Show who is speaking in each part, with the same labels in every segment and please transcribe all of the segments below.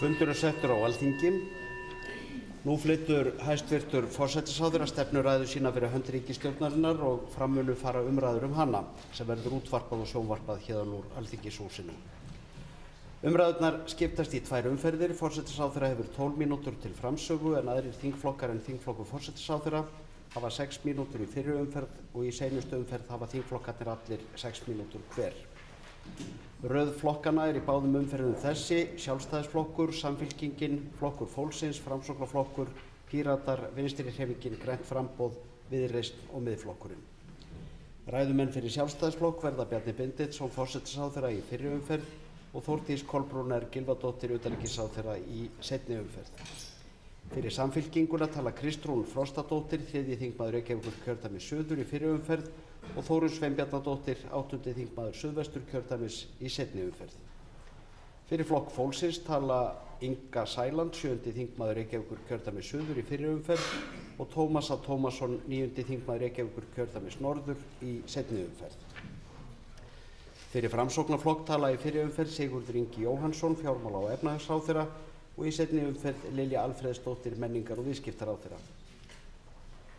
Speaker 1: Fundur settur á Alþingi. Nú flytur hæstvirtur forsætisráðherra stefnuræðu sína fyrir hönd ríkisstjórnarinnar og fram munu fara umræður hana, sem verður útvarpað og sjónvarpað héðan úr Alþingishúsinu. Umræðurnar skiptast í tvær umferðir. Forsætisráðherra hefur 12 mínútur til framsögu en aðrir þingflokkar en þingflokkur forsætisráðherra hafa 6 mínútur í fyrri umferð og í seinustu umferð hafa þingflokkarnir allir 6 mínútur hver. Röð flokkana í báðum umferðum þessi: Sjálfstæðisflokkur, Samfylkingin, Flokkur fólksins, Framsóknarflokkur, Píratar, Vinstrihreyfingin, Grænt framboð, Viðreisn og Miðflokkurinn. Ræðumenn fyrir Sjálfstæðisflokk verða Bjarni Benediktsson forsætisráðherra í fyrri umferð og Þórdís Kolbrún Gylfadóttir utanríkisráðherra í seinni umferð. Fyrir Samfylkinguna tala Kristrún Frostadóttir, 3. þingmaður Reykjavíkurkjördæmis suður í fyrri umferð og Þórunn Sveinbjarnardóttir, 8. þingmaður Suðvesturkjördæmis í seinni umferð. Fyrir Flokk fólksins tala Inga Sæland, 7. þingmaður Reykjavíkurkjördæmis suður í fyrri umferð og Tómas A. Tómasson, 9. þingmaður Reykjavíkurkjördæmis norður í seinni umferð. Fyrir Framsóknarflokk tala í fyrri umferð Sigurður Ingi Jóhannsson, fjármála- og efnahagsráðherra, og í seinni umferð Lilja Alfreðsdóttir, menningar- og viðskiptaráðherra.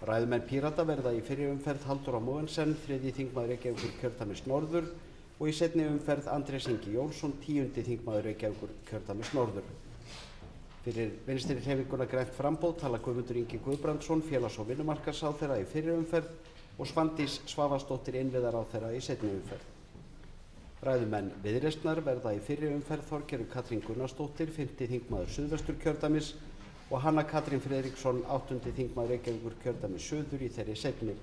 Speaker 1: Ræðumenn Pírata verða í fyrri umferð Halldóra Mogensen, 3. þingmaður Reykjavíkurkjördæmis norður og í seinni umferð Andrés Ingi Jónsson, 10. þingmaður Reykjavíkurkjördæmis norður. Fyrir Vinstrihreyfinguna Grænt framboð tala Guðmundur Ingi Guðbrandsson, félags- og vinnumarkaðsráðherra í fyrri umferð og Svandís Svavarsdóttir, innviðaráðherra í seinni umferð. Ræðumenn Viðreisnar verða í fyrri umferð Þorgerður Katrín Gunnarsdóttir, 5. þingmaður Suðvesturkjördæmis og Hanna Katrín Friðriksson, 8. þingmaður Reykjavíkurkjördæmis suður í þeirri seinni.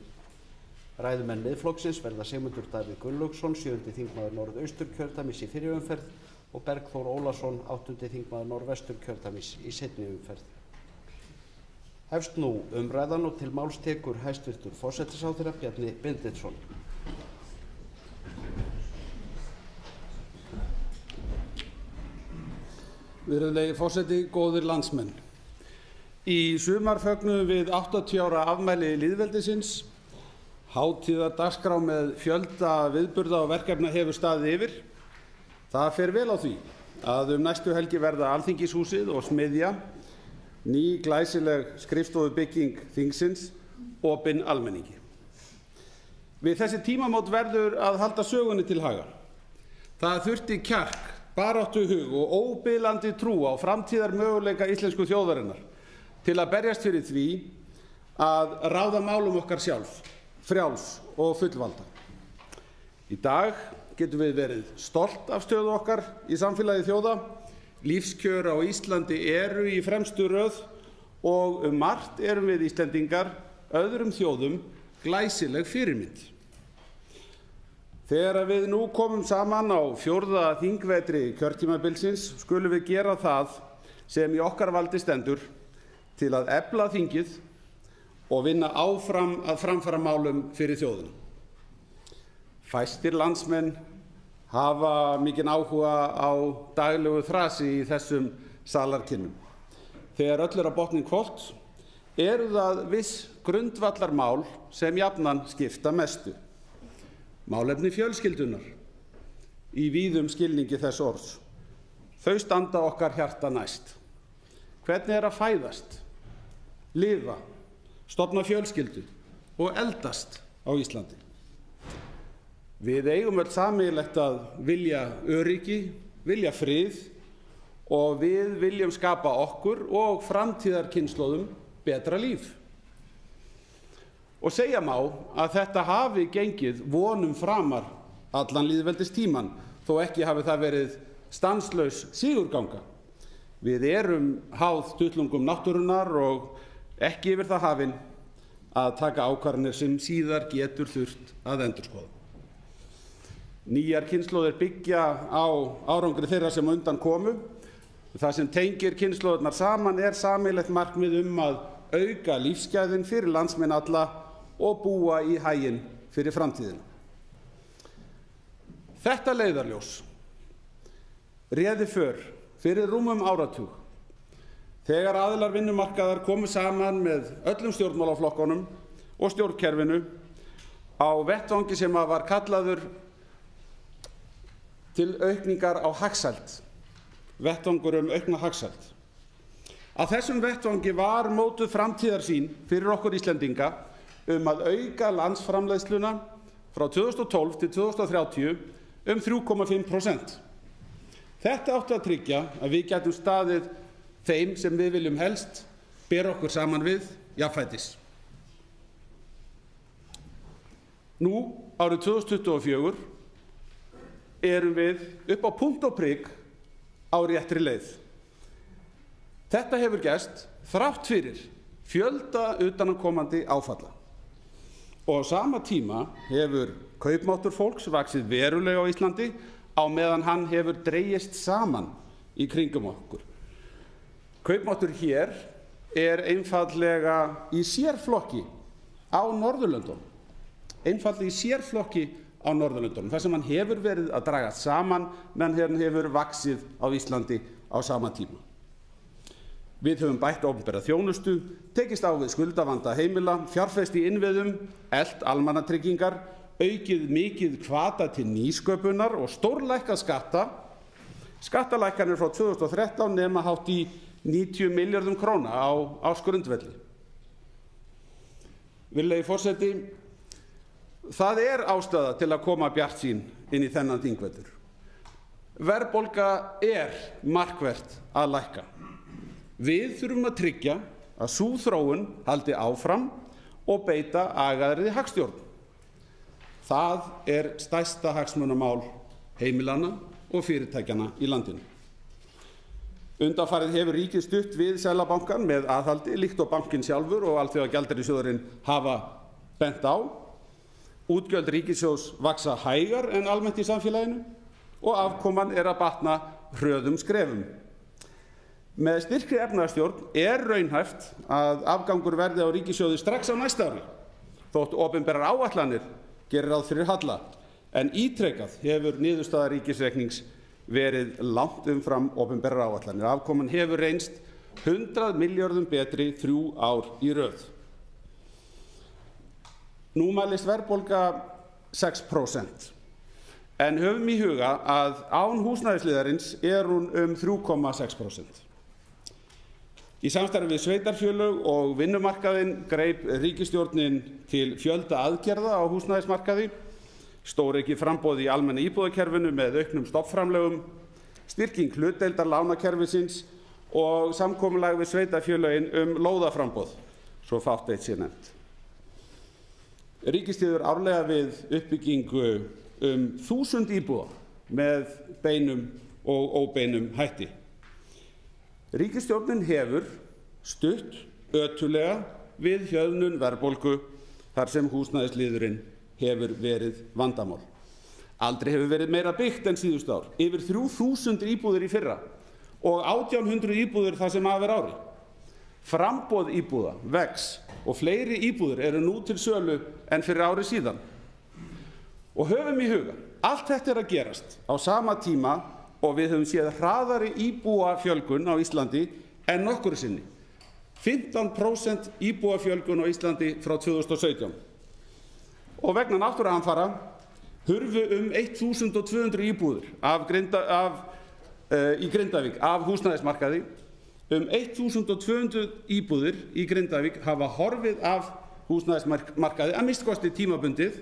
Speaker 1: Ræðumenn Miðflokksins verða Sigmundur Davíð Gunnlaugsson, 7. þingmaður Norðausturkjördæmis í fyrri umferð og Bergþór Ólason, 8. þingmaður Norðvesturkjördæmis í seinni umferð. Hefst nú umræðan og til máls tekur hæstvirtur forsætisráðherra Bjarni Benediktsson.
Speaker 2: Virðulegi forseti, góðir landsmenn. Í sumar fögnum við 80 ára afmæli lýðveldisins. Hátíðardagskrá með fjölda viðburða og verkefna hefur staðið yfir. Það fer vel á því að næstu helgi verða Alþingishúsið og Smiðja, ný glæsileg skrifstofubygging þingsins, opin almenningi. Við þessi tímamót verður að halda sögunni til haga. Það þurfti kjark, baráttuhug og óbilandi trú á framtíðarmöguleika íslensku þjóðarinnar til að berjast fyrir því að ráða málum okkar sjálf, frjáls og fullvalda. Í dag getum við verið stolt af stöðu okkar í samfélagi þjóða. Lífskjör á Íslandi eru í fremstu röð og margt erum við Íslendingar öðrum þjóðum glæsileg fyrirmynd. Þegar við nú komum saman á 4. þingvetri kjörtímabilsins skulum við gera það sem í okkar valdi stendur til að efla þingið og vinna áfram að framfara málum fyrir þjóðina. Fæstir landsmenn hafa mikinn áhuga á daglegu þrasi í þessum salarkynnum. Þegar öll er á botninn hvolft eru það viss grundvallarmál sem jafnan skipta mestu. Málefni fjölskyldunar í víðum skilningi þess orðs. Þau standa okkar hjarta næst. Hvernig er að fæðast, lifa, stofna fjölskyldu og eldast á Íslandi? Við eigum öll sameiginlegt að vilja öryggi, vilja frið og við viljum skapa okkur og framtíðarkynslóðum betra líf. Og segja má að þetta hafi gengið vonum framar allan lýðveldistímann, þó ekki hafi það verið stanslaus sigurganga. Við erum háð duttlungum náttúrunnar og ekki yfir það hafin að taka ákvarðanir sem síðar getur þurft að endurskoða. Nýjar kynslóðir byggja á árangri þeirra sem undan komu. Það sem tengir kynslóðirnar saman er sameiginlegt markmið að auka lífsgæðin fyrir landsmenn alla og búa í haginn fyrir framtíðina. Þetta leiðarljós réði för fyrir rúmum áratug þegar aðilar vinnumarkaðar komu saman með öllum stjórnmálaflokkunum og stjórnkerfinu á vettvangi sem var kallaður til aukningar á hagsæld vettvangur aukna hagsæld. Á þessum vettvangi var mótuð framtíðarsýn fyrir okkur Íslendinga að auka landsframleiðsluna frá 2012 til 2030 3,5%. Þetta átti að tryggja að við gætum staðið þeim sem við viljum helst bera okkur saman við jafnfætis. Nú, árið 2024, erum við upp á punkt og prik á réttri leið. Þetta hefur gerst þrátt fyrir fjölda utanaðkomandi áfalla. Og á sama tíma hefur kaupmáttur fólks vaxið verulega á Íslandi á meðan hann hefur dregist saman í kringum okkur. Kaupmáttur hér einfaldlega í sérflokki á Norðurlöndunum. Einfaldlega í sérflokki á Norðurlöndunum, þar sem hann hefur verið að dragast saman meðan hann hefur vaxið á Íslandi á sama tíma. Við höfum bætt opinbera þjónustu, tekist á við skuldavanda heimila, fjárfest í innviðum, eflt almannatryggingar, aukið mikið hvata til nýsköpunar og stórlækkað skatta. Skattalækkanir frá 2013 nema hátt í 90 milljörðum króna á ársgrundvelli. Virðulegi forseti, það ástæða til að koma bjartsýn inn í þennan þingvetur. Verðbólga markvert að lækka. Við þurfum að tryggja að sú þróun haldi áfram og beita agaðri hagstjórn. Það stærsta hagsmunamál heimilanna og fyrirtækjanna í landinu. Undanfarið hefur ríkið stutt við Seðlabankann með aðhaldi líkt og bankinn sjálfur og Alþjóðagjaldeyrissjóðurinn hafa bent á. Útgjöld ríkissjóðs vaxa hægar en almennt í samfélaginu og afkoman að batna hröðum skrefum. Með styrkri efnahagsstjórn raunhæft að afgangur verði á ríkissjóði strax á næsta ári, þótt opinberar áætlanir geri ráð fyrir halla, en ítrekað hefur niðurstaða ríkisreiknings verið langt umfram opinberar áætlanir. Afkoman hefur reynst 100 milljörðum betri 3 ár í röð. Nú mælist verðbólga 6%, en höfum í huga að án húsnæðisliðarins hún 3,6%. Í samstarfi við sveitarfélög og vinnumarkaðinn greip ríkisstjórnin til fjölda aðgerða á húsnæðismarkaði, stóraukið framboð í almenna íbúðakerfinu með auknum stofnframlögum, styrking hlutdeildarlánakerfisins og samkomulag við sveitarfélögin lóðaframboð, svo fátt eitt sé nefnt. Ríkið styður árlega við uppbyggingu 1000 íbúða með beinum og óbeinum hætti. Ríkisstjórnin hefur stutt ötullega við hjöðnun verðbólgu þar sem húsnæðisliðurinn hefur verið vandamál. Aldrei hefur verið meira byggt en síðustu ár, yfir 3000 íbúðir í fyrra og 1800 íbúðir það sem af ári. Framboð íbúða vex og fleiri íbúðir nú til sölu en fyrir ári síðan. Og höfum í huga, allt þetta að gerast á sama tíma og við höfum séð hraðari íbúafjölgun á Íslandi en nokkru sinni. 15% íbúafjölgun á Íslandi frá 2017. Og vegna náttúruhamfara hurfu 1200 íbúðir í Grindavík af húsnæðismarkaði. 1200 íbúðir í Grindavík hafa horfið af húsnæðismarkaði að minnsta kosti tímabundið.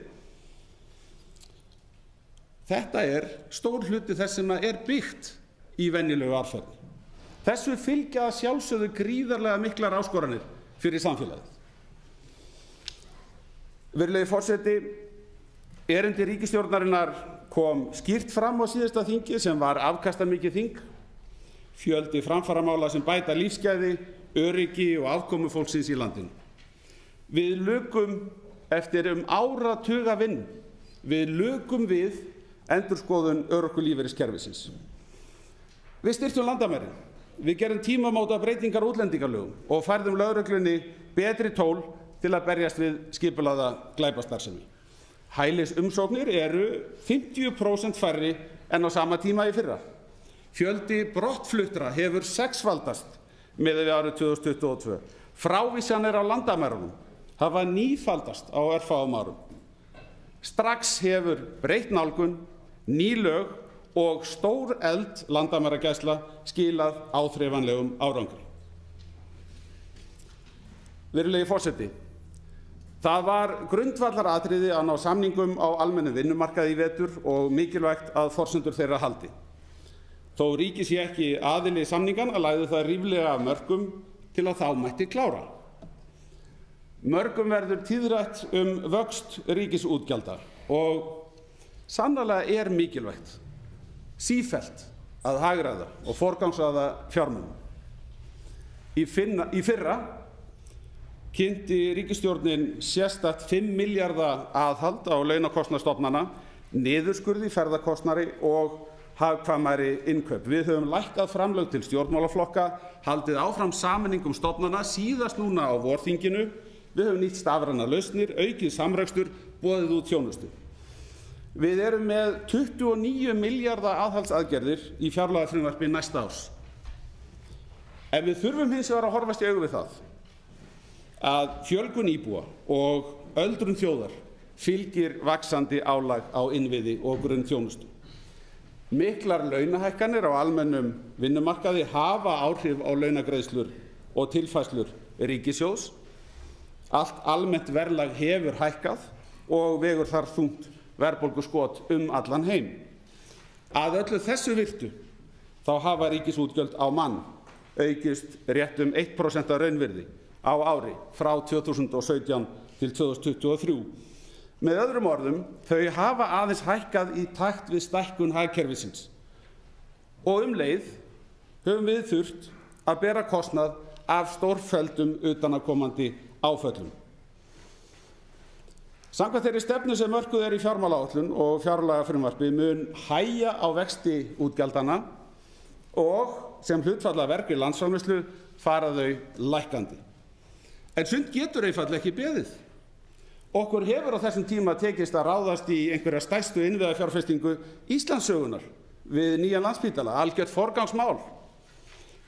Speaker 2: Þetta stór hluti þess sem byggt í venjulegu árferði. Þessu fylgja að sjálfsögðu gríðarlega miklar áskoranir fyrir samfélagið. Virðulegi forseti, erindi ríkisstjórnarinnar kom skýrt fram á síðasta þingi sem var afkastamikið þing. Fjöldi framfaramála sem bæta lífsgæði, öryggi og afkomu fólksins í landinu. Við lukum eftir áratuga vinnu. Við lukum við endurskoðun örorkulífeyriskerfisins. Við styrktum landamærin. Við gerum tímamóta breytingar á útlendingalögum og færðum lögreglunni betri tól til að berjast við skipulagða glæpastarfsemi. Hælisumsóknir 50% færri en á sama tíma í fyrra. Fjöldi brottfluttra hefur 6-faldast miðað við árið 2022. Frávísanir á landamærunum hafa 9-faldast á örfáum árum. Strax hefur breytt nálgun, ný lög og stórefld landamæragæsla skilað áþreifanlegum árangri. Virðulegi forseti, það var grundvallaratriði að ná samningum á almennum vinnumarkaði í vetur og mikilvægt að forsendur þeirra haldi. Þó ríkið sé ekki aðili samningana lagði það ríflega af mörkum til að þá mætti klára. Mörgum verður tíðrætt vöxt ríkisútgjalda og sannarlega er mikilvægt sífellt að hagræða og forgangsraða fjármunum. Í fyrra kynnti ríkisstjórnin sérstakt 5 milljarða aðhald á launakostnað stofnana, niðurskurð í ferðakostnaði og hagkvæmari innkaup. Við höfum lækkað framlög til stjórnmálaflokka, haldið áfram sameiningum stofnana, síðast núna á vorþinginu. Við höfum nýtt stafrænar lausnir, aukið samrekstur, boðið út þjónustu. Við erum með 29 milljarða aðhaldsaðgerðir í fjárlagafrumvarpi næsta árs. En við þurfum hins vegar að horfast í augu við það að fjölgun íbúa og öldrun þjóðar fylgir vaxandi álag á innviði og grunnþjónustu. Miklar launahækkanir á almennum vinnumarkaði hafa áhrif á launagreiðslur og tilfærslur ríkissjóðs. Allt almennt verðlag hefur hækkað og vegur þar þungt verðbólguskot allan heim. Að öllu þessu virtu þá hafa ríkisútgjöld á mann aukist rétt 1% að raunvirði á ári frá 2017 til 2023. Með öðrum orðum, þau hafa aðeins hækkað í takt við stækkun hagkerfisins. Og leið höfum við þurft að bera kostnað af stórfelldum utanaðkomandi áföllum. Samkvæmt þeirri stefnu sem mörkuð í fjármálaáætlun og fjárlagafrumvarpi mun hægja á vexti útgjaldanna og sem hlutfall af vergri landsframleiðslu fara þau lækkandi. En sumt getur einfaldlega ekki beðið. Okkur hefur á þessum tíma tekist að ráðast í einhverja stærstu innviðafjárfestingu Íslandssögunnar við nýjan Landspítala, algjört forgangsmál.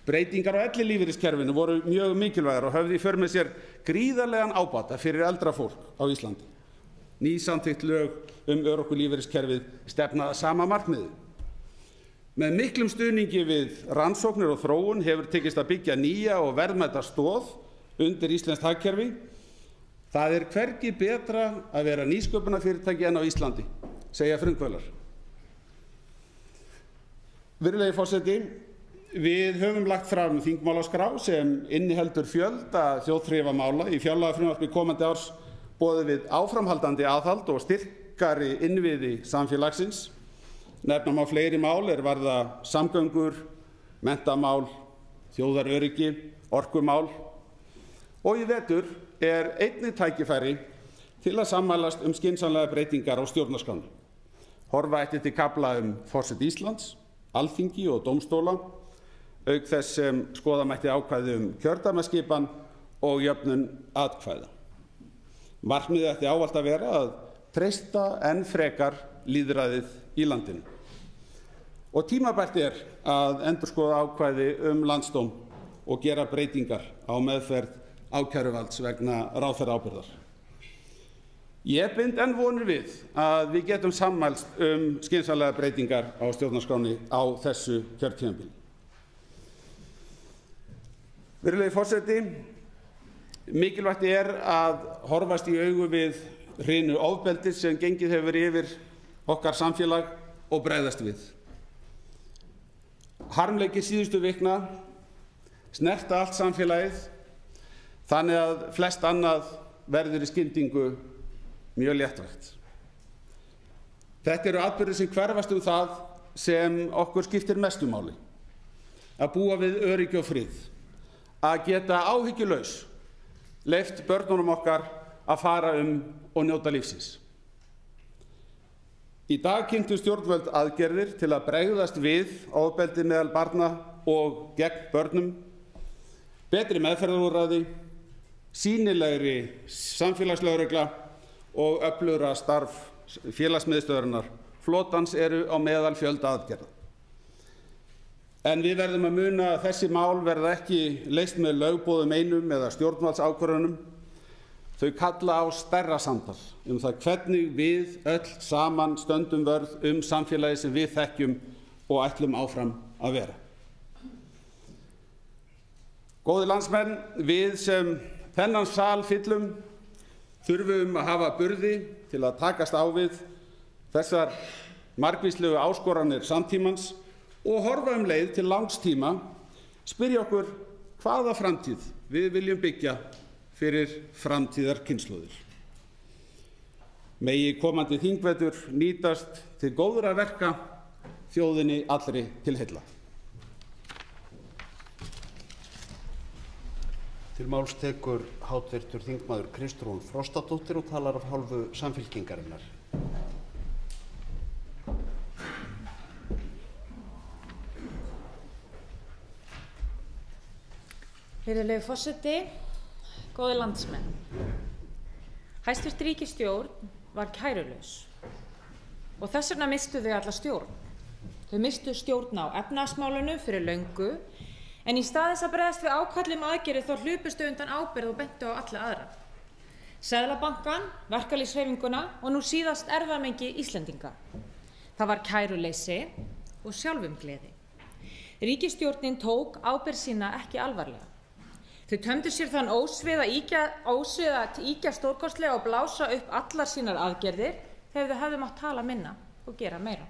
Speaker 2: Breytingar á ellilífeyriskerfinu voru mjög mikilvægar og höfðu í för með sér gríðarlegan ábata fyrir eldra fólk á Íslandi. Nýsamþykkt lög örorkulífeyriskerfið stefna að sama markmiði. Með miklum stuðningi við rannsóknir og þróun hefur tekist að byggja nýja og verðmæta stoð undir íslenskt hagkerfi. Það er hvergi betra að vera nýsköpunarfyrirtæki en á Íslandi, segja frumkvöðlar. Virðulegi forseti, við höfum lagt fram þingmálaskrá sem inniheldur fjölda þjóðþrifamála. Í fjárlagafrumvarpi komandi árs boðum við áframhaldandi aðhald og styrkari innviði samfélagsins. Nefna má fleiri mál varða samgöngur, menntamál, þjóðaröryggi, orkumál. Og í vetur einnig tækifæri til að sammælast skynsamlegar breytingar á stjórnarskránni. Horfa ætti til kafla forseta Íslands, Alþingi og dómstóla, auk þess sem skoða mætti ákvæði kjördæmaskipan og jöfnun atkvæða. Markmiðið ætti ávallt að vera að treysta enn frekar lýðræðið í landinu. Og tímabært að endurskoða ákvæði landsdóm og gera breytingar á meðferð ákæruvalds vegna ráðherraábyrgðar. Ég bind enn vonir við að við getum sammælst skynsamlegar breytingar á stjórnarskránni á þessu kjörtímabili. Virðulegi forseti, mikilvægt að horfast í augu við hrinu ofbeldis sem gengið hefur yfir okkar samfélag og bregðast við. Harmleikir síðustu vikna snerta allt samfélagið, þannig að flest annað verður í skyndingu mjög léttvægt. Þetta eru atburðir sem hverfast það sem okkur skiptir mestu máli. Að búa við öryggi og frið, að geta áhyggjulaus leyft börnunum okkar að fara og njóta lífsins. Í dag kynntu stjórnvöld aðgerðir til að bregðast við ofbeldi meðal barna og gegn börnum, betri meðferðarúrræði, sýnilegri samfélagslögregla og öflugra starf félagsmiðstöðvarinnar flotans á meðal fjölda aðgerða. En við verðum að muna að þessi mál verða ekki leyst með lögboðum einum eða stjórnvaldsákvörðunum. Þau kalla á stærra samtal það hvernig við öll saman stöndum vörð samfélagið sem við þekkjum og ætlum áfram að vera. Góðir landsmenn, við sem þennan sal fyllum þurfum að hafa burði til að takast á við þessar margvíslegu áskoranir samtímans og horfa leið til langs tíma, spyrja okkur hvaða framtíð við viljum byggja fyrir framtíðarkynslóðir. Megi komandi þingvetur nýtast til góðra verka, þjóðinni allri til heilla.
Speaker 1: Til máls tekur hv. þingmaður Kristrún Frostadóttir og talar af hálfu Samfylkingarinnar.
Speaker 3: Virðulegi forseti, góðir landsmenn. Hæstv. ríkisstjórn var kærulaus og þess vegna misstu þau alla stjórn. Þau misstu stjórn á efnahagsmálunum fyrir löngu, en í stað þess að bregðast við ákalli aðgerðir þá hlupustu undan ábyrgð og bentu á alla aðra. Seðlabankann, verkalýðshreyfinguna og nú síðast erfðamengi Íslendinga. Það var kæruleysi og sjálfumgleði. Ríkisstjórnin tók ábyrgð sína ekki alvarlega. Þau tömdu sér þann ósvið að ýkja stórkostlega og blása upp allar sínar aðgerðir þegar þau hefðu mátt tala minna og gera meira.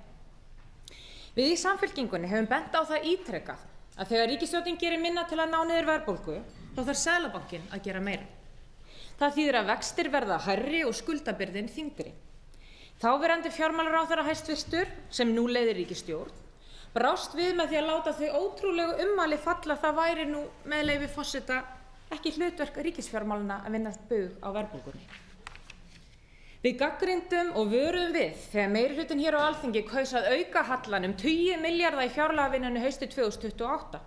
Speaker 3: Við í Samfylkingunni hefum bent á það ítrekað að þegar ríkisstjórnin gerir minna til að ná niður verðbólgu, þá þarf Seðlabankinn að gera meira. Það þýðir að vextir verða hærri og skuldabyrðin þyngri. Þáverandi fjármálaráðherra hæstvirtur, sem nú leiðir ríkisstjórn, brást við með því að láta þau ótrúlegu ummæli falla að það væri nú, með leyfi forseta, ekki hlutverk ríkisfjármálanna að vinna bug á verðbólgunni. Við gagnrýndum og vöruðum við þegar meirihlutinn hér á Alþingi kaus að auka hallann tugi milljarða í fjárlagavinnunni haustið 2028.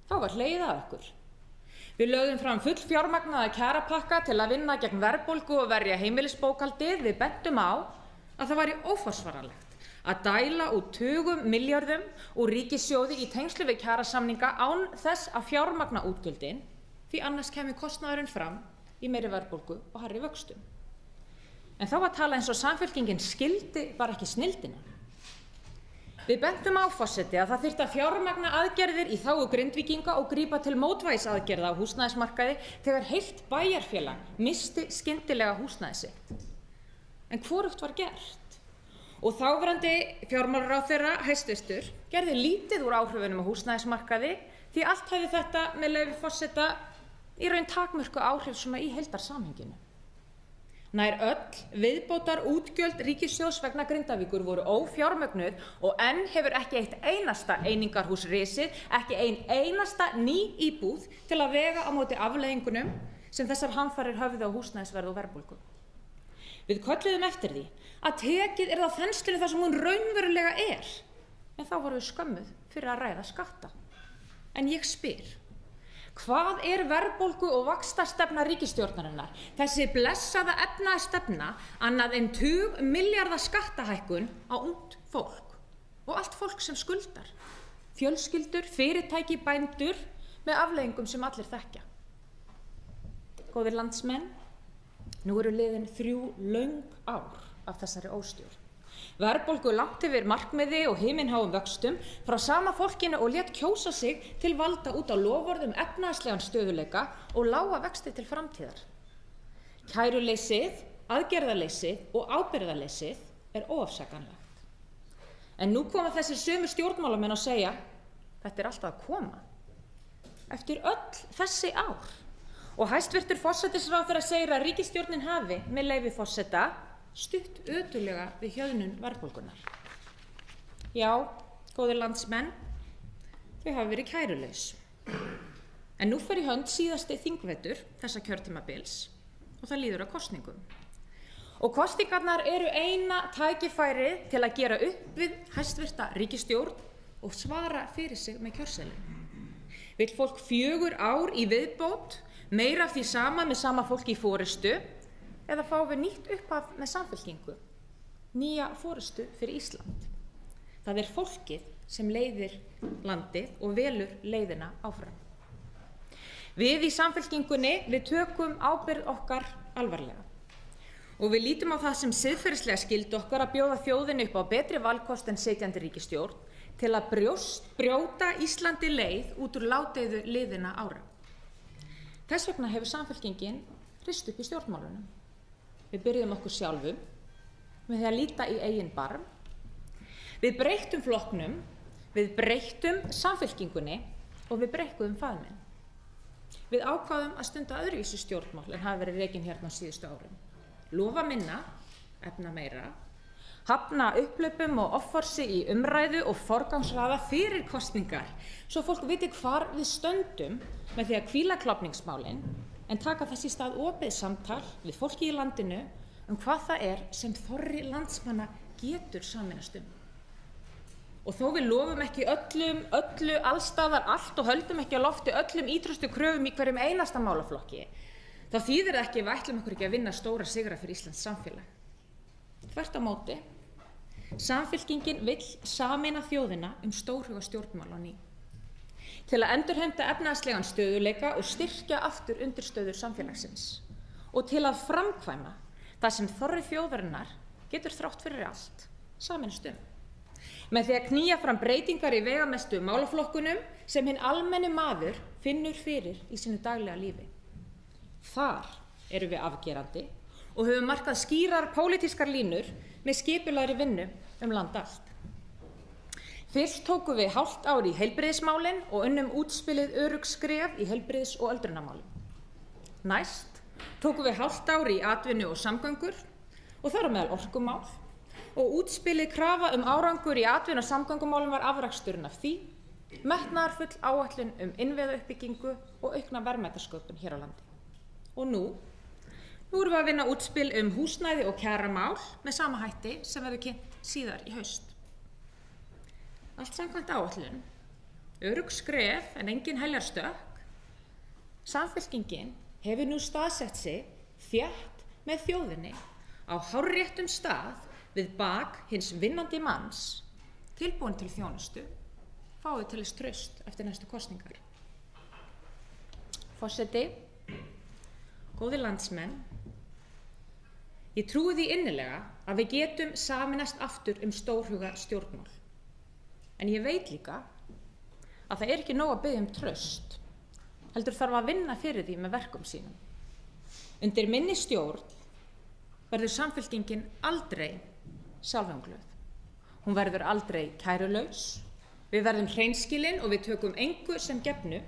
Speaker 3: Þá var hlegið að okkur. Við lögðum fram fullfjármagnaða kjarapakka til að vinna gegn verðbólgu og verja heimilisbókhaldið. Við bentum á að það væri óforsvaranlegt að dæla út tugum milljörðum úr ríkissjóði í tengslum við kjarasamninga án þess að fjármagna útgjöldin, því annars kemur kostnaðurinn fram í meiri verðbólgu og hærri vöxtum. En þá var talað eins og Samfylkingin skildi bara ekki snilldina. Við bentum á, forseti, að það þyrfti að fjármagna aðgerðir í þágu Grindvíkinga og grípa til mótvægisaðgerða á húsnæðismarkaði þegar heilt bæjarfélag missti skyndilega húsnæði sitt. En hvorugt var gert. Og þáverandi fjármálaráðherra hæstvirtur gerði lítið úr áhrifunum á húsnæðismarkaði því allt hefði þetta, með leyfi forseta, í raun takmörku áhrif svona í heildarsamhenginu. Nær öll viðbótar útgjöld ríkissjóðs vegna Grindavíkur voru ófjármögnuð og enn hefur ekki eitt einasta einingarhús risið, ekki ein einasta ný íbúð til að vega á móti afleiðingunum sem þessar hamfarir höfðu á húsnæðisverð og verðbólgu. Við kölluðum eftir því að tekið það þenslunni þar sem hún raunverulega er, en þá vorum við skömmuð fyrir að ræða skatta. En ég spyr, hvað er verðbólgu og vaxtastefna ríkisstjórnarinnar, þessi blessaða efnahagsstefna, annað en tugmilljarða skattahækkun á ungt fólk og allt fólk sem skuldar, fjölskyldur, fyrirtæki, bændur, með afleiðingum sem allir þekkja. Góðir landsmenn, nú eru liðin 3 löng ár af þessari óstjórn. Verðbólgu langt yfir markmiði og himinháum vöxtum frá sama fólkinu og lét kjósa sig til valda út á loforðum efnahagslegan stöðuleika og lága vexti til framtíðar. Kæruleysið, aðgerðaleysið og ábyrgðarleysið er óafsakanlegt. En nú koma þessir sömu stjórnmálamenn að segja, þetta er alltaf að koma. Eftir öll þessi ár. Og hæstvirtur forsætisráðherra segir að ríkisstjórnin hafi, með leyfi forseta, stutt ötullega við hjöðnun verðbólgunnar. Já, góðir landsmenn, þau hafa verið kærulaus. En nú fer í hönd síðasti þingvetur þessa kjörtímabils og það líður að kosningum. Og kosningarnar eru eina tækifærið til að gera upp við hæstvirta ríkisstjórn og svara fyrir sig með kjörseðlum. Vill fólk 4 ár í viðbót, meira af því sama með sama fólki í forystu, eða fáum við nýtt upphaf með Samfylkingu, nýja forystu fyrir Ísland. Það er fólkið sem leiðir landið og velur leiðina áfram. Við í Samfylkingunni, við tökum ábyrgð okkar alvarlega. Og við lítum á það sem siðferðislega skyldu okkar að bjóða þjóðinni upp á betri valkost en sitjandi ríkisstjórn, til að brjóta Íslandi leið út úr ládeyðu liðinna ára. Þess vegna hefur Samfylkingin rist upp í stjórnmálunum. Við byrjuðum okkur sjálfum með því að líta í eigin barm. Við breyttum flokknum, við breyttum Samfylkingunni og við breikkuðum faðminn. Við ákváðum að stunda öðruvísi stjórnmál en hafa verið rekin hérna á síðustu árum. Lofa minna, efna meira, hafna upphlaupum og offorsi í umræðu og forgangsraða fyrir kosningar, svo fólk viti hvar við stöndum með því að hvíla klofningsmálin, en taka þess í stað opið samtal við fólki í landinu hvað það er sem þorri landsmanna getur sameinast Og þó við lofum ekki öllu allstaðar allt og höldum ekki á lofti öllum ítrustu kröfum í hverjum einasta málaflokki, þá þýðir það ekki við ætlum okkur ekki að vinna stóra sigra fyrir Íslands samfélag. Þvert á móti, Samfylkingin vill sameina þjóðina stórhuga stjórnmál á ný. Til að endurheimta efnahagslegan stöðugleika og styrkja aftur undirstöður samfélagsins. Og til að framkvæma það sem þorri þjóðarinnar getur þrátt fyrir allt sameinast Með því að knýja fram breytingar í veigamestu málaflokkunum sem hinn almenni maður finnur fyrir í sínu daglega lífi. Þar erum við afgerandi og höfum markað skýrar pólitískar línur með skipulagðri vinnu land allt. Fyrst tókum við hálft ár í heilbrigðismálin og unnum útspilið örugg skref í heilbrigðis- og öldrunarmálum. Næst tókum við hálft ár í atvinnu og samgöngur og þar á meðal orkumál og útspilið krafa árangur í atvinnu- og samgöngumálum var afraksturinn af því, metnaðarfull áætlun innviðauppbyggingu og aukna verðmætasköpun hér á landi. Og nú erum við að vinna útspil húsnæði og kjaramál með sama hætti sem verður kynnt síðar í haust. Allt samkvæmt áætlun, örugg skref en engin heljarstökk. Samfylkingin hefur nú staðsett sig þétt með þjóðinni á hárréttum stað við bak hins vinnandi manns, tilbúin til þjónustu, fáið til þess traust eftir næstu kosningar. Forseti, góðir landsmenn, ég trúi því innilega að við getum sameinast aftur stórhuga stjórnmál. En ég veit líka að það ekki nóg að biðja traust, heldur þarf að vinna fyrir því með verkum sínum. Undir minni stjórn verður Samfylkingin aldrei sjálfumglöð. Hún verður aldrei kærulaus. Við verðum hreinskilin og við tökum engu sem gefnu.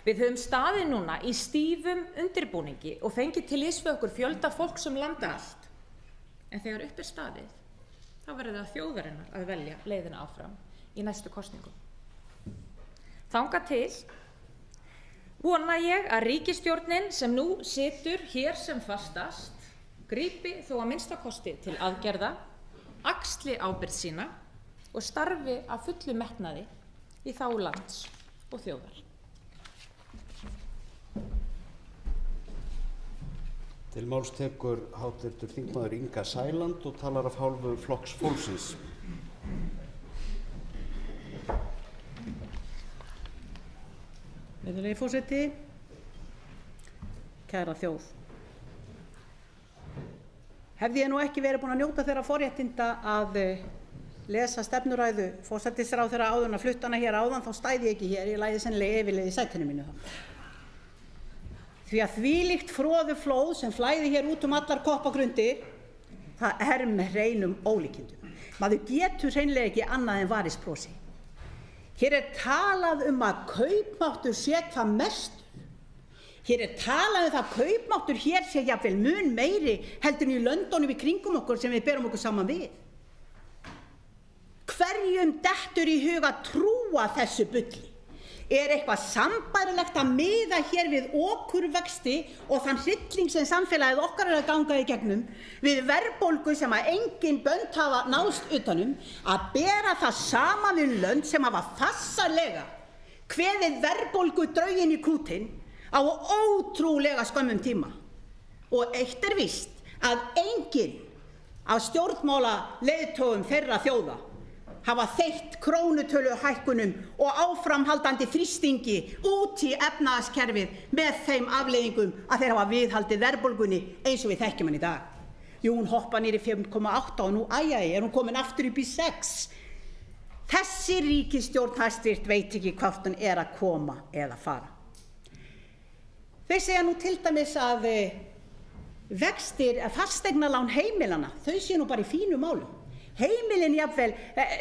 Speaker 3: Við höfum staðið núna í stífum undirbúningi og fengið til liðs við okkur fjölda fólks landa allt. En þegar upp staðið, þá verður það þjóðarinnar að velja leiðina áfram í næstu kosningum. Þangað til vona ég að ríkisstjórnin sem nú situr hér sem fastast grípi þó að minnsta kosti til aðgerða, axli ábyrgð sína og starfi af fullu metnaði í þágu lands og þjóðar.
Speaker 1: Til máls tekur hv. þingmaður Inga Sæland og talar af hálfu Flokks fólksins.
Speaker 4: Virðulegi forseti, kæra þjóð. Hefði ég nú ekki verið búin að njóta þeirra forréttinda að lesa stefnuræðu forsætisráðherra áður en að flutt hana hér áðan, þá stæði ég ekki hér, ég læði sennilega yfirleitt í sætinu mínu þá. Því að þvílíkt froðuflóð sem flæði hér út allar koppagrundir, það með hreinum ólíkindum. Maður getur hreinlega ekki annað en varisbrosi. Hér talað að kaupmáttur sé hvað mestur. Hér talað það að kaupmáttur hér sé jafnvel mun meiri heldur en í löndunum í kringum okkur sem við berum okkur saman við. Hverjum dettur í hug að trúa þessu bulli? Eitthvað sambærilegt að miða hér við okurvexti og þann hrylling sem samfélagið okkar að ganga í gegnum, við verðbólgu sem að engin bönd hafa náðst utanum, að bera það saman við lönd sem hafa farsarlega kveðið verðbólgu drauginn í kútinn á ótrúlega skömmum tíma. Og eitt víst að enginn af stjórnmálaleiðtogum þeirra þjóða hafa þeytt krónutöluhækkunum og áframhaldandi þrýstingi út í efnahagskerfið með þeim afleiðingum að þeir hafa viðhaldið verðbólgunni eins og við þekkjum hann í dag. Jú, hún hoppa niður í 5,8 og nú hún komin aftur upp í 6. Þessi ríkisstjórn hæstvirt veit ekki hvort hún að koma eða fara. Þau segja nú til dæmis að vextir fasteignalán heimilanna, þau séu nú bara í fínu málum. Heimilin jafnvel,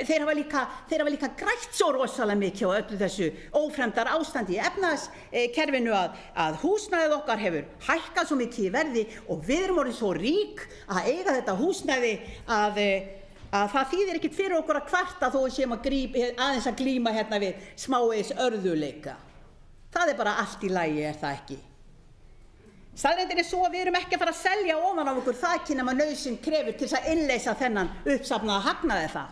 Speaker 4: þeir hafa líka grætt svo rosalega mikið á öllu þessu ófremdar ástandi í efnahagskerfinu að húsnæðið okkar hefur hækkað svo mikið í verði og við erum orðin svo rík að eiga þetta húsnæði að það þýðir ekkert fyrir okkur að kvarta þó við séum aðeins að glíma hérna við smávegis örðugleika. Það bara allt í lagi, það ekki? Staðreyndin svo að við erum ekki að fara að selja ofan af okkur þakið nema nauðsyn krefur til að innleysa þennan uppsafnaða hagnaði það.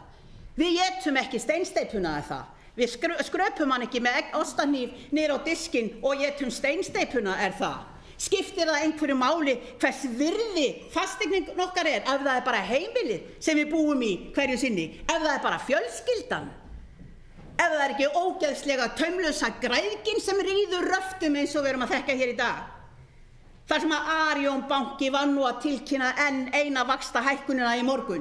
Speaker 4: Við étum ekki steinsteipuna það. Við skröpum hann ekki með ostahníf niður á diskinn og étum steinsteipuna það. Skiptir það einhverju máli hvers virði fasteignin okkar ef það bara heimilið sem við búum í hverju sinni, ef það bara fjölskyldan, ef það ekki ógeðslega taumlausa græðgin sem ríður röftum eins og við erum að þekka hér í dag. Þar sem að Arion banki var nú að tilkynna enn eina vaxtahækkunina í morgun.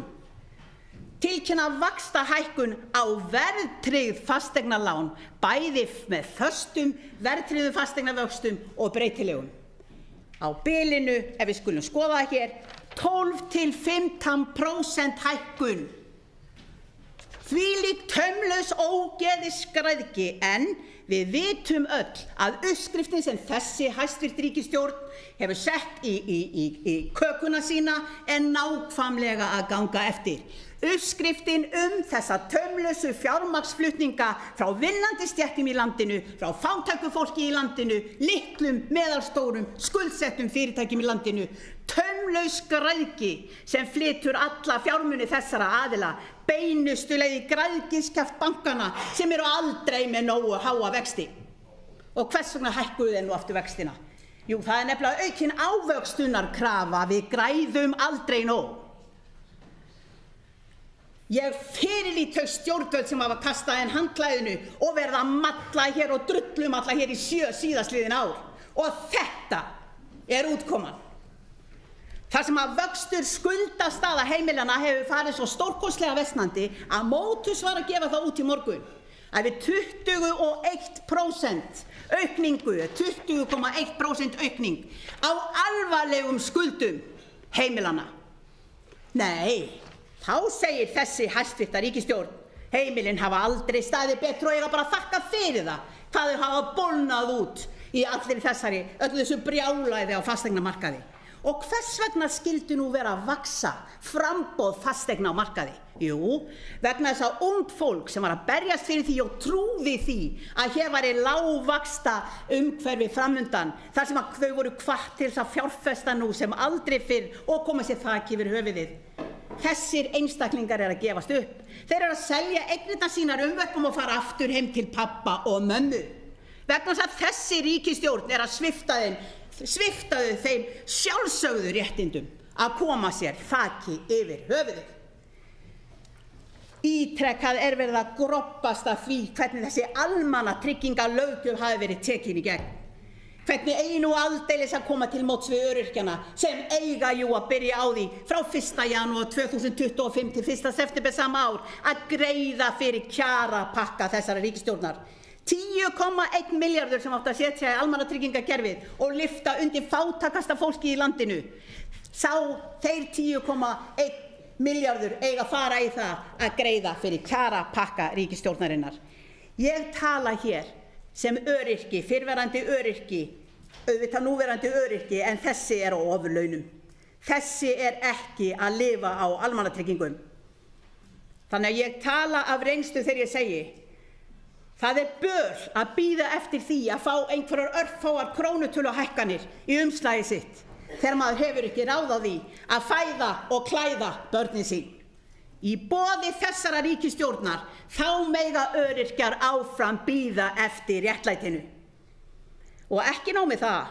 Speaker 4: Tilkynna vaxtahækkun á verðtryggð fasteignalán, bæði með föstum, verðtryggðu fasteignavöxtum og breytilegum. Á bilinu, ef við skulum skoða það hér, 12 til 15% hækkun. Þvílík taumlaus ógeðisgræðgi, en við vitum öll að uppskriftin sem þessi hæstvirt ríkisstjórn hefur sett í kökuna sína nákvæmlega að ganga eftir. Uppskriftin þessa taumlausu fjármagnsflutninga frá vinnandi stéttum í landinu, frá fátæku fólki í landinu, litlum, meðalstórum, skuldsettum fyrirtækjum í landinu, taumlaus græðgi sem flytur alla fjármuni þessara aðila beinustu leið í græðgiskjaft bankana sem eru aldrei með nógu háa vexti. Og hvers vegna hækkuðu þeir nú aftur vextina? Jú, það nefnilega aukin ávöxtunarkrafa, við græðum aldrei nóg. Ég fyrirlít þau stjórnvöld sem hafa kastað inn handklæðinu og verið að malla hér og drullumalla hér í 7 síðastliðin ár. Og þetta útkoman. Þar sem að vöxtur skuldastaða heimilanna hefur farið svo stórkostlega versnandi að Motus var að gefa það út í morgun að við 21% aukningu, 20,1% aukning á alvarlegum skuldum heimilanna. Nei, þá segir þessi hæstvirta ríkisstjórn, heimilin hafa aldrei staðið betur og eiga bara að þakka fyrir það hvað þau hafa bólnað út í öllu þessu brjálæði á fasteignamarkaði. Og hvers vegna skyldi nú vera að vaxa framboð fasteigna á markaði? Jú, vegna þess að ungt fólk sem var að berjast fyrir því og trúði því að hér væri lágvaxta umhverfi framundan, þar sem að þau voru hvatt til að fjárfesta nú sem aldrei fyrr og koma sér þaki yfir höfuðið. Þessir einstaklingar að gefast upp. Þeir að selja eignirnar sínar umvöppum og fara aftur heim til pappa og mömmu. Vegna þess að þessi ríkisstjórn að sviptaðu þeim sjálfsögðu réttindum að koma sér þaki yfir höfuðið. Ítrekað verið að grobbast af því hvernig þessi almannatryggingalöggjöf hafi verið tekin í gegn. Hvernig eigi nú aldeilis að koma til móts við öryrkjana sem eiga jú að byrja á því frá 1. janúar 2025 til 1. september sama ár að greiða fyrir kjarapakka þessara ríkisstjórnar. 10,1 milljarður sem átti að setja í almannatryggingakerfið og lyfta undir fátækasta fólki í landinu. Þeir 10,1 milljarður eiga að fara í það að greiða fyrir kjarapakka ríkisstjórnarinnar. Ég tala hér sem öryrki, fyrrverandi öryrki, auðvitað núverandi öryrki, en þessi á ofurlaunum. Þessi ekki að lifa á almannatryggingum. Þannig að ég tala af reynslu þegar ég segi, það böl að bíða eftir því að fá einhverjar örfáar krónutöluhækkanir í umslagið sitt, þegar maður hefur ekki ráð á því að fæða og klæða börnin sín. Í boði þessara ríkisstjórnar þá mega öryrkjar áfram bíða eftir réttlætinu. Og ekki nóg með það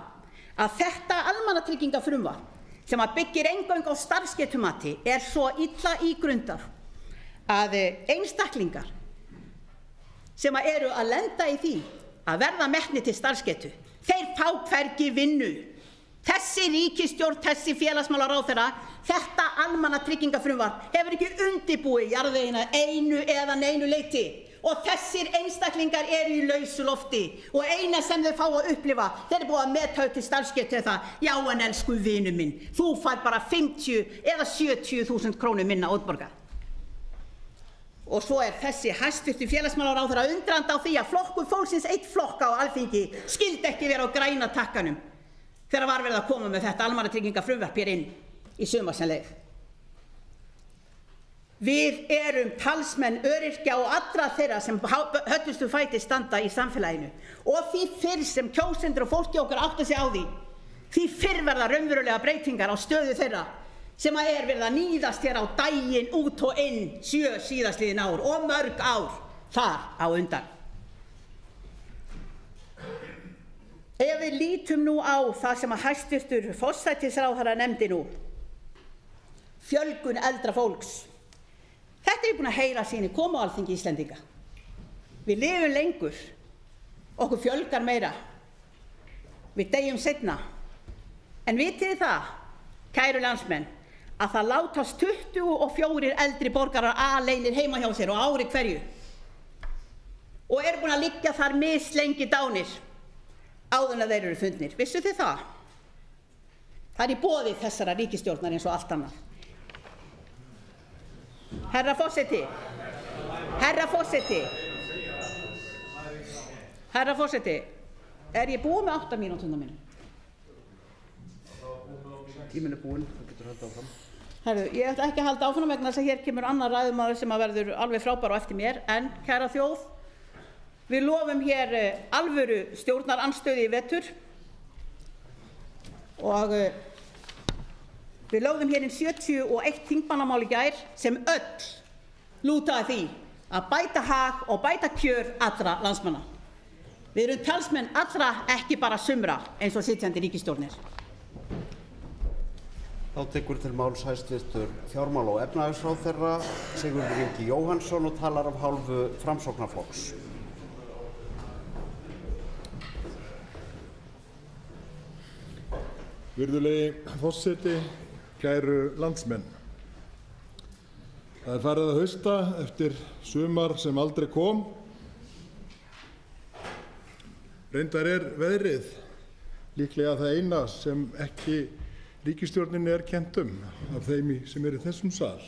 Speaker 4: að þetta almannatryggingafrumvarp sem að byggir eingöngu á starfsgetumati svo illa ígrundað að einstaklingar sem eru að lenda í því að verða metnir til starfsgetu, þeir fá hvergi vinnu. Þessi ríkisstjórn, þessi félagsmálaráðherra, þetta almannatryggingafrumvarp hefur ekki undirbúið jarðvegina einu eða neinu leyti og þessir einstaklingar eru í lausu lofti og eina sem þau fá að upplifa, þeir eru búið að meta til starfsgetu það, já en elsku vinur minn, þú fær bara 50 eða 70.000 krónur minna útborgað. Og svo þessi hæstvirtur félagsmálaráðherra undrandi á því að Flokkur fólksins einn flokka á Alþingi skyldi ekki vera á græna takkanum þegar var verið að koma með þetta almannatryggingafrumvarp hér inn í sumar sem leið. Við erum talsmenn öryrkja og allra þeirra sem höllustum fæti standa í samfélaginu og því fyrr sem kjósendur og fólki okkar átta sig á því fyrr verða raunverulega breytingar á stöðu þeirra sem verið að níðast hér á daginn út og inn 7 síðastliðin ár og mörg ár þar á undan. Ef við lítum nú á það sem að hæstvirtur forsætisráðherra nefndi nú, fjölgun eldra fólks. Þetta er búin að heyra síni koma á Alþingi Íslendinga. Við lifum lengur, okkur fjölgar meira, við deyjum seinna. En vitið þið það, kæru landsmenn, að það látast 24 eldri borgarar aleinir heima hjá sér á ári hverju og eru búin að liggja þar mislengi dánir áður en þeir eru fundnir. Vissuð þið það? Það er í boði þessara ríkisstjórnar eins og allt annað. Herra forseti, ég búið með 8 mínútuna mínu?
Speaker 1: Tíminn búinn, þú getur haldið áfram.
Speaker 4: Herru, ég ætla ekki að halda áfram vegna þess að hér kemur annar ræðumaður sem verður alveg frábær á eftir mér, en kæra þjóð, við lofum hér alvöru stjórnarandstöðu í vetur og við lögðum hér inn 71 þingmannamál í gær sem öll lúta að því að bæta hag og bæta kjör allra landsmanna. Við erum talsmenn allra, ekki bara sumra eins og sitjandi ríkisstjórnir.
Speaker 1: Þá tekur til máls hæstvirtur fjármála- og efnahagsráðherra Sigurður Ingi Jóhannsson og talar af hálfu Framsóknarflokks.
Speaker 5: Virðulegi forseti, kæru landsmenn. Það farið að hausta eftir sumar sem aldrei kom. Reyndar veðrið líklega það eina sem ekki ríkisstjórninni kennt af þeim sem í þessum sal.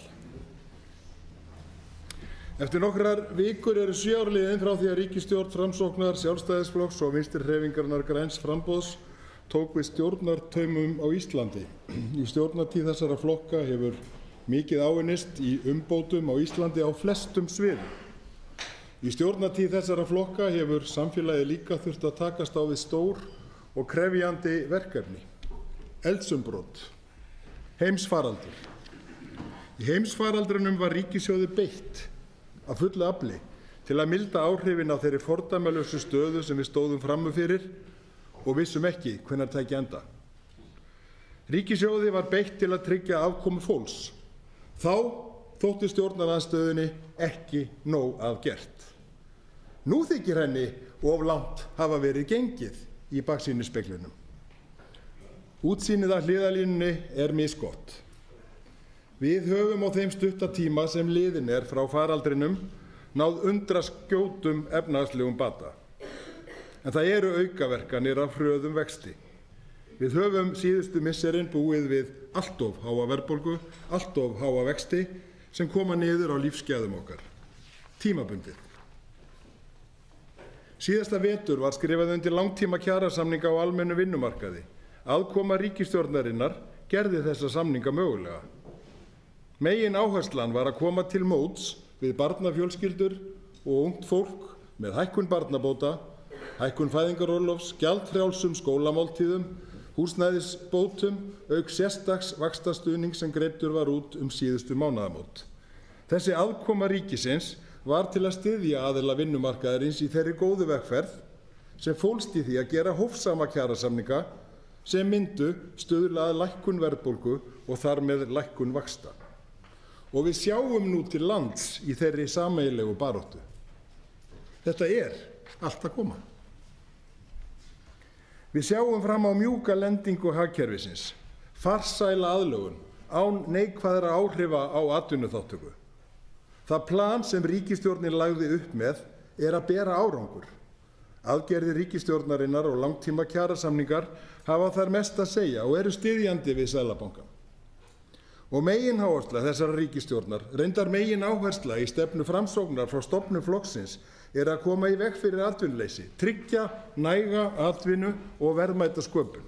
Speaker 5: Eftir nokkrar vikur eru 7 ár liðin frá því að ríkisstjórn Framsóknar, Sjálfstæðisflokks og Vinstri-hreyfingarinnar græns framboðs tók við stjórnartaumum á Íslandi. Í stjórnartíð þessara flokka hefur mikið áunnist í umbótum á Íslandi á flestum sviðum. Í stjórnartíð þessara flokka hefur samfélagið líka þurft að takast á við stór og krefjandi verkefni. Eldsumbrot, heimsfaraldur. Í heimsfaraldrinum var ríkissjóði beitt af fullu afli til að milda áhrifin af þeirri fordæmalausu stöðu sem við stóðum frammi fyrir og vissum ekki hvenær tæki enda. Ríkissjóði var beitt til að tryggja afkomu fólks. Þá þótti stjórnarandstöðunni ekki nóg að gert. Nú þykir henni of langt hafa verið gengið í baksýnisspeglinum. Útsýnið af hliðarlínunni misgott. Við höfum á þeim stutta tíma sem liðinn frá faraldrinum náð undraskjótum efnahagslegum bata. En það eru aukaverkanir af hröðum vexti. Við höfum síðustu misserin búið við allt of háa verðbólgu, allt of háa vexti sem koma niður á lífsgæðum okkar. Tímabundið. Síðasta vetur var skrifað undir langtíma kjarasamninga á almennu vinnumarkaði. Aðkoma ríkisstjórnarinnar gerði þessa samninga mögulega. Megin áherslan var að koma til móts við barnafjölskyldur og ungt fólk með hækkun barnabóta, hækkun fæðingarorlofs, gjaldfrjálsum skólamáltíðum, húsnæðisbótum auk sérstaks vaxtastuðning sem greiddur var út síðustu mánaðamót. Þessi aðkoma ríkisins var til að styðja aðila vinnumarkaðarins í þeirri góðu vegferð sem fólst í því að gera hófsama kjarasamninga sem myndu stuðla að lækkun verðbólgu og þar með lækkun vaxta. Og við sjáum nú til lands í þeirri sameiginlegu baráttu. Þetta allt að koma. Við sjáum fram á mjúka lendingu hagkerfisins, farsæla aðlögun án neikvæðra áhrifa á atvinnuþátttöku. Það plan sem ríkisstjórnin lagði upp með að bera árangur. Aðgerðir ríkisstjórnarinnar og langtíma kjarasamningar hafa þar mest að segja og eru styðjandi við Seðlabankann. Og megináhersla þessarar ríkisstjórnar, reyndar megináhersla í stefnu Framsóknar frá stofnun flokksins, að koma í veg fyrir atvinnuleysi, tryggja næga atvinnu og verðmætasköpun.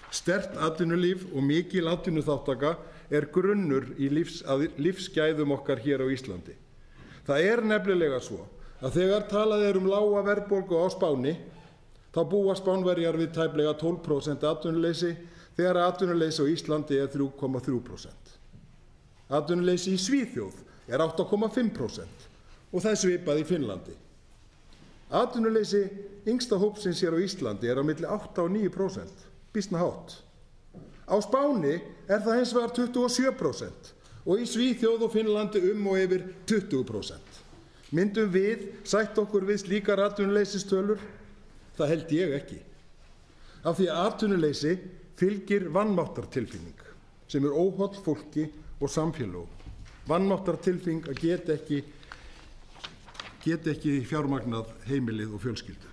Speaker 5: Sterkt atvinnulíf og mikil atvinnuþátttaka grunnur í lífsgæðum okkar hér á Íslandi. Það nefnilega svo að þegar talað lága verðbólgu á Spáni, þá búa Spánverjar við tæplega 12% atvinnuleysi, þegar atvinnuleysi á Íslandi 3,3%. Atvinnuleysi í Svíþjóð 8,5% og það svipað í Finnlandi. Atvinnuleysi yngsta hópsins hér á Íslandi á milli 8 og 9%, býsna hátt. Á Spáni það hins vegar 27% og í Svíþjóð og Finnlandi og yfir 20%. Myndum við sætta okkur við slíkar atvinnuleysistölur? Það held ég ekki. Af því að atvinnuleysi fylgir vanmáttartilfinning sem óholl fólki og samfélögum. Vanmáttartilfinning að geta ekki fjármagnað heimilið og fjölskyldu.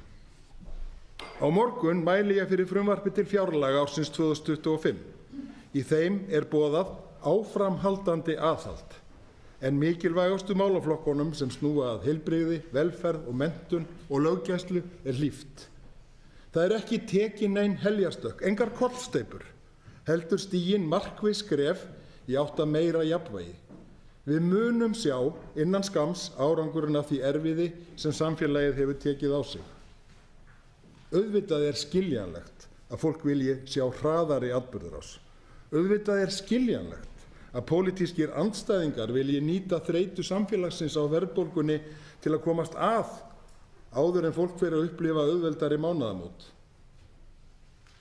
Speaker 5: Á morgun mæli ég fyrir frumvarpi til fjárlaga ársins 2025. Í þeim boðað áframhaldandi aðhald, en mikilvægustu málaflokkunum sem snúa að heilbrigði, velferð og menntun og löggæslu hlíft. Það ekki tekin nein heljarstökk, engar kollsteypur, heldur stigin markviss skref í átt að meira jafnvægi. Við munum sjá innan skamms árangurinn af því erfiði sem samfélagið hefur tekið á sig. Auðvitað skiljanlegt að fólk vilji sjá hraðari atburðarás. Auðvitað skiljanlegt að pólitískir andstæðingar vilji nýta þreytu samfélagsins á verðbólgunni til að komast að áður en fólk fer að upplifa auðveldari mánaðamót.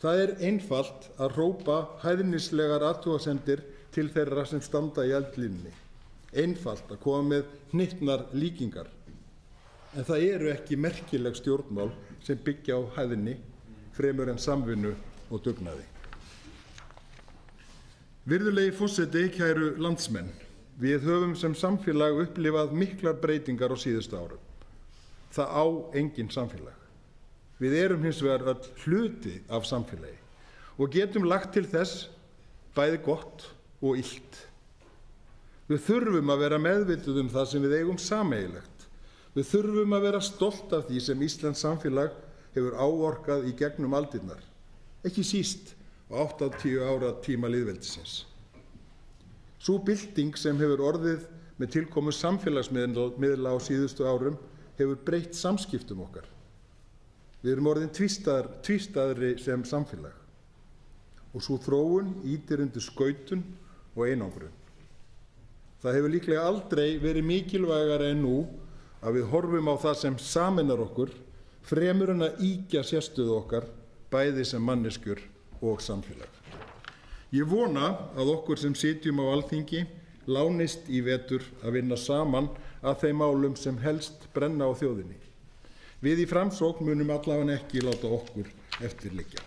Speaker 5: Það einfalt að hrópa hæðnislegar athugasemdir til þeirra sem standa í eldlínunni. Einfalt að koma með hnyttnar líkingar. En það ekki merkileg stjórnmál sem byggja á hæðni fremur en samvinnu og dugnaði. Virðulegi forseti, kæru landsmenn, við höfum sem samfélag upplifað miklar breytingar á síðustu árum. Það engin samfélag. Við hins vegar öll hluti af samfélagi og getum lagt til þess bæði gott og illt. Við þurfum að vera meðvituð það sem við eigum sameiginlegt. Við þurfum að vera stolt af því sem íslenskt samfélag hefur áorkað í gegnum aldirnar, ekki síst á 80 ára tíma lýðveldisins. Sú bylting sem hefur orðið með tilkomu samfélagsmiðla á síðustu árum hefur breytt samskiptum okkar. Við orðin tvístæðri sem samfélag og sú þróun ýtir undir skautun og einangrun. Það hefur líklega aldrei verið mikilvægara en nú að við horfum á það sem sameinar okkur fremur en að ýkja sérstöðu okkar bæði sem manneskjur og samfélag. Ég vona að okkur sem sitjum á Alþingi lánist í vetur að vinna saman að þeim málum sem helst brenna á þjóðinni. Við í Framsókn munum allavega ekki láta okkur eftir liggja.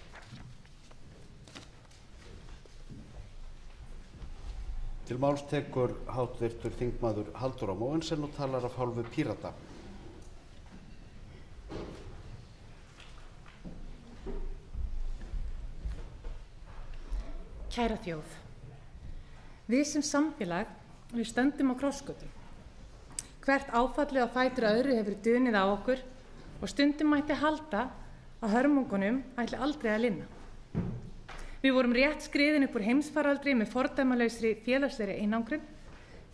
Speaker 1: Til máls tekur hv. þingmaður Halldóra Mogensen og talar af hálfu Pírata.
Speaker 3: Kæra þjóð, við sem samfélag, við stöndum á krossgötum. Hvert áfallið á fætur öðru hefur dunið á okkur og stundum mætti halda að hörmungunum ætli aldrei að linna. Við vorum rétt skriðin upp úr heimsfaraldri með fordæmalausri félagslegri einangrun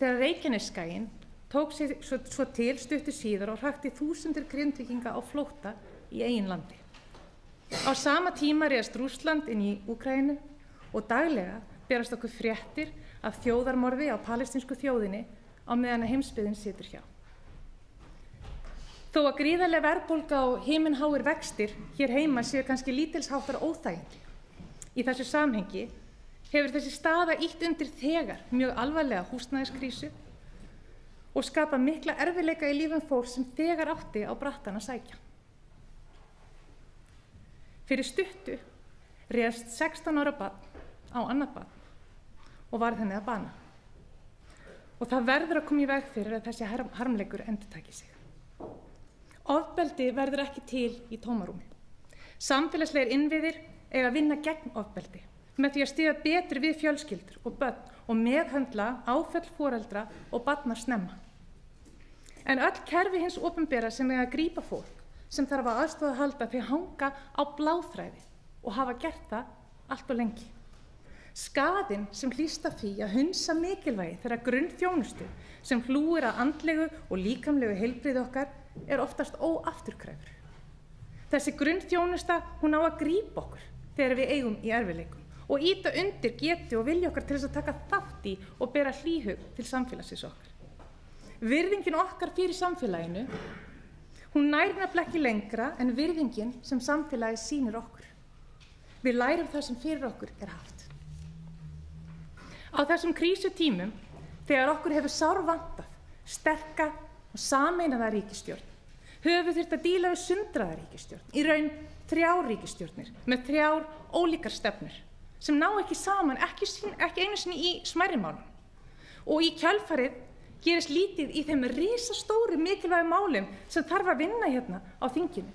Speaker 3: þegar Reykjanesskaginn tók sig svo til stuttu síðar og hrakti þúsundir Grindvíkinga á flótta í eigin landi. Á sama tíma réðst Rússland inn í Úkraínu og daglega berast okkur fréttir af þjóðarmorði á palestínsku þjóðinni á meðan heimsbyggðin situr hjá. Þó að gríðarleg verðbólga og himinháir vextir hér heima séu kannski lítilsháttar óþægindi. Í þessu samhengi hefur þessi staða ýtt undir þegar mjög alvarlega húsnæðiskrísu og skapað mikla erfiðleika í lífum fólks sem þegar átti á brattan að sækja.
Speaker 6: Fyrir stuttu réðst 16 ára barn á annað barn og varð henni að bana. Og það verður að koma í veg fyrir að þessi harmleikur endurtaki sig. Ofbeldi verður ekki til í tómarúmi. Samfélagslegir innviðir eiga að vinna gegn ofbeldi með því að styðja betur við fjölskyldur og börn og meðhöndla áföll foreldra og barna snemma. En öll kerfi hins opinbera sem eiga að grípa fólk sem þarf að aðstoða að halda þau hanga á bláþræði og hafa gert það allt of lengi. Skaðinn sem hlýst af því að hunsa mikilvægi þeirra grunnþjónustu sem hlúir að andlegu og líkamlegu heilbrigði okkar er oftast óafturkræfur. Þessi grunnþjónusta, hún á að grípa okkur þegar við eigum í erfiðleikum og ýta undir getu og vilja okkar til þess að taka þátt í og bera hlýhug til samfélagsins okkar. Virðingin okkar fyrir samfélaginu, hún nær nefnilega ekki lengra en virðingin sem samfélagið sýnir okkur. Við lærum það sem fyrir okkur er haft. Á þessum krísutímum, þegar okkur hefur sárvantað sterka og sameinaða ríkisstjórn, höfum við þurft að díla við sundraða ríkisstjórn, í raun 3 ríkisstjórnir með 3 ólíkar stefnur sem ná ekki saman, ekki einu sinni í smærri málum. Og í kjölfarið gerist lítið í þeim risastóru mikilvægu málum sem þarf að vinna hérna á þinginu.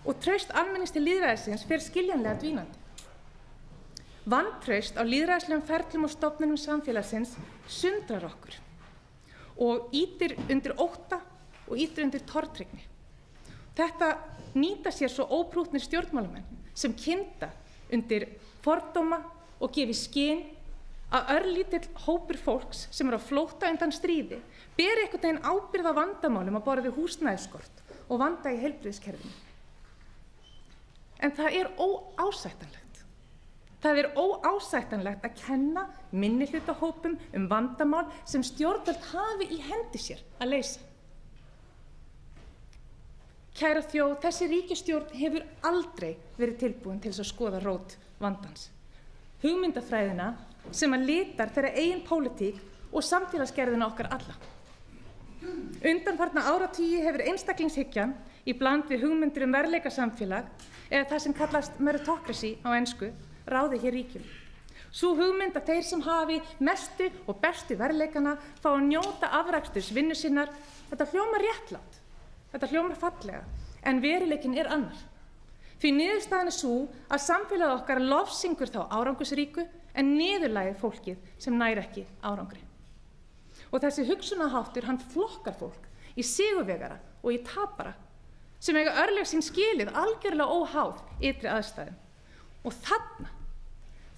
Speaker 6: Og traust almennings til lýðræðisins fer skiljanlega dvínandi. Vantraust á lýðræðislegum ferlum og stofnunum samfélagsins sundrar okkur og ýtir undir ótta og ýtir undir tortryggni. Þetta nýta sér svo óprúttnir stjórnmálamenn sem kynda undir fordóma og gefi skyn að örlítill hópur fólks sem á flótta undan stríði beri einhvern veginn ábyrgð á vandamálum að borða við húsnæðisskort og vanda í heilbrigðiskerfinu. En það er óásættanlegt. Það er óásættanlegt að kenna minnihlutahópum vandamál sem stjórnvöld hafi í hendi sér að leysa. Kæra þjóð, þessi ríkisstjórn hefur aldrei verið tilbúin til þess að skoða rót vandans. Hugmyndafræðina sem að litar þeirra eigin pólitík og samfélagsgerðina okkar alla. Undanfarna áratugi hefur einstaklingshyggjan í bland við hugmyndir verðleikasamfélag eða það sem kallast meritocracy á ensku ráði hér ríkjum. Sú hugmynd að þeir sem hafi mestu og bestu verðleikana fá að njóta afraksturs vinnu sinnar, þetta hljómar réttlátt, þetta hljómar fallega, en veruleikinn er annar. Því niðurstaðan er sú að samfélagið okkar lofsyngur þá árangursríku en niðurlægir fólkið sem nær ekki árangri. Og þessi hugsunarháttur, hann flokkar fólk í sigurvegara og í tapara sem eiga örlög sín skilið algjörlega óháð ytri aðstæðum. Og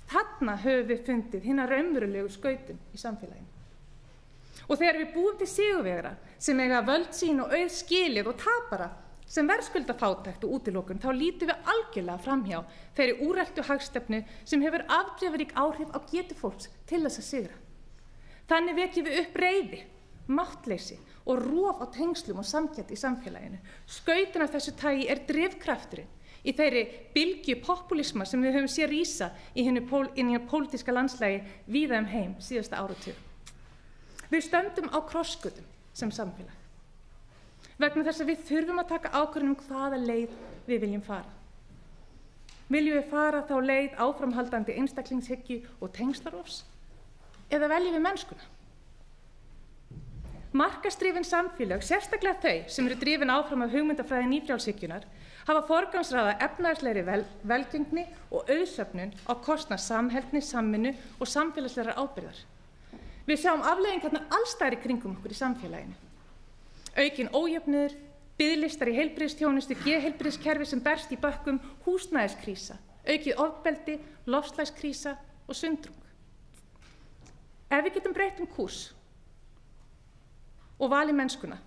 Speaker 6: þarna höfum við fundið hina raunverulegu skautun í samfélaginu. Og þegar við búum til sigurvegara sem eiga völd sín og auð skilið og tapara sem verðskulda fátækt og útilokun, þá lítum við algjörlega framhjá þeirri úreltu hagstefnu sem hefur afdrifarík áhrif á getu fólks til þess að sigra. Þannig vekjum við upp reiði, máttleysi og rof á tengslum og samkennd í samfélaginu. Skautun af þessu tagi er drifkrafturinn í þeirri bylgju popúlisma sem við höfum séð rísa í hinu pólitíska landslægi víða heim síðasta áratug. Við stöndum á krossgötum sem samfélag. Vegna þess að við þurfum að taka ákvörðun hvaða leið við viljum fara. Viljum við fara þá leið áframhaldandi einstaklingshyggju og tengslarofs eða veljum við mennskuna? Markaðsdrifin samfélög, sérstaklega þau sem eru drifin áfram af hugmyndafræði nýfrjálshyggjunnar, hafa forgangsraða efnahagslegri velgengni og auðsöfnun á kostnað samheldni, samvinnu og samfélagslegrar ábyrgðar. Við sjáum afleiðingarnar alls staðar í kringum okkur í samfélaginu. Aukin ójöfnuður, biðlistar í heilbrigðisþjónustu, geðheilbrigðiskerfi sem berst í bökkum, húsnæðiskrísa, aukið ofbeldi, loftslagskrísa og sundrung. Ef við getum breytt kúrs og valið mennskuna,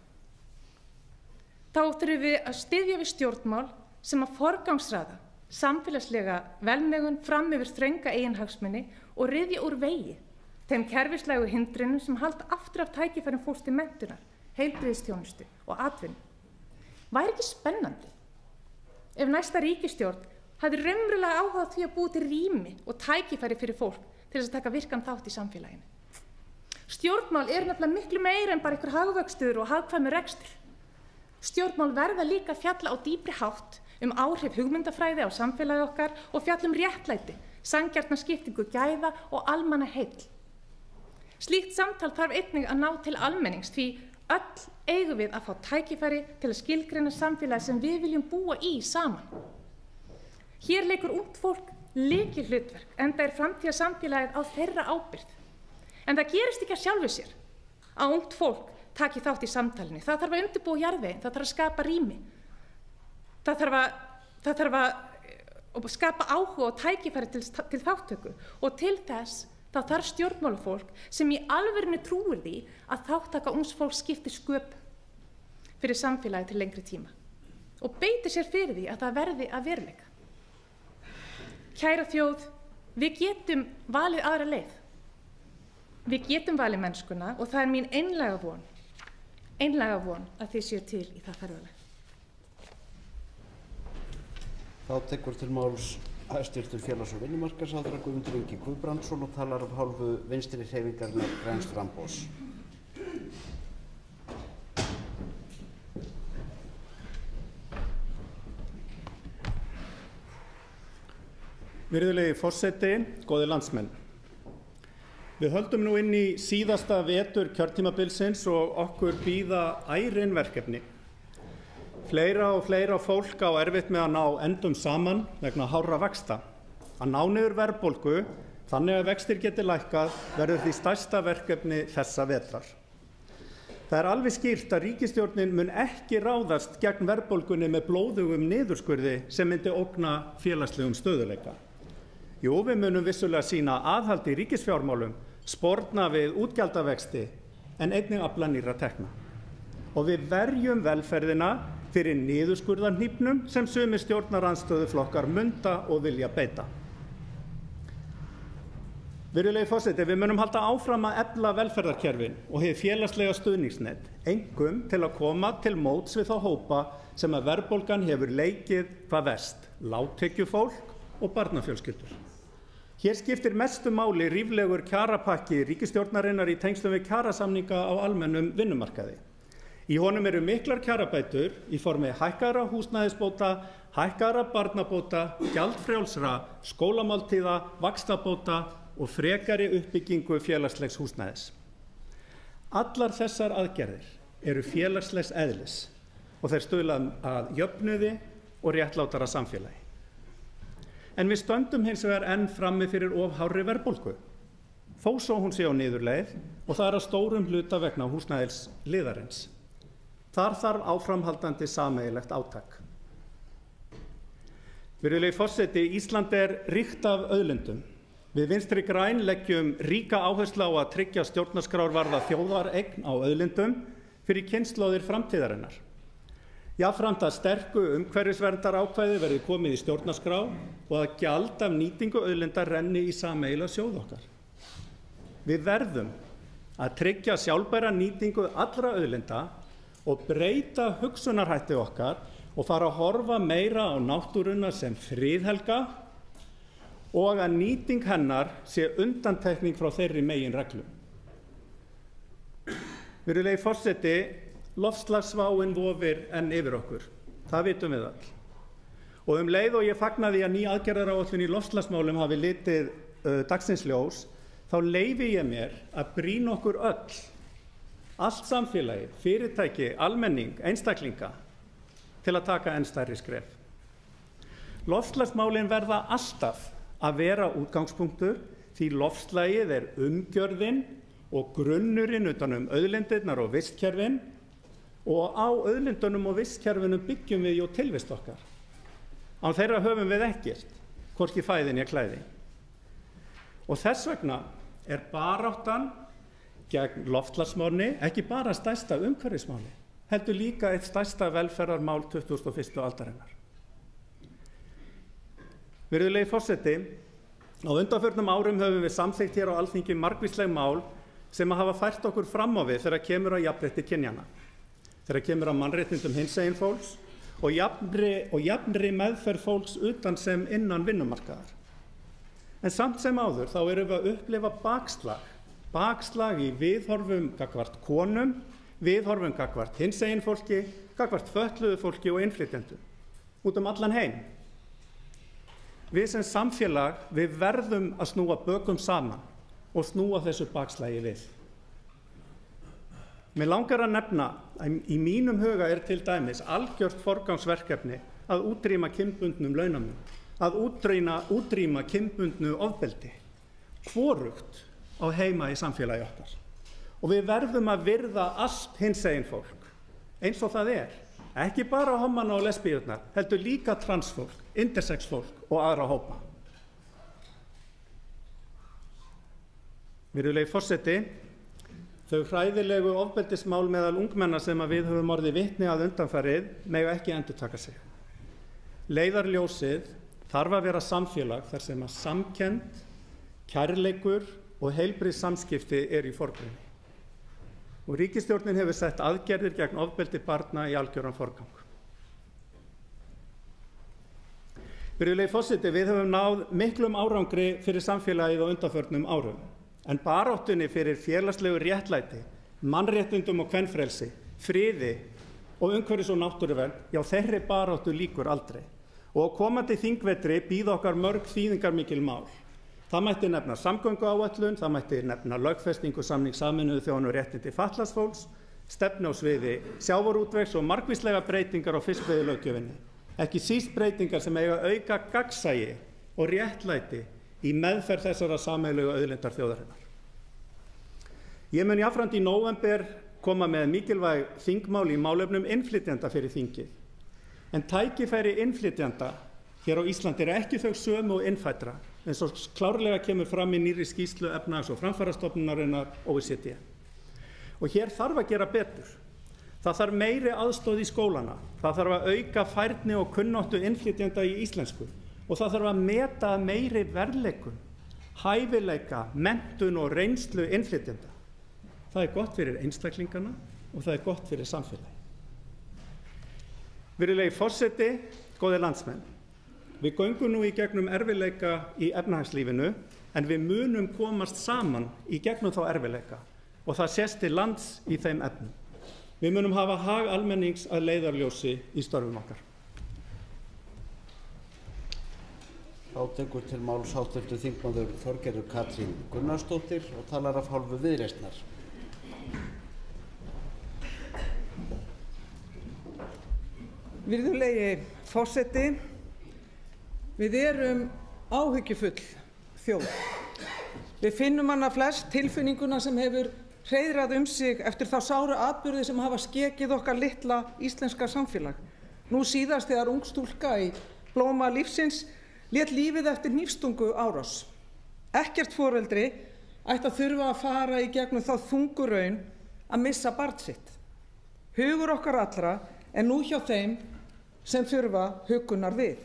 Speaker 6: þá þurfum við að styðja við stjórnmál sem að forgangsraða samfélagslega velmegun fram yfir þrönga eiginhagsmuni og ryðja úr vegi þeim kerfislægu hindrunum sem halda aftur af tækifærum fólks til menntunar, heilbrigðisþjónustu og atvinnu. Væri ekki spennandi ef næsta ríkisstjórn hafði raunverulega áhuga á því að búa til rými og tækifæri fyrir fólk til þess að taka virkan þátt í samfélaginu? Stjórnmál er nefnilega miklu meira en bara einhver hagvöxtur og hagkvæmur rekstur. Stjórnmál verða líka að fjalla á dýpri hátt áhrif hugmyndafræði á samfélagi okkar og fjalla réttlæti, sanngjarna skiptingu gæða og almannaheill. Slíkt samtal þarf einnig að ná til almennings því öll eigum við að fá tækifæri til að skilgreina samfélagi sem við viljum búa í saman. Hér leikur ungt fólk lykilhlutverk, enda framtíðarsamfélagið á þeirra ábyrgð. En það gerist ekki af sjálfu sér að ungt fólk taki þátt í samtalinu. Það þarf að undirbúa jarðveginn, það þarf að skapa rými. Það þarf að skapa áhuga og tækifæri til þátttöku og til þess þá þarf stjórnmálafólk sem í alvörinu trúir því að þáttaka ungs fólks skiptir sköpum fyrir samfélagi til lengri tíma og beitir sér fyrir því að það verði að veruleika. Kæra þjóð, við getum valið aðra leið. Við getum valið mennskuna og það mín einlæga von að þið séu til í það ferðalag.
Speaker 1: Þá tekur til máls hæstvirtur félags- og vinnumarkaðsráðherra Guðmundur Ingi Guðbrandsson og talar af hálfu Vinstri hreyfingarinnar græns framboðs.
Speaker 7: Virðulegi forseti, góðir landsmenn. Við höldum nú inn í síðasta vetur kjörtímabilsins og okkur bíða ærin verkefni. Fleira og fleira fólk á erfitt með að ná endum saman vegna hárra vaxta. Að ná niður verðbólgu þannig að vextir geti lækkað verður því stærsta verkefni þessa vetrar. Það er alveg skýrt að ríkisstjórnin mun ekki ráðast gegn verðbólgunni með blóðugum niðurskurði sem myndi ógna félagslegum stöðugleika. Jú, við munum vissulega sýna aðhald í ríkisfjármálum, sporna við útgjaldavexti en einnig afla nýrra tekna. Og við verjum velferðina fyrir niðurskurðarhnífnum sem sumir stjórnarandstöðuflokkar munda og vilja beita. Virðulegi forseti, við munum halda áfram að efla velferðarkerfin og hið félagslega stuðningsnet, einkum til að koma til móts við þá hópa sem að verðbólgan hefur leikið hvað verst, lágtekjufólk og barnafjölskyldur. Hér skiptir mestu máli ríflegur kjarapakki ríkisstjórnarinnar í tengslum við kjarasamninga á almennum vinnumarkaði. Í honum eru miklar kjarabætur í formi hækkaðra húsnæðisbóta, hækkaðra barnabóta, gjaldfrjálsra skólamáltíða, vaxtabóta og frekari uppbyggingu félagslegs húsnæðis. Allar þessar aðgerðir eru félagslegs eðlis og þeir stuðla að jöfnuði og réttlátara samfélagi. En við stöndum hins vegar enn frammi fyrir of hárri verðbólgu, þó svo hún sé á niðurleið og það er að stórum hluta vegna húsnæðisliðarins. Þar þarf áframhaldandi sameiginlegt átak. Virðulegi forseti, Ísland er ríkt af auðlindum. Við Vinstri græn leggjum ríka áherslu á að tryggja stjórnarskrárvarða þjóðareign á auðlindum fyrir kynslóðir framtíðarinnar. Jafnframt að sterku umhverfisverndarákvæði verði komið í stjórnarskrá og að gjald af nýtingu auðlinda renni í sameiginlega sjóð okkar. Við verðum að tryggja sjálfbæra nýtingu allra auðlinda og breyta hugsunarhætti okkar og fara að horfa meira á náttúruna sem friðhelga og að nýting hennar sé undantekning frá þeirri meginreglu. Virðulegi forseti, loftslagsváin vofir enn yfir okkur. Það vitum við öll. Og leið og ég fagna því að ný aðgerðaráætlun í loftslagsmálum hafi litið dagsins ljós, þá leyfi ég mér að brýna okkur öll, allt samfélagi, fyrirtæki, almenning, einstaklinga, til að taka enn stærri skref. Loftslagsmálin verða alltaf að vera útgangspunktur því loftslagið er umgjörðin og grunnurinn utan auðlindirnar og vistkerfin og á auðlindunum og vistkerfinum byggjum við tilvist okkar. Án þeirra höfum við ekkert, hvorki fæði né klæði. Og þess vegna er baráttan gegn loftslagsmálni ekki bara stærsta umhverfismáli, heldur líka eitt stærsta velferðarmál 21. aldarinnar. Virðulegi forseti, á undanförnum árum höfum við samþykkt hér á Alþingi margvísleg mál sem hafa fært okkur fram á við þegar kemur að jafnrétti kynjanna, þegar kemur að mannréttindum hinsegin fólks og jafnri meðferð fólks utan sem innan vinnumarkaðar. En samt sem áður þá erum við að upplifa bakslag í viðhorfum gagnvart konum, viðhorfum gagnvart hinsegin fólki, gagnvart fötluðu fólki og innflytjendum. út allan heim. Við sem samfélag, við verðum að snúa bökum saman og snúa þessu bakslagi við. Mig langar að nefna að í mínum huga til dæmis algjört forgangsverkefni að útrýma kynbundnum launamun, að útrýma kynbundnu ofbeldi. Hvorugt á heima í samfélagi okkar. Og við verðum að virða allt hinsegin fólk, eins og það er. Ekki bara homana og lesbíurnar, heldur líka transfólk, intersex fólk og aðra hópa. Virðulegi forseti, þau hræðilegu ofbeldismál meðal ungmenna sem við höfum orðið vitni að undanfarið mega ekki endurtaka sig. Leiðarljósið þarf að vera samfélag þar sem að samkennd, kærleikur og heilbrigð samskipti í forgrunni. Og ríkisstjórnin hefur sett aðgerðir gegn ofbeldi barna í algjöran forgang. Virðulegi forseti, við höfum náð miklum árangri fyrir samfélagið á undanförnum árum, en baráttunni fyrir félagslegu réttlæti, mannréttindum og kvenfrelsi, friði og umhverfis- og náttúruvernd, já þeirri baráttu lýkur aldrei. Og á komandi þingvetri bíða okkar mörg þýðingarmikil mál. Það mætti nefna samgönguáætlun, það mætti nefna lögfestingu samnings Sameinuðu þjóðanna um réttindi fatlaðs fólks, stefnu á sviði sjávarútvegs og margvíslegar breytingar á fiskveiðilöggjöfinni. Ekki síst breytingar sem eiga að auka gagnsæi og réttlæti í meðferð þessara sameiginlegu auðlindar þjóðarinnar. Ég mun jafnframt í nóvember koma með mikilvæg þingmál í málefnum innflytjenda fyrir þingið. En tækifæri innflytjenda hér á Íslandi ekki þau sömu og innfæddra, eins og klárlega kemur fram í nýrri skýrslu Efnahags- og framfarastofnunarinnar OECD. Og hér þarf að gera betur. Það þarf meiri aðstoð í skólana, það þarf að auka færni og kunnáttu innflytjenda í íslensku og það þarf að meta meiri verðleikum, hæfileika, menntun og reynslu innflytjenda. Það gott fyrir einstaklingana og það gott fyrir samfélagi. Virðulegi forseti, góðir landsmenn, við göngum nú í gegnum erfiðleika í efnahagslífinu en við munum komast saman í gegnum þá erfiðleika og það sést til lands í þeim efnum. Við munum hafa hag almennings að leiðarljósi í störfum okkar.
Speaker 1: Þá tekur til máls hv. þingmaður Þorgerður Katrín Gunnarsdóttir og talar af hálfu Viðreisnar.
Speaker 8: Virðulegi forseti, við erum áhyggjufull þjóð. Við finnum hana flest tilfinninguna sem hefur hreiðrað sig eftir þá sáru atburði sem hafa skekið okkar litla íslenska samfélag. Nú síðast þegar ung stúlka í blóma lífsins lét lífið eftir hnífstungu árás. Ekkert foreldri ætti að þurfa að fara í gegnum þá þungu raun að missa barn sitt. Hugur okkar allra er nú hjá þeim sem þurfa huggunar við.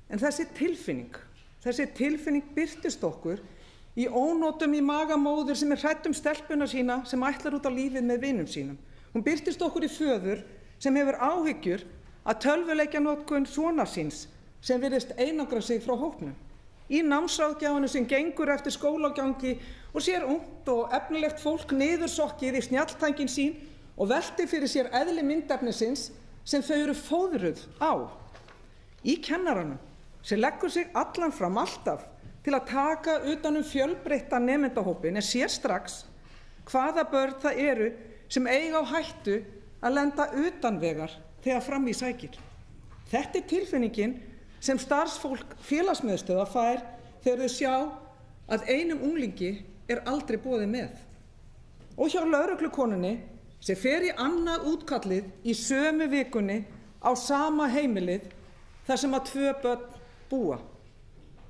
Speaker 8: En þessi tilfinning birtist okkur í ónotum í maga móður sem hrædd stelpuna sína sem ætlar út á lífið með vinum sínum. Hún birtist okkur í föður sem hefur áhyggjur að tölvuleikjanotkun sonar síns sem virðist einangra sig frá hópnum. Í námsráðgjafanum sem gengur eftir skólagangi og sér ungt og efnilegt fólk niðursokkið í snjalltækin sín og velti fyrir sér eðli myndefnisins sem þau eru fóðruð á. Í kennaranum sem leggur sig allan fram alltaf til að taka utan fjölbreytta nemendahópinn en sér strax hvaða börn það eru sem eiga á hættu að lenda utanvegar þegar fram í sækir. Þetta tilfinningin sem starfsfólk félagsmiðstöðva fær þegar þau sjá að einum unglingi aldrei boðið með. Og hjá lögreglukonunni sem fer í annað útkallið í sömu vikunni á sama heimilið þar sem að 2 börn búa.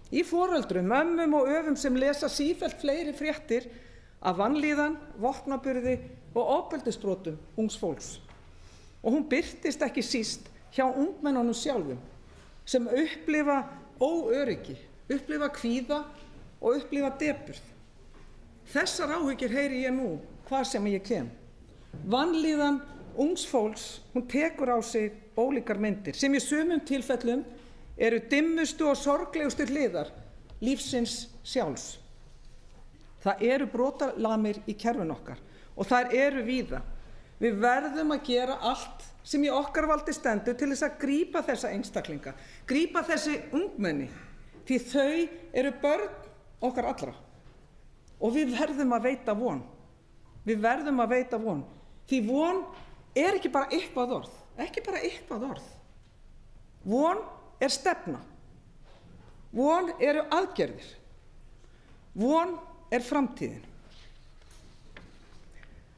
Speaker 8: Í foreldrum, mömmum og öfum sem lesa sífellt fleiri fréttir af vanlíðan, vopnaburði og ofbeldisbrotum ungs fólks. Og hún birtist ekki síst hjá ungmennunum sjálfum sem upplifa óöryggi, upplifa kvíða og upplifa depurð. Þessar áhyggjur heyri ég nú hvar sem ég kem. Vanlíðan ungs fólks, hún tekur á sig ólíkar myndir sem í sumum tilfellum eru dimmustu og sorglegustu hliðar lífsins sjálfs. Það eru brotalamir í kerfinu okkar og þær eru víða. Við verðum að gera allt sem í okkar valdi stendur til þess að grípa þessa einstaklinga, grípa þessi ungmenni, því þau eru börn okkar allra. Og við verðum að veita von. Við verðum að veita von. Því von er ekki bara eitthvað orð, ekki bara eitthvað orð. Von er stefna. Von eru aðgerðir. Von er framtíðin.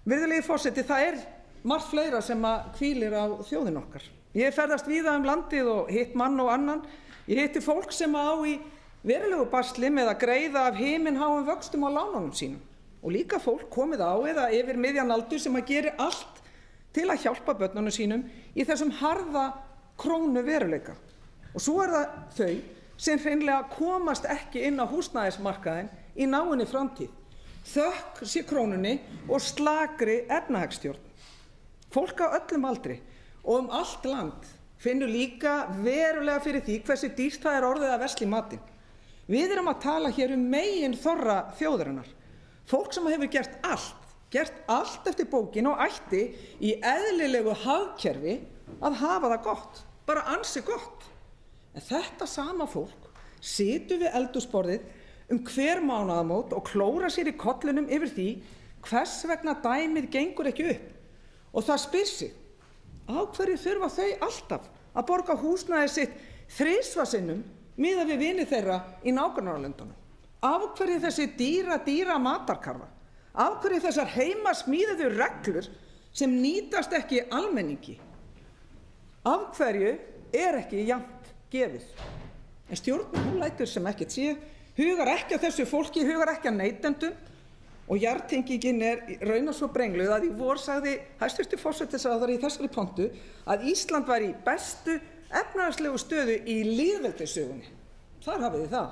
Speaker 8: Virðulegi forseti, það er margt fleira sem að hvílir á þjóðin okkar. Ég hef ferðast víða landið og hitt mann og annan. Ég hitti fólk sem á í verulegu basli með að greiða af himinháum vöxtum á lánunum sínum. Og líka fólk komið á eða yfir miðjan aldur sem að gera allt til að hjálpa börnunum sínum í þessum harða krónu veruleika. Og svo er það þau sem hreinlega komast ekki inn á húsnæðismarkaðinn í náinni framtíð. Þökk sé krónunni og slakri efnahagsstjórn. Fólk á öllum aldri og allt land finnur líka verulega fyrir því hversu dýrt það er orðið að versla í matinn. Við erum að tala hér meginþorra þjóðarinnar. Fólk sem hefur gert allt eftir bókinu og ætti í eðlilegu hagkerfi að hafa það gott, bara ansi gott. En þetta sama fólk situr við eldhúsborðið hver mánaðamót og klóra sér í kollinum yfir því hvers vegna dæmið gengur ekki upp. Og það spyr sig, á hverju þurfa þau alltaf að borga húsnæði sitt þrisvarsinnum miðað við vini þeirra í nágrannalöndunum? Af hverju þessi dýra matarkarfa? Af hverju þessar heimasmíðuðu reglur sem nýtast ekki almenningi? Af hverju er ekki jafnt gefið? En stjórnin, hún lætur sem ekkert sé, hugar ekki að þessu fólki, hugar ekki að neytendum. Og jarðtengingin er raunar svo brengluð að í vor sagði hæstv. Forsætisráðherra í þessari pontu að Ísland væri í bestu efnahagslegu stöðu í lýðveldissögunni. Þar hafið þið það.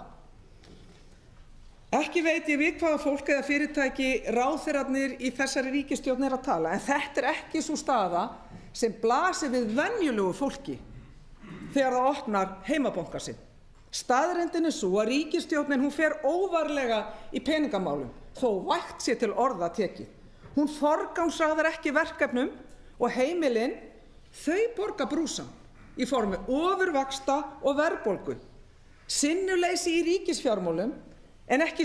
Speaker 8: Ekki veit ég við hvaða fólk eða fyrirtæki ráðherrarnir í þessari ríkisstjórn er að tala, en þetta er ekki sú staða sem blasir við venjulegu fólki þegar það opnar heimabanka sinn. Staðreyndin er sú að ríkisstjórnin hún fer óvarlega í peningamálum, þó vægt sé til orða tekið. Hún forgangsraðar ekki verkefnum og heimilin, þau borga brúsann í formi ofurvaxta og verðbólgu. Sinnuleysi í ríkisfjármálum en ekki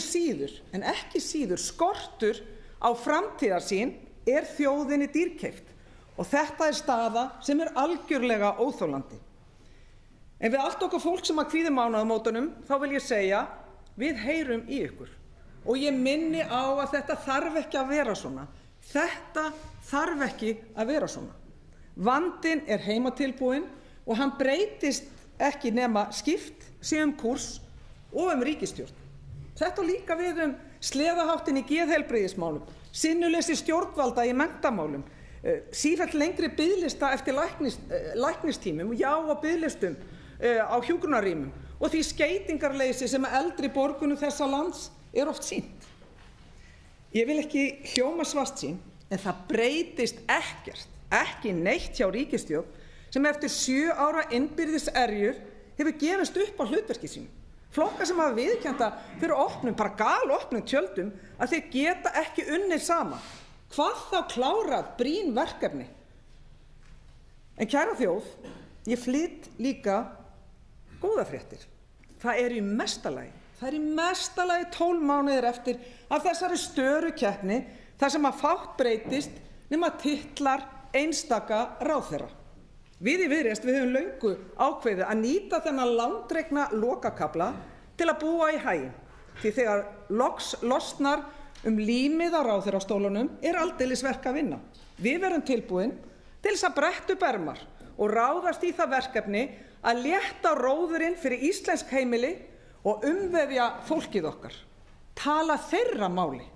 Speaker 8: síður skortur á framtíðarsýn er þjóðinni dýrkeypt og þetta er staða sem er algjörlega óþolandi. En við allt okkar fólk sem að kvíði mánaðamótunum þá vil ég segja, við heyrum í ykkur og ég minni á að þetta þarf ekki að vera svona. Þetta þarf ekki að vera svona. Vandinn er heimatilbúinn og hann breytist ekki nema skipt sé kúrs og ríkisstjórn. Þetta líka við sleðaháttin í geðheilbrigðismálum, sinnuleysi stjórnvalda í menntamálum, sífellt lengri biðlista eftir læknistímum, og biðlistum á hjúkrunarrýmum og því skeytingarleysi sem eldri borgunum þessa lands er oft sýnt. Ég vil ekki hljóma svartsýn, en það breytist ekki neitt hjá ríkisstjórn sem eftir 7 ára innbyrðis erjur hefur gefist upp á hlutverki sínu. Flokkar sem hafa viðurkennt fyrir opnum, bara galopnum tjöldum að þeir geta ekki unnið saman. Hvað þá klárað brýn verkefni? En kæra þjóð, ég flyt líka góða fréttir. Það er í mesta lagi 12 mánuðir eftir af þessari störukeppni þar sem að fátt breytist nema titlar einstaka ráðherra. Við í Viðreisn við höfum löngu ákveðið að nýta þennan langdregna lokakafla til að búa í haginn. Því þegar loks losnar límið á ráðherrastólunum er aldeilis verk að vinna. Við verum tilbúin til þess að bretta upp ermar og ráðast í það verkefni að létta róðurinn fyrir íslensk heimili og umvefja fólkið okkar. Tala þeirra máli.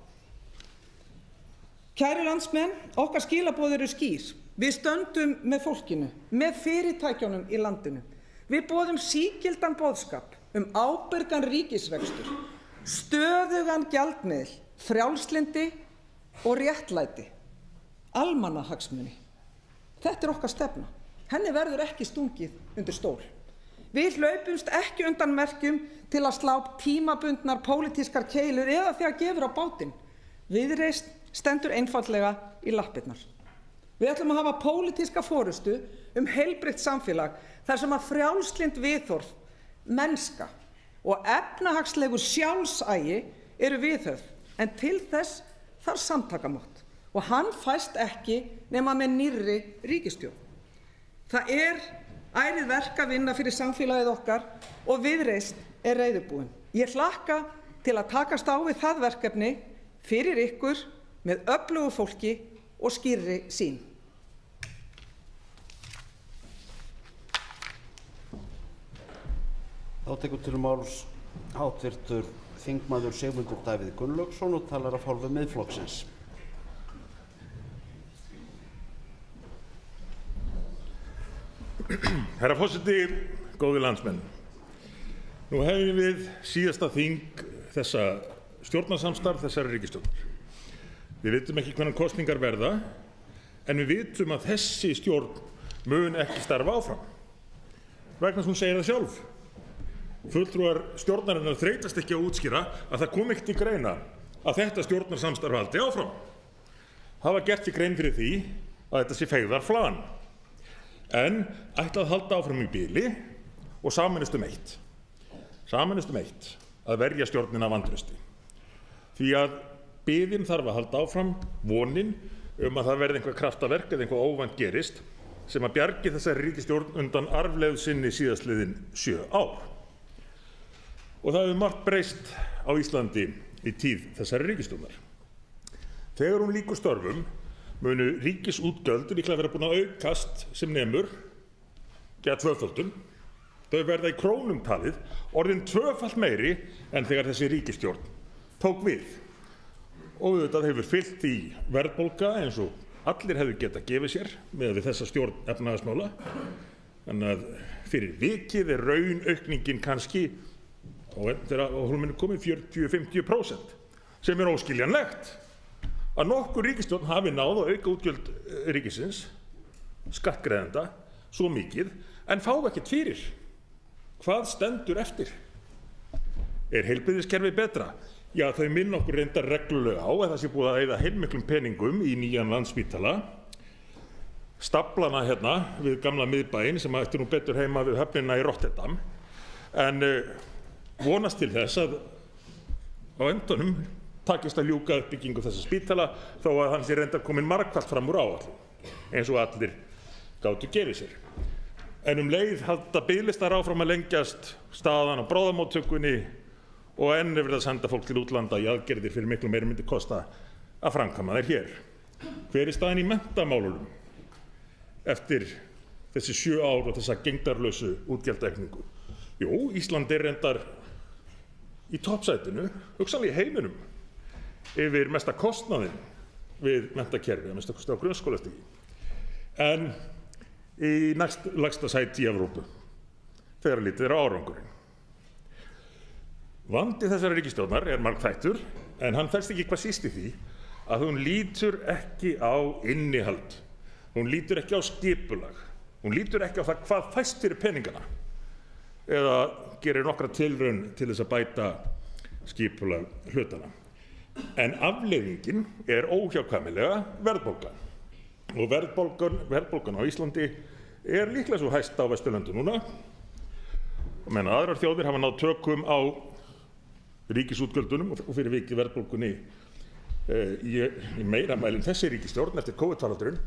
Speaker 8: Kæru landsmenn, okkar skilaboð eru skýr. Við stöndum með fólkinu, með fyrirtækjunum í landinu. Við boðum sígildan boðskap ábyrgan ríkisrekstur, stöðugan gjaldmiðil, frjálslyndi og réttlæti, almannahagsmuni. Þetta er okkar stefna. Henni verður ekki stungið undir stól. Við hlaupumst ekki undan merkjum til að slá tímabundnar pólitískar keilur eða þegar gefur á bátinn. Viðreisn stendur einfaldlega í lappirnar. Við ætlum að hafa pólitíska forystu heilbrigt samfélag þar sem að frjálslynd viðhorf, mennska og efnahagslegur sjálfsagi eru viðhöfð, en til þess þarf samtakamátt og hann fæst ekki nema með nýrri ríkisstjórn. Það ærið verk að vinna fyrir samfélagið okkar og Viðreisn reiðubúin. Ég hlakka til að takast á við það verkefni fyrir ykkur með öflugu fólki og skýrri sýn.
Speaker 1: Þá tekur til máls hv. þingmaður Sigmundur Davíð Gunnlaugsson og talar af hálfu Miðflokksins.
Speaker 9: Herra forseti, góðir landsmenn. Nú hefjum við síðasta þing þessa stjórnarsamstarf þessarar ríkisstjórnar. Við vitum ekki hvenær kosningar verða, en við vitum að þessi stjórn mun ekki starfa áfram. Vegna þess að hún segir það sjálf. Fulltrúar stjórnarinnar þreytast ekki að útskýra að það kom ekki til greina að þetta stjórnarsamstarf haldi áfram. Hafa gert sér grein fyrir því að þetta sé feigðarflan, en ætla að halda áfram í bili og sameinast eitt. Sameinast eitt, að verja stjórnina vantrausti. Því að biðin þarf að halda áfram, vonin að það verði einhver kraftaverk eða eitthvað óvænt gerist sem að bjargi þessari ríkisstjórn undan arfleifð sinni síðastliðin 7 ár. Og það hefur margt breyst á Íslandi í tíð þessari ríkisstjórnar. Þegar hún lýkur störfum munu ríkisútgjöld líklega vera búin að aukast sem nemur tvöföldum. Þau verða í krónum talið orðin tvöfalt meiri en þegar þessi ríkisstjórn tók við. Og auðvitað hefur fylgt í verðbólga eins og allir hefðu getað gefið sér miðað við þessa stjórn efnahagsmála. Þannig að fyrir vikið raunaukningin kannski þegar hún muni komið 40–50%, sem óskiljanlegt að nokkur ríkisstjórn hafi náð að auka útgjöld ríkisins, skattgreiðenda, svo mikið, en fá ekkert fyrir. Hvað stendur eftir? Heilbrigðiskerfið betra? Já, þau minna okkur reyndar reglulega á að það sé búið að eyða heilmiklum peningum í nýjan Landspítala. Staflana hérna við gamla miðbæinn sem ætti nú betur heima við höfnina í Rotterdam, en vonast til þess að á endanum takist að ljúka uppbyggingu þessa spítala þó að hann sé reyndar komin margfalt fram úr áætlun, eins og allir gátu gefið sér. En leið halda biðlistar áfram að lengjast, staðan á bráðamóttökunni og enn er verið að senda fólk til útlanda í aðgerðir fyrir miklu meira myndi kosta að framkvæma þær hér. Hver er staðan í menntamálunum eftir þessi 7 ár og þessa gegndarlausu útgjaldaaukningu? Jú, Ísland er reyndar í toppsætinu, hugsanlega í heiminum, yfir mesta kostnaðinn við menntakerfið, að mesta kosti á grunnskólastigi, en í næstlægsta sæti í Evrópu þegar litið er á árangurinn. Vandi þessara ríkisstjórnar er margþættur, en hann felst ekki hvað síst í því að hún lítur ekki á innihald, hún lítur ekki á skipulag, hún lítur ekki á það hvað fæst fyrir peningana eða gerir nokkra tilraun til þess að bæta skipulag hlutana. En afleiðingin er óhjákvæmilega verðbólgan. Og verðbólgan á Íslandi er líklega svo hæst á Vesturlöndum núna, og meðan aðrar þjóðir hafa náð tökum á ríkisútgjöldunum og fyrir vikið verðbólgunni í meira mæli en þessi ríkisstjórn eftir COVID-faraldurinn,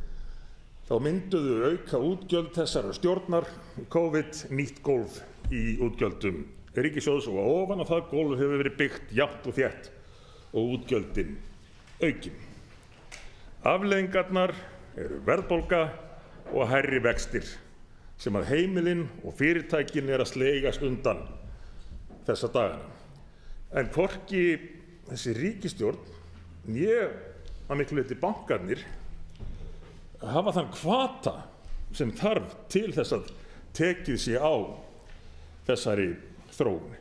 Speaker 9: þá mynduðu auka útgjöld þessarar stjórnar COVID nýtt gólf í útgjöldum ríkissjóðs og ofan á það gólf hefur verið byggt jafnt og þétt og útgjöldin aukin. Afleiðingarnar eru verðbólga og hærri vextir sem að heimilin og fyrirtækin að slegast undan þessa dagana. En hvorki þessi ríkisstjórn né að miklu leyti bankarnir hafa þann hvata sem þarf til þess að tekið sé á þessari þróun.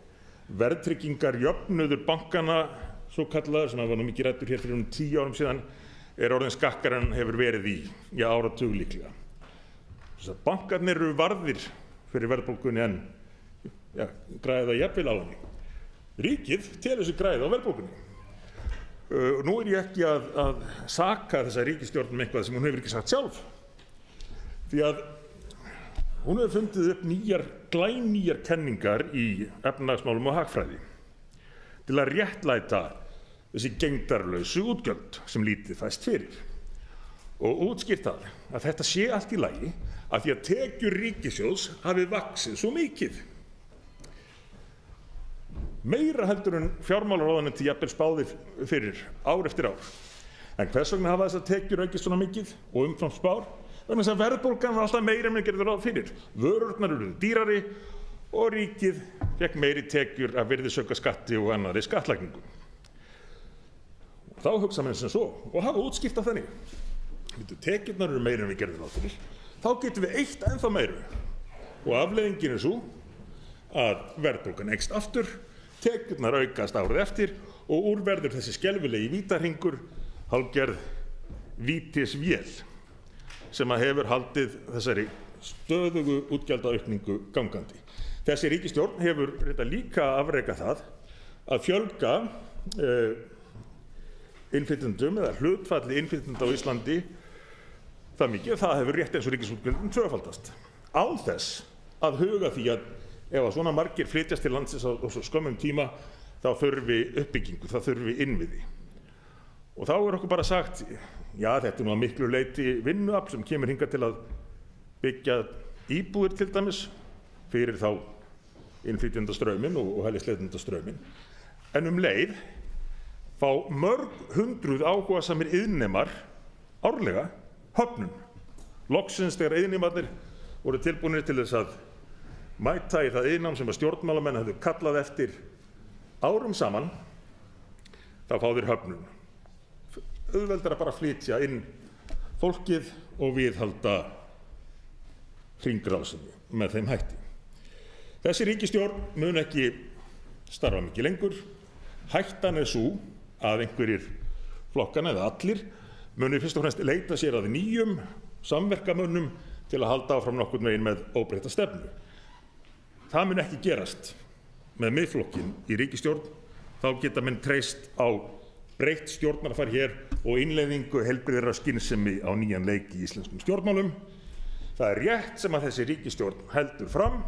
Speaker 9: Verðtryggingarjöfnuður bankanna svo kallaður, sem var nú mikið ræddur hér fyrir 10 árum síðan, er orðinn skakkari en hann hefur verið í áratug líklega. Þess að bankarnir eru varðir fyrir verðbólgunni en græða jafnvel á henni. Ríkið telur sig græða á verðbólgunni. Nú ég ekki að saka þessa ríkisstjórn eitthvað sem hún hefur ekki sagt sjálf, því að hún hefur fundið upp glænýjar kenningar í efnahagsmálum og hagfræði til að réttlæta þessi gegndarlausu útgjöld sem lítið fæst fyrir og útskýrt það að þetta sé allt í lagi af því að tekjur ríkissjóðs hafi vaxið svo mikið. Meira heldur en fjármálaráðuneyti jafnvel spáði fyrir ár eftir ár. En hvers vegna hafa þessar tekjur aukist svona mikið og umfram spár? Vegna þess að verðbólgan var alltaf meira en við gerðum ráð fyrir. Vörurnar urðu dýrari og ríkið fékk meiri tekjur af virðisaukaskatti og annarri skattlagningu. Þá hugsa menn sem svo og hafa útskýrt af þannig. Tekjurnar eru meira en við gerðum ráð fyrir. Þá getum við eytt ennþá meiru. Og afleiðingin svo að verðbólgan eykst aftur, tekjurnar aukast árið eftir og úr verður þessi skelfilegi vítahringur, hálfgerð vítisvél sem hefur haldið þessari stöðugu útgjaldaaukningu gangandi. Þessi ríkisstjórn hefur líka afrekað það að fjölga innflytjendum eða hlutfalli innflytjenda á Íslandi það mikið að það hefur rétt eins og ríkisútgjöldin tvöfaldast. Án þess að huga því að ef að svona margir flytjast til landsins á svo skömmum tíma þá þurfi uppbyggingu, það þurfi innviði. Og þá okkur bara sagt, já þetta nú að miklu leyti vinnuafl sem kemur hingað til að byggja íbúðir til dæmis fyrir þá innflytjendastrauminn og hælisleitendastrauminn. En leið fá mörg hundruð áhugasamir iðnnemar árlega höfnun. Loksins þegar iðnnemarnir voru tilbúnir til þess að mæta í það iðnnám sem að stjórnmálamenn hefðu kallað eftir árum saman, þá fá þeir höfnun. Auðveldara bara flytja inn fólkið og viðhalda hringrásinni með þeim hætti. Þessi ríkisstjórn mun ekki starfa mikið lengur. Hættan sú að einhverjir flokkana eða allir muni fyrst og fremst leita sér að nýjum samverkamönnum til að halda áfram nokkurn veginn með óbreytta stefnu. Það mun ekki gerast með Miðflokkinn í ríkisstjórn. Þá geta menn treyst á breytt stjórnarfar hér og innleiðingu heilbrigðrar skynsemi á nýjan leik í íslenskum stjórnmálum. Það rétt sem að þessi ríkisstjórn heldur fram.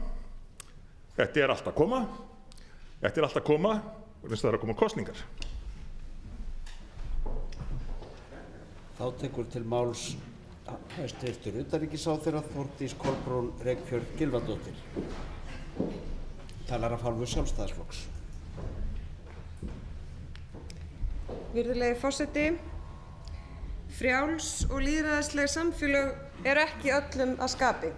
Speaker 9: Þetta allt að koma. Þetta allt að koma og það að koma kosningar.
Speaker 1: Þá tekur til máls hæstvirtur utanríkisráðherra Þórdís Kolbrún Reykfjörð Gylfadóttir. Talar af hálfu Sjálfstæðisflokks.
Speaker 10: Virðulegi forseti, frjáls og lýðræðisleg samfélög eru ekki öllum að skapi.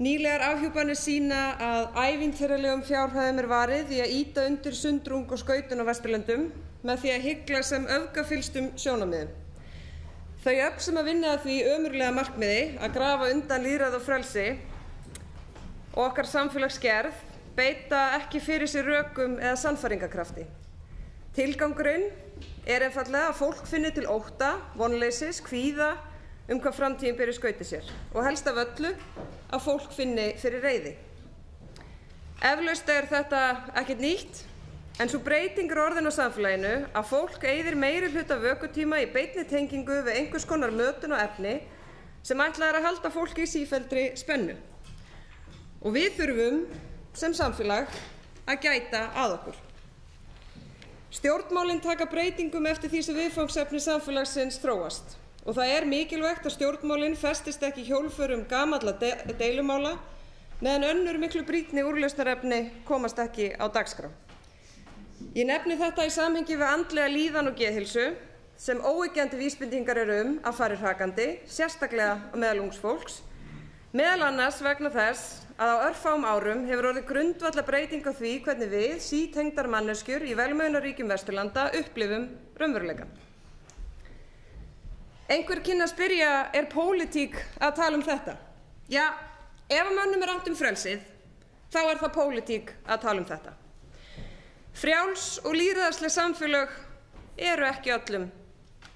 Speaker 10: Nýlegar afhjúpanir sýna að ævintýralegum fjárhæðum varið í að ýta undir sundrung og skautun á Vesturlöndum með því að hygla sem öfgafyllstum sjónarmiðum. Þau öfl sem að vinna að því ömurlega markmiði að grafa undan lýðræði og frelsi og okkar samfélagsgerð beita ekki fyrir sér rökum eða sannfæringarkrafti. Tilgangurinn einfaldlega að fólk finni til ótta, vonleysis, kvíða hvað framtíðin ber í skauti sér og helst af öllu að fólk finni fyrir reiði. Eflaust þetta ekkert nýtt, en sú breyting orðin á samfélaginu að fólk eyðir meiri hluta vökutíma í beinni tengingu við einhvers konar mötun og efni sem ætlað að halda fólki í sífelldri spennu. Og við þurfum sem samfélag að gæta að okkur. Stjórnmálin taka breytingum eftir því sem viðfangsefni samfélagsins þróast og það mikilvægt að stjórnmálin festist ekki í hjólförum gamalla deilumála meðan önnur miklu brýnni úrlausnarefni komast ekki á dagskrá. Ég nefni þetta í samhengi við andlega líðan og geðheilsu sem óyggjandi vísbendingar eru að fari hrakandi, sérstaklega meðal ungs fólks, meðal annars vegna þess að á örfáum árum hefur orðið grundvallarbreyting á því hvernig við, sítengdar manneskjur í velmegunarríkjum Vesturlanda, upplifum raunveruleikann. Einhver kynni að spyrja, pólitík að tala um þetta? Ja, ef mönnum annt frelsið, þá það pólitík að tala um þetta. Frjáls og lýðræðisleg samfélög eru ekki öllum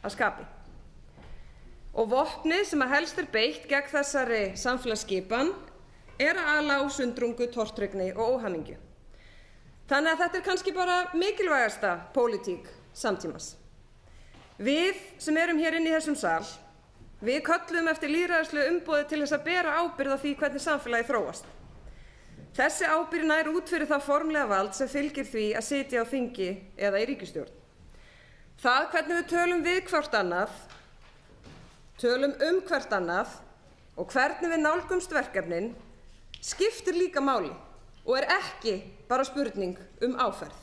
Speaker 10: að skapi. Og vopnið sem helst beitt gegn þessari samfélagsskipan að ala á sundrungu, tortryggni og óhamingju. Þannig að þetta kannski bara mikilvægasta pólitík samtímans. Við sem erum hér inni í þessum sal, við köllum eftir lýðræðislegu umboði til þess að bera ábyrgð á því hvernig samfélagið þróast. Þessi ábyrgð nær út fyrir það formlega vald sem fylgir því að sitja á þingi eða í ríkisstjórn. Það hvernig við tölum við hvert annað, tölum hvert annað og hvernig við nálgumst verkefnin skiptir líka máli og ekki bara spurning áferð.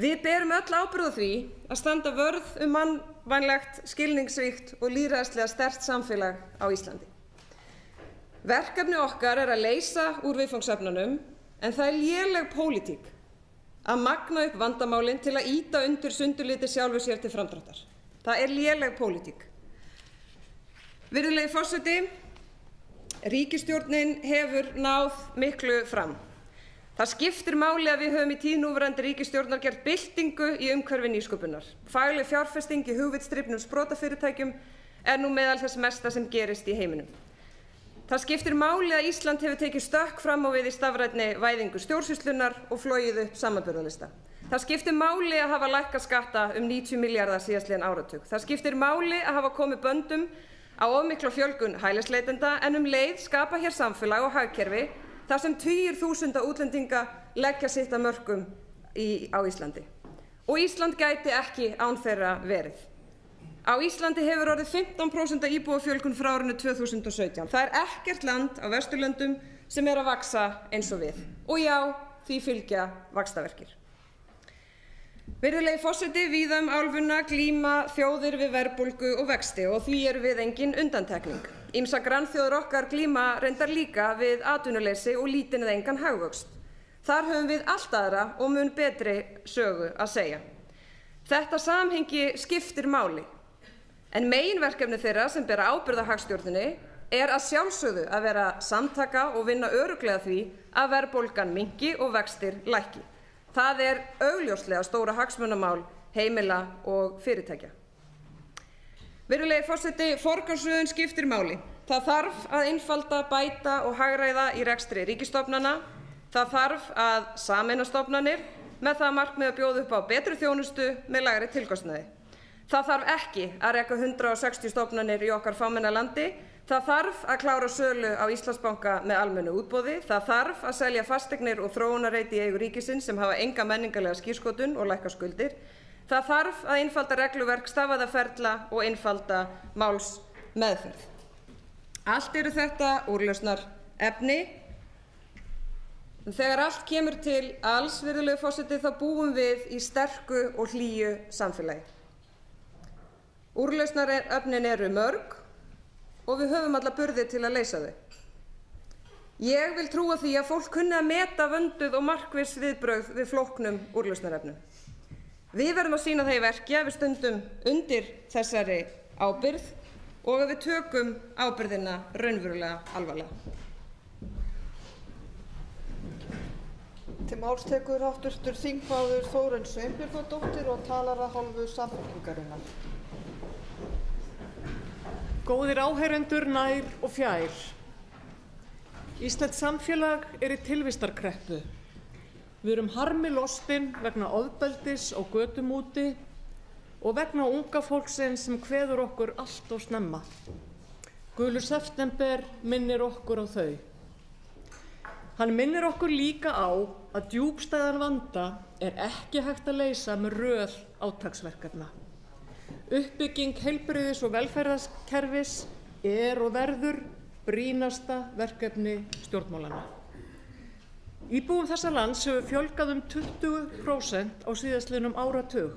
Speaker 10: Við berum öll ábyrgð á því að standa vörð mannvænlegt, skilningsríkt og lýðræðislega sterkt samfélag á Íslandi. Verkefni okkar að leysa úr viðfangsefnunum, en það léleg pólitík að magna upp vandamálin til að ýta undir sundurlyndi sjálfu sér til framdráttar. Það léleg pólitík. Virðulegi forseti, ríkisstjórnin hefur náð miklu fram. Það skiptir máli að við höfum í tíð núverandi ríkisstjórnar gert byltingu í umhverfi nýsköpunar. Fagleg fjárfesting í hugvitsdrifnum sprotafyrirtækjum nú meðal þess mesta sem gerist í heiminum. Það skiptir máli að Ísland hefur tekið stökk fram á við í stafrænni væðingu stjórnsýslunnar og flogið upp samanburðarlista. Það skiptir máli að hafa lækkað skatta 90 milljarða síðastliðinn áratug. Það skiptir máli að hafa komið böndum á of mikla fjölgun hælisleitenda en leið skapa hér samfélag og hagkerfi þar sem tugir þúsunda útlendinga leggja sitt af mörkum á Íslandi. Og Ísland gæti ekki án þeirra verið. Á Íslandi hefur orðið 15% íbúafjölgun frá árinu 2017. Það ekkert land á Vesturlöndum sem að vaxa eins og við. Og já, því fylgja vaxtarverkir. Virðulegi forseti, víða álfuna glíma þjóðir við verðbólgu og vexti og því erum við engin undantekning. Ýmsar grannþjóðir okkar glíma reyndar líka við atvinnuleysi og lítinn eða engan hagvöxt. Þar höfum við allt aðra og mun betri sögu að segja. Þetta samhengi skiptir máli, en meginverkefni þeirra sem bera ábyrgð á hagstjórninni að sjálfsögðu að vera samtaka og vinna örugglega því að verðbólgan minnki og vextir lækki. Það augljóslega stóra hagsmunamál heimila og fyrirtækja. Virðulegi forseti, forgangsröðun skiptir máli. Það þarf að einfalda, bæta og hagræða í rekstri ríkisstofnana. Það þarf að sameina stofnanir með það markmið að bjóða upp á betri þjónustu með lægri tilkostnaði. Það þarf ekki að reka 160 stofnanir í okkar fámenna landi. Það þarf að klára sölu á Íslandsbanka með almennu útboði. Það þarf að selja fasteignir og þróunarreiti í eigu ríkisins sem hafa enga menningarlega skírskotun og lækka skuldir. Það þarf að einfalda regluverk, stafaða ferla og einfalda málsmeðferð. Allt eru þetta úrlausnarefni. Þegar allt kemur til alls, virðulegi forseti, þá búum við í sterku og hlýju samfélagi. Úrlausnarefnin eru mörg og við höfum alla burði til að leysa þau. Ég vil trúa því að fólk kunni að meta vönduð og markviss viðbrögð við flóknum úrlausnarefnum. Við verðum að sýna það í verki að við stundum undir þessari ábyrgð og að við tökum ábyrgðina raunverulega alvarlega.
Speaker 11: Til máls tekur hv. þingmaður Þórunn Sveinbjarnardóttir og talar að hálfu Samfylkingarinnar.
Speaker 12: Góðir áheyrendur nær og fjær. Íslenskt samfélag í tilvistarkreppu. Við erum harmi lostin vegna ofbeldis á götum úti og vegna unga fólksins sem kveður okkur allt of snemma. Gulur september minnir okkur á þau. Hann minnir okkur líka á að djúpstæðan vanda ekki hægt að leysa með röð átaksverkefna. Uppbygging heilbrigðis- og velferðarkerfis og verður brýnasta verkefni stjórnmálanna. Íbúum þessa lands hefur fjölgað 20% á síðastliðnum áratug.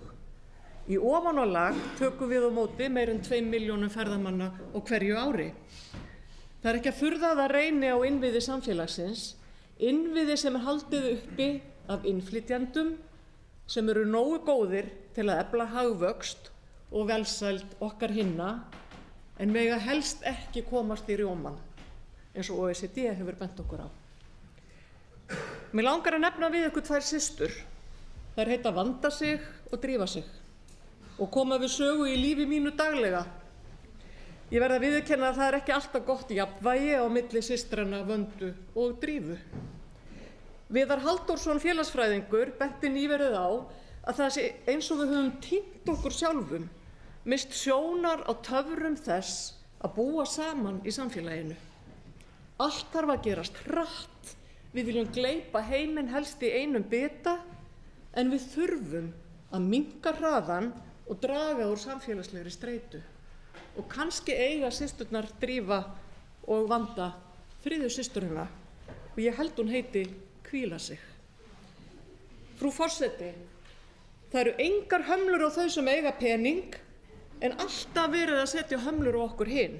Speaker 12: Í ofanálag tökum við á móti meira en 2 milljónum ferðamanna á hverju ári. Það ekki að furða að það reyni á innviði samfélagsins, innviði sem haldið uppi af innflytjendum sem eru nógu góðir til að efla hagvöxt og velsæld okkar hinna, en mega helst ekki komast í rjómann, eins og OECD hefur bent okkur á. Mig langar að nefna við ykkur 2 systur. Þær heita Vanda sig og Drífa sig og koma við sögu í lífi mínu daglega. Ég verð að viðurkenna að það ekki alltaf gott jafnvægi á milli systranna Vöndu og Drífu. Viðar Halldórsson félagsfræðingur benti nýverið á að það sé eins og við höfum týnt okkur sjálfum, misst sjónar á töfrum þess að búa saman í samfélaginu. Allt þarf að gerast hratt, við viljum gleypa heiminn helst í einum bita, en við þurfum að minnka hraðan og draga úr samfélagslegri streitu. Og kannski eiga systurnar Drífa og Vanda þriðju systurina og ég held hún heiti Hvíla sig. Frú forseti, það eru engar hömlur á þau sem eiga pening en alltaf verið að setja hömlur á okkur hin.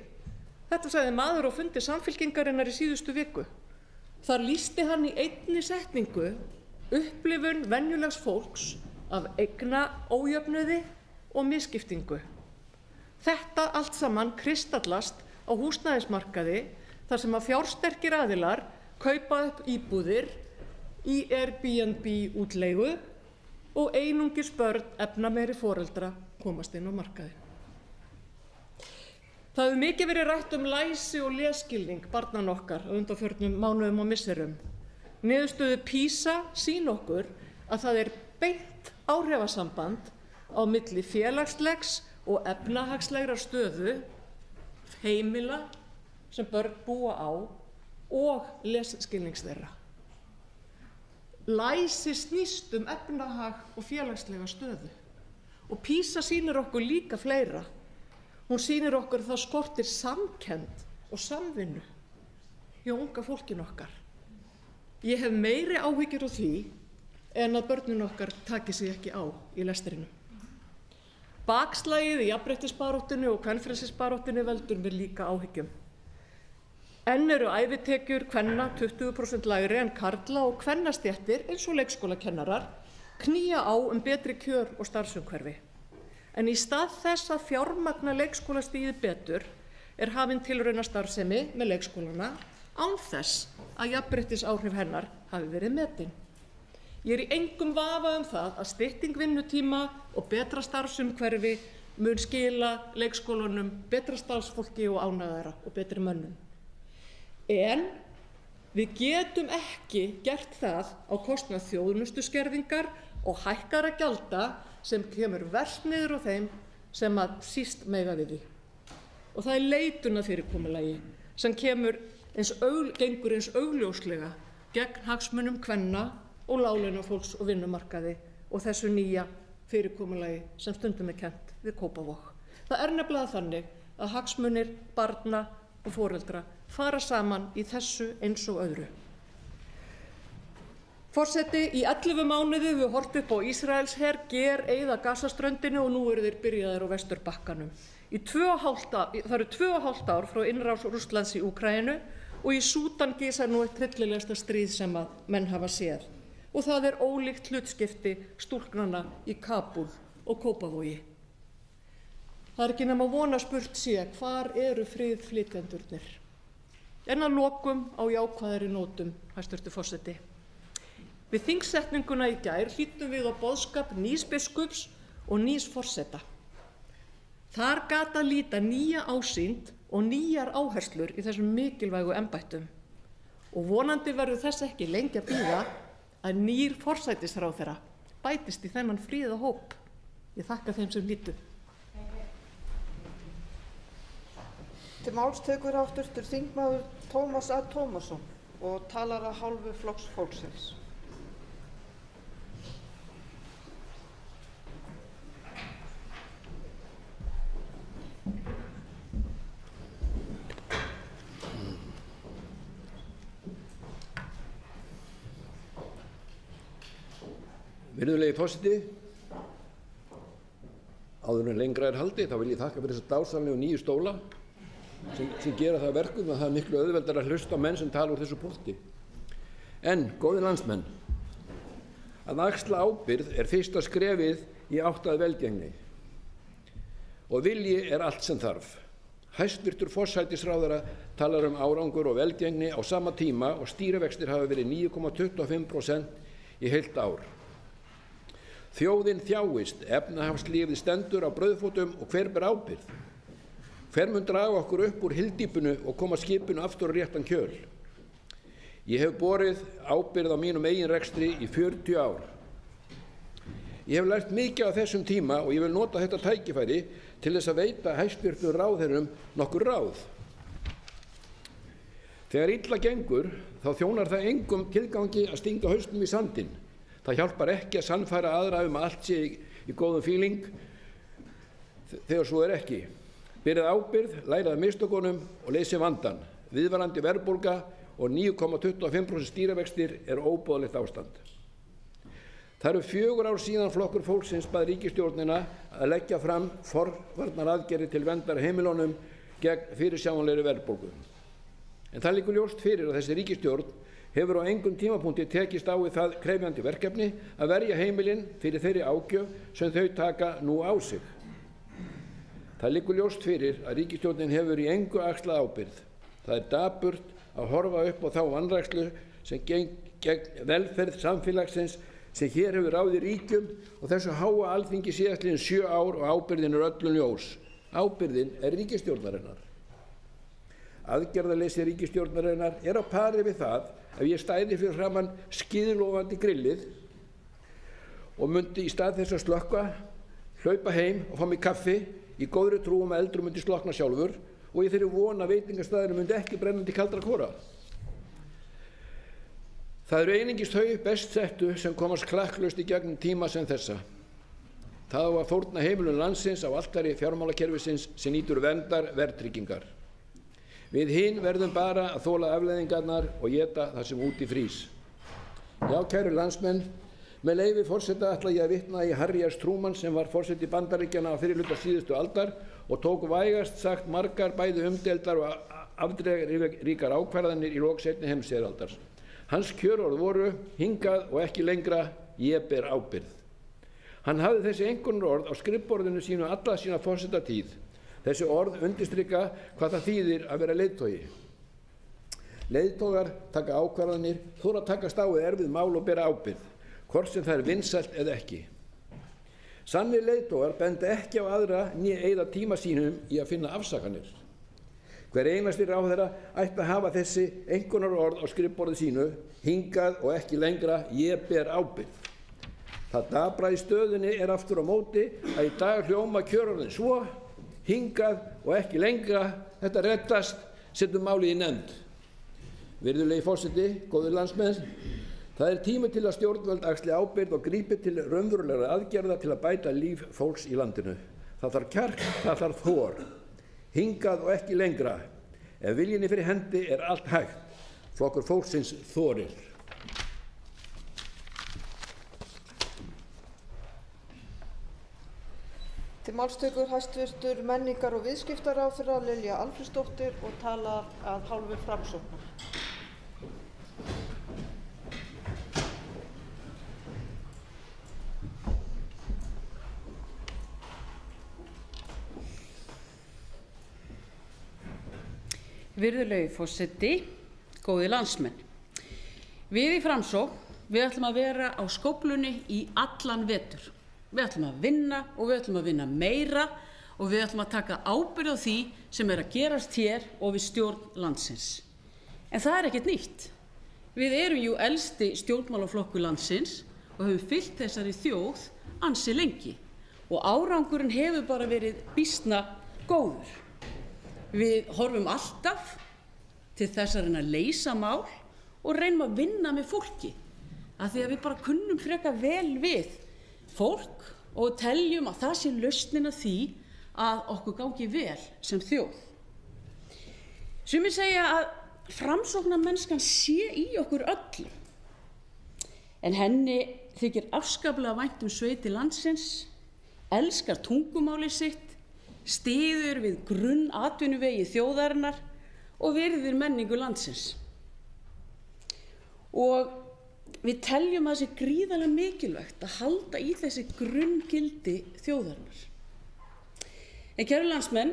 Speaker 12: Þetta sagði maður á fundi Samfylkingarinnar í síðustu viku. Þar lýsti hann í einni setningu upplifun venjulegs fólks af eignaójöfnuði og misskiptingu. Þetta allt saman kristallast á húsnæðismarkaði þar sem að fjársterkir aðilar kaupa upp íbúðir í Airbnb útleigu og einungis börn efnameiri foreldra komast inn á markaðinn. Það hefur mikið verið rætt læsi og lesskilning barnanna okkar á undanförnum mánuðum og misserum. Niðurstöður PISA sýna okkur að það beint áhrifasamband á milli félagslegs og efnahagslegrar stöðu heimila sem börn búa á og lesskilnings þeirra. Læsi snýst efnahag og félagslega stöðu og PISA sýnir okkur líka fleira. Hún sýnir okkur að það skortir samkennd og samvinnu hjá unga fólkinu okkar. Ég hef meiri áhyggjur af því en að börnin okkar taki sig ekki á í lestrinum. Bakslagið í jafnréttisbaráttunni og kvenfrelsisbaráttunni veldur mér líka áhyggjum. Enn eru ævitekjur kvenna 20% lægri en karla og kvennastéttir eins og leikskólakennarar knýja á betri kjör og starfsumhverfi. En í stað þess að fjármagna leikskólastigið betur hafin tilraunastarfsemi með leikskólana án þess að jafnréttisáhrif hennar hafi verið metin. Ég í engum vafa það að stytting vinnutíma og betra starfsumhverfi mun skila leikskólanum betra starfsfólki og ánægðara og betri mönnun. En við getum ekki gert það á kostnað þjónustuskerðingar og hækkara gjalda sem kemur verst niður á þeim sem að síst mega við því. Og það leitunarfyrirkomulagi sem gengur eins augljóslega gegn hagsmunum kvenna og láglaunafólks og vinnumarkaði og þessu nýja fyrirkomulagi sem stundum kennt við Kópavog. Það nefnilega þannig að hagsmunir barna og foreldra fara saman í þessu eins og öðru. Forseti, í 11 mánuði höfum við horft upp á Ísraelsher gereyða Gazaströndinni og nú eru þeir byrjaðir á Vesturbakkanum. Það eru 2,5 ár frá innrás Rússlands í Úkraínu og í Súdan geisar nú eitt hryllilegasta stríð sem að menn hafa séð. Og það ólíkt hlutskipti stúlknanna í Kabúl og Kópavogi. Það ekki nema vona spurt sé hvar eru friðflytjendurnir. En að lokum á jákvæðari nótum, hæstv. Forseti. Við þingsetninguna í gær hlýddum við á boðskap nýs biskups og nýs forseta. Þar gat að líta nýja ásýnd og nýjar áherslur í þessum mikilvægu embættum. Og vonandi verður þess ekki lengi að bíða að nýr forsætisráðherra bætist í þennan fríða hóp. Ég þakka þeim sem hlýddu.
Speaker 11: Til máls tekur hv. þingmaður Tómas A. Tómasson og talar að hálfu Flokks fólksins.
Speaker 13: Virðulegi forseti, áður en lengra haldið þá vil ég þakka fyrir þessa dásamlegu nýju stóla sem gera það að verkum að það miklu auðveldara að hlusta á menn sem tala úr þessu púlti. En, góðir landsmenn, að axla ábyrgð fyrsta skrefið í átt að velgengni og vilji allt sem þarf. Hæstvirtur forsætisráðherra talar árangur og velgengni á sama tíma og stýrivextir hafa verið 9,25% í heilt ár. Þjóðin þjáist, efnahagslífið stendur á brauðfótum og hver ber ábyrgð? Hver mun draga okkur upp úr hyldýpinu og koma skipinu aftur á réttan kjöl? Ég hef borið ábyrgð á mínum eigin rekstri í 40 ár. Ég hef lært mikið á þessum tíma og ég vil nota þetta tækifæri til þess að veita hæstvirtum ráðherrum nokkur ráð. Þegar illa gengur þá þjónar það engum tilgangi að stinga hausnum í sandinn. Það hjálpar ekki að sannfæra aðra að allt sé í góðum fíling þegar svo ekki. Berið ábyrgð, lærið af mistökunum og leysið vandann. Viðvarandi verðbólga og 9,25% stýrivextir óboðlegt ástand. Það eru 4 ár síðan Flokkur fólksins bað ríkisstjórnina að leggja fram forvarnaraðgerðir til verndar heimilunum gegn fyrirsjáanlegri verðbólgu. En það liggur ljóst fyrir að þessi ríkisstjórn hefur á engum tímapunkti tekist á við það krefjandi verkefni að verja heimilin fyrir þeirri ágjöf sem þau taka nú á sig. Það liggur ljóst fyrir að ríkisstjórnin hefur í engu axlað ábyrgð. Það er dapurt að horfa upp á þá vanrækslu sem gegn velferð samfélagsins sem hér hefur ráðið ríkjum og þessu háa Alþingi síðastliðin 7 ár og ábyrgðin öllum ljós. Ábyrgðin ríkisstjórnarinnar. Aðgerðaleysi ríkisstjórnarinnar á pari við það ef ég stæði fyrir framan skíðlofandi grillið og myndi í stað þess að slökkva, hlaupa heim og fá mig kaffi í góðri trú að eldur myndi slokkna sjálfur og í þeirri von að veitingastaðurinn myndi ekki brennandi kaldra kora. Það eru einungis þau best settu sem komast klakklaust í gegnum tíma sem þessa. Það á að fórna heimilum landsins á altari fjármálakerfisins sem nýtur verndar verðtryggingar. Við hin verðum bara að þola afleiðingarnar og éta það sem úti frýs. Já, kæru landsmenn, með leyfi forseta ætla ég að vitna í Harry S. Truman sem var forseti Bandaríkjanna á fyrri hluta síðustu aldar og tók vægast sagt margar bæði umdeildar og afdrifaríkar ákvarðanir í lok seinni heimsstyrjaldar. Hans kjörorð voru: hingað og ekki lengra, ég ber ábyrgð. Hann hafði þessi einkunnarorð á skrifborðinu sínu alla sína forsetatíð. Þessi orð undirstrika hvað það þýðir að vera leiðtogi. Leiðtogar taka ákvarðanir, þora að takast á við erfið mál og bera ábyrgð, hvort sem það vinsælt eða ekki. Sannir leiðtogar benda ekki á aðra né eyða tíma sínum í að finna afsakanir. Hver einasti ráðherra ætti að hafa þessi einkunnarorð á skrifborði sínu: hingað og ekki lengra, ég ber ábyrgð. Það dapra í stöðunni aftur á móti að í dag hljóma kjörorðin svo: hingað og ekki lengra, þetta reddast, setjum málið í nefnd. Virðulegi forseti, góðir landsmenn, það tími til að stjórnvöld axli ábyrgð og grípi til raunverulegra aðgerða til að bæta líf fólks í landinu. Það þarf kjark, það þarf þor. Hingað og ekki lengra. Ef viljinni fyrir hendi allt hægt. Flokkur fólksins þorir.
Speaker 11: Til máls tekur hæstvirtur menningar- og viðskiptaráðherra Lilja Alfreðsdóttir og talar að hálfu Framsóknar.
Speaker 14: Virðulegi forseti, góðir landsmenn. Við í Framsókn, við ætlum að vera á skóflunni í allan vetur. Við ætlum að vinna og við ætlum að vinna meira og við ætlum að taka ábyrgð á því sem að gerast hér og við stjórn landsins. En það ekkert nýtt. Við erum jú elsti stjórnmálaflokkur landsins og höfum fylgt þessari þjóð ansi lengi og árangurinn hefur bara verið býsna góður. Við horfum alltaf til þess að reyna að leysa mál og reynum að vinna með fólki af því að við bara kunnum frekar vel við fólk og teljum að það sé lausnin að því að okkur gangi vel sem þjóð. Sumir segja að Framsóknarmennskan sé í okkur öllum en henni þykir afskaplega vænt sveiti landsins, elskar tungumáli sitt, styður við grunnatvinnuvegi þjóðarinnar og virðir menningu landsins. Og við teljum að það sé gríðarlega mikilvægt að halda í þessi grunngildi þjóðarinnar. En kæru landsmenn,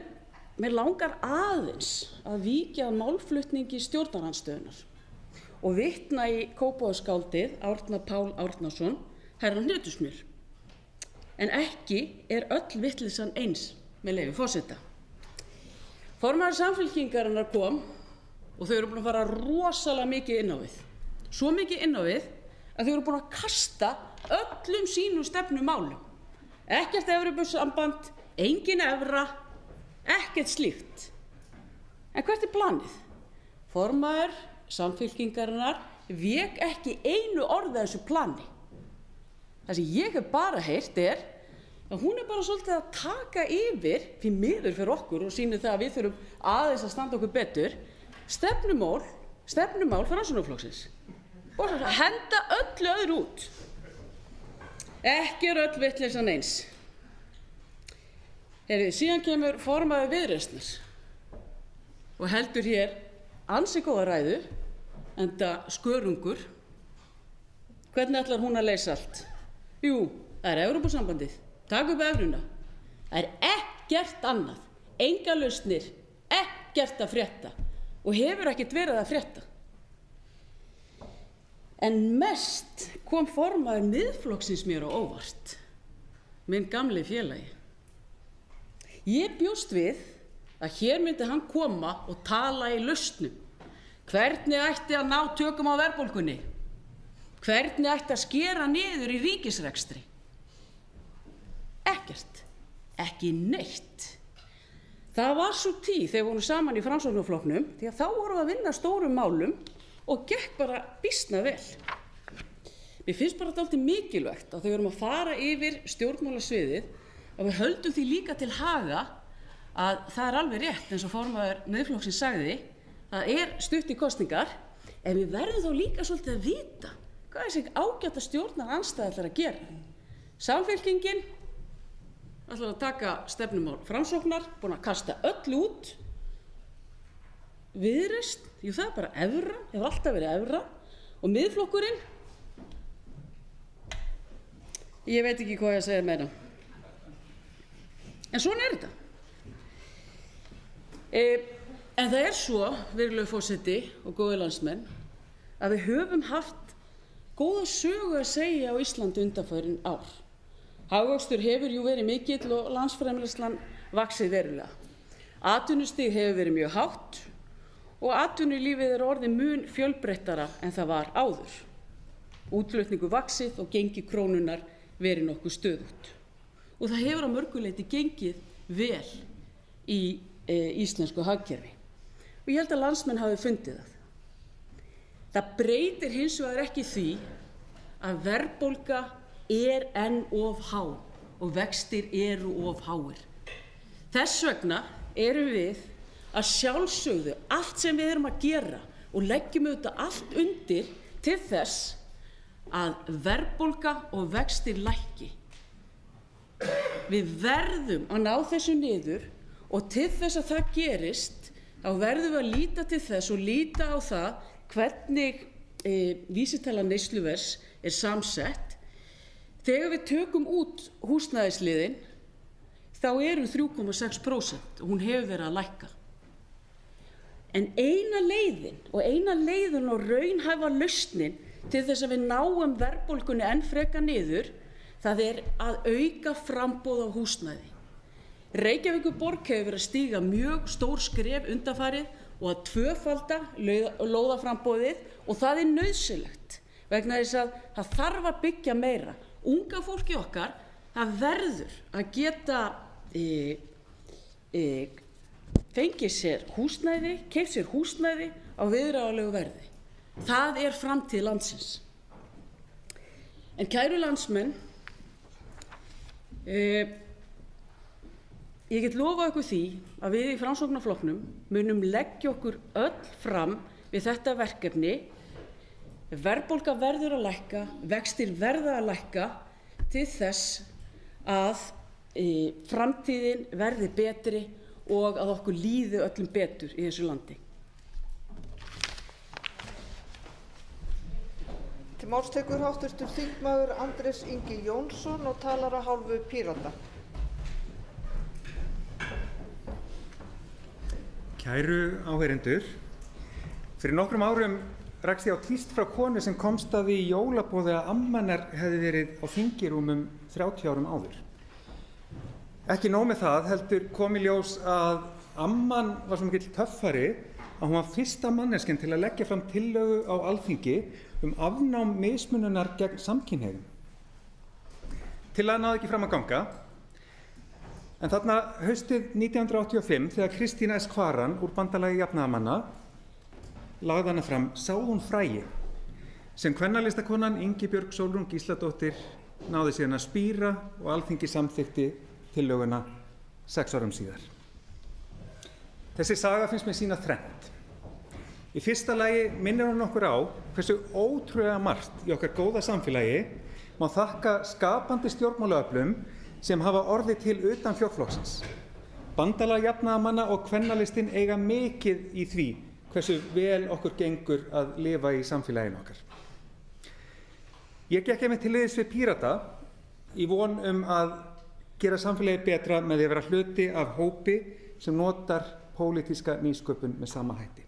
Speaker 14: mér langar aðeins að víkja að málflutningi stjórnarandstöðunnar og vitna í Kópavogsskáldið Árna Pál Árnason, herra hnetusmjör. En ekki öll vitleysan eins, með leyfi forseta. Formaður Samfylkingarinnar kom og þau eru búin að fara rosalega mikið inn á við. Svo mikið inn á við að þau eru búin að kasta öllum sínum stefnumálum. Ekkert Evrópusamband, engin evra, ekkert slíkt. En hvert er planið? Formaður Samfylkingarinnar vék ekki einu orði af þessu plani. Það sem ég hef bara heyrt er að hún er bara svolítið að taka yfir, því miður fyrir okkur og sýnir það að við þurfum aðeins að standa okkur betur, stefnumál Framsóknarflokksins. Og henda öllu öðru út. Ekki er öll vitleysan eins. Síðan kemur formaður Viðreisnar og heldur hér ansi góða ræðu, enda skörungur. Hvernig ætlar hún að leysa allt? Jú, það er Evrópusambandið. Taka upp evruna. Það er ekkert annað. Enga lausnir, ekkert að frétta og hefur ekkert verið að frétta. En mest kom formaður Miðflokksins mér á óvart, minn gamli félagi. Ég bjóst við að hér myndi hann koma og tala í lausnum. Hvernig ætti að ná tökum á verðbólgunni? Hvernig ætti að skera niður í ríkisrekstri? Ekkert, ekki neitt. Það var svo tíð þegar við vorum saman í Framsóknarflokknum, því að þá vorum við að vinna stórum málum og gekk bara býsna vel. Mér finnst bara dálítið mikilvægt að þegar við erum að fara yfir stjórnmálasviðið að við höldum því líka til haga að það er alveg rétt eins og formaður Miðflokksins sagði, það er stutt í kosningar, en við verðum þá líka svolítið að vita hvað þessi ágæta stjórnarandstaða ætlar að gera. Samfylkingin ætlar að taka stefnumál Framsóknar, búin að kasta öll út. Viðreisn, jú það er bara evra, hefur alltaf verið evra, og Miðflokkurinn, ég veit ekki hvað ég að segja meira. En svona er þetta. En það er svo, virðulegur forseti og góðir landsmenn, að við höfum haft góða sögu að segja á Íslandi undanfarin ár. Hagvöxtur hefur jú verið mikill og landsframleiðslan vaxið verulega. Atvinnustig hefur verið mjög hátt og atvinnulífið er orðið mun fjölbreyttara en það var áður. Útflutningur vaxið og gengi krónunnar verið nokkuð stöðugt. Og það hefur á mörgu leyti gengið vel í íslensku hagkerfi. Og ég held að landsmenn hafi fundið það. Það breytir hins vegar ekki því að verðbólga er enn of há og vextir eru of háir. Þess vegna erum við að sjálfsögðu allt sem við erum að gera og leggjum auðvitað allt undir til þess að verðbólga og vextir lækki. Við verðum að ná þessu niður og til þess að það gerist þá verðum við að líta til þess og líta á það hvernig vísitala neysluverðs er samsett. Þegar við tökum út húsnæðisliðinn þá eru 3,6% og hún hefur verið að lækka. En eina leiðin og raunhæfa lausnin til þess að við náum verðbólgunni enn frekar niður, það er að auka framboð á húsnæði. Reykjavíkurborg hefur verið að stíga mjög stór skref undanfarið og að tvöfalda lóðaframboðið og það er nauðsynlegt vegna þess að það þarf að byggja meira. Unga fólki okkar, það verður að geta fengið sér húsnæði, keypt sér húsnæði á viðráðanlegu verði. Það er framtíð landsins. En kæru landsmenn, ég get lofað ykkur því að við í Framsóknarflokknum munum leggja okkur öll fram við þetta verkefni. Verðbólga verður að lækka, vextir verða að lækka til þess að framtíðin verði betri og að okkur líði öllum betur í þessu landi.
Speaker 11: Til máls tekur hv. þingmaður Andrés Ingi Jónsson og talar að hálfu Pírata.
Speaker 15: Kæru áheyrendur, fyrir nokkrum árum rakst ég á tíst frá konu sem komst að því í jólaboði að amma hennar hefði verið á þingirúmum 30 árum áður. Ekki nóg með það, heldur kom í ljós að amman var svo mikill töffari að hún var fyrsta manneskjan til að leggja fram tillögu á Alþingi afnám mismununar gegn samkynhneigðum. Tillagan náði ekki fram að ganga, en þarna haustið 1985 þegar Kristín S. Kvaran úr bandalagi jafnaðarmanna lagði hana fram sá hún fræi sem kvennalistakonan Ingibjörg Sólrún Gísladóttir náði síðan að spíra og Alþingi samþykkti tillöguna 6 árum síðar. Þessi saga finnst mér sýna þrennt. Í fyrsta lagi minnir hún okkur á hversu ótrúlega margt í okkar góða samfélagi má þakka skapandi stjórnmálaöflum sem hafa orðið til utan fjórflokksins. Bandalag jafnaðarmanna og kvennalistinn eiga mikið í því hversu vel okkur gengur að lifa í samfélaginu okkar. Ég gekk einmitt til liðs við Pírata í von að gera samfélagið betra með því að vera hluti af hópi sem notar pólitíska nýsköpun með sama hætti.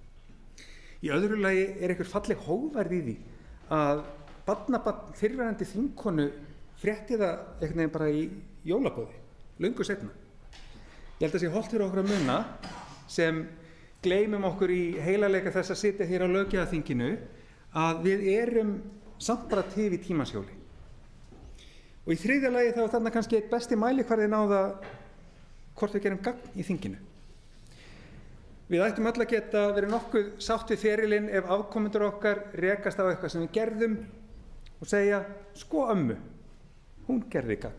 Speaker 15: Í öðru lagi einhver falleg hógværð í því að barnabarn fyrrverandi þingkonu frétti það einhvern veginn bara í jólaboði, löngu seinna. Ég held að sé hollt fyrir okkur að muna sem gleymum okkur í heilagleika þess að sitja hér á löggjafarþinginu að við erum samt bara til í tímashjóli. Og í þriðja lagi þá er þarna kannski eitt besti mælikvarðinn á það hvort við gerum gagn í þinginu. Við ættum öll að geta verið nokkuð sátt við ferilinn ef afkomendur okkar rekast á eitthvað sem við gerðum og segja, sko ömmu, hún gerði gagn.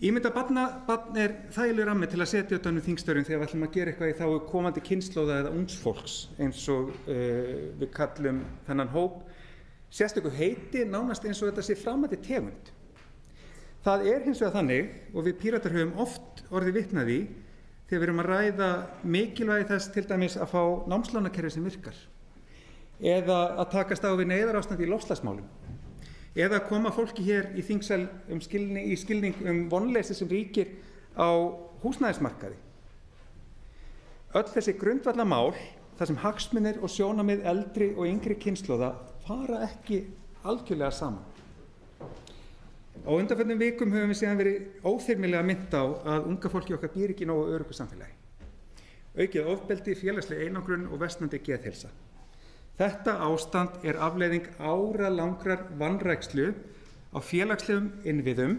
Speaker 15: Ímynda barn er þægilegur rammi til að setja utan um þingstörfin þegar við ætlum að gera eitthvað í þágu komandi kynslóða eða ungs fólks eins og við kallum þennan hóp sérstöku heiti nánast eins og þetta sé framandi tegund. Það er hins vegar þannig og við Píratar höfum oft orðið vitni að því þegar við erum að ræða mikilvægi þess til dæmis að fá námslánakerfi sem virkar eða að takast á við neyðarástand í loftslagsmálum eða koma fólki hér í þingsal í skilning vonleysi sem ríkir á húsnæðismarkaði. Öll þessi grundvallarmál þar sem hagsmunir og sjónarmið eldri og yngri kynslóða fara ekki algjörlega saman. Á undanförnum vikum höfum við síðan verið óþyrmilega minnt á að unga fólki okkar býr ekki í nógu öruggu samfélagi. Aukið ofbeldi, félagsleg einangrun og versnandi geðheilsa. Þetta ástand er afleiðing áralangrar vanrækslu á félagslegum innviðum,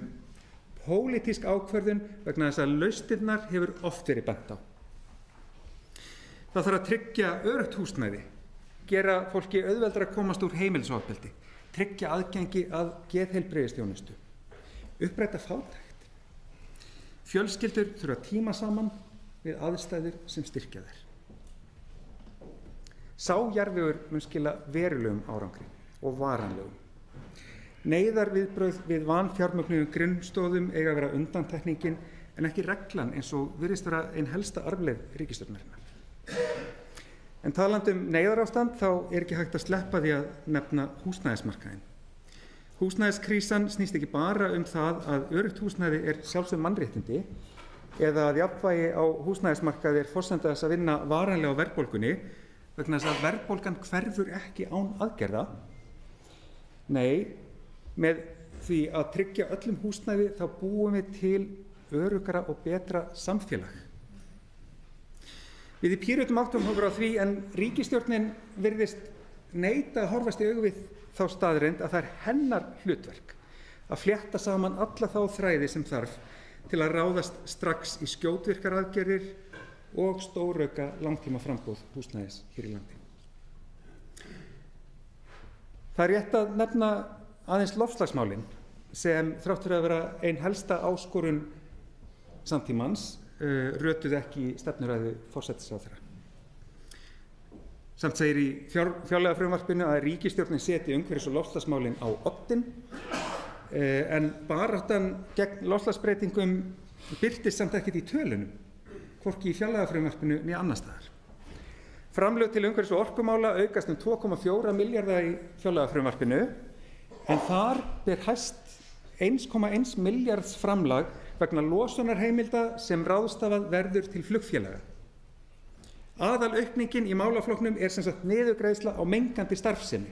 Speaker 15: pólitísk ákvörðun vegna þess að lausnirnar hefur oft verið bent á. Það þarf að tryggja öruggt húsnæði, gera fólki auðveldara að komast úr heimilisofbeldi, tryggja aðgengi að geðheilbrigðisþjónustu, uppræta fátækt. Fjölskyldur þurfa tíma saman við aðstæður sem styrkja þær. Sá jarðvegur mun skila verulegum árangri og varanlegum. Neyðarviðbrögð við vanfjármögnuðum grunnstoðum eiga að vera undantekningin en ekki reglan eins og virðist vera ein helsta arfleifð ríkisstjórnarinnar. En talandi neyðarástand þá er ekki hægt að sleppa því að nefna húsnæðismarkaðinn. Húsnæðiskrísan snýst ekki bara það að öruggt húsnæði er sjálfsögð mannréttindi eða að jafnvægi á húsnæðismarkaði er forsenda þess að vinna varanlega á verðbólgunni vegna þess að verðbólgan hverfur ekki án aðgerða. Nei, með því að tryggja öllum húsnæði þá búum við til öruggara og betra samfélag. Við í Pírötum áttum okkur á því en ríkisstjórnin virðist neita að horfast í augu við þá staðreynd að það er hennar hlutverk að flétta saman alla þá þræði sem þarf til að ráðast strax í skjótvirkar aðgerðir og stórauka langtímaframboð húsnæðis hér í landi. Það er rétt að nefna aðeins loftslagsmálin sem þrátt fyrir að vera ein helsta áskorun samtímans rötuðu ekki í stefnuræðu forsætisráðherra. Samt segir í fjárlagafrumvarpinu að ríkisstjórnin setji umhverfis- og loftslagsmálin á oddinn en baráttan gegn loftslagsbreytingum birtist samt ekkert í tölunum, hvorki í fjárlagafrumvarpinu né annars staðar. Framlög til umhverfis- og orkumála aukast 2,4 milljarða í fjárlagafrumvarpinu en þar ber hæst 1,1 milljarðs framlag vegna losunarheimilda sem ráðstafað verður til flugfélaga. Aðalaukningin í málaflokknum er sem sagt niðurgreiðsla á mengandi starfsemi.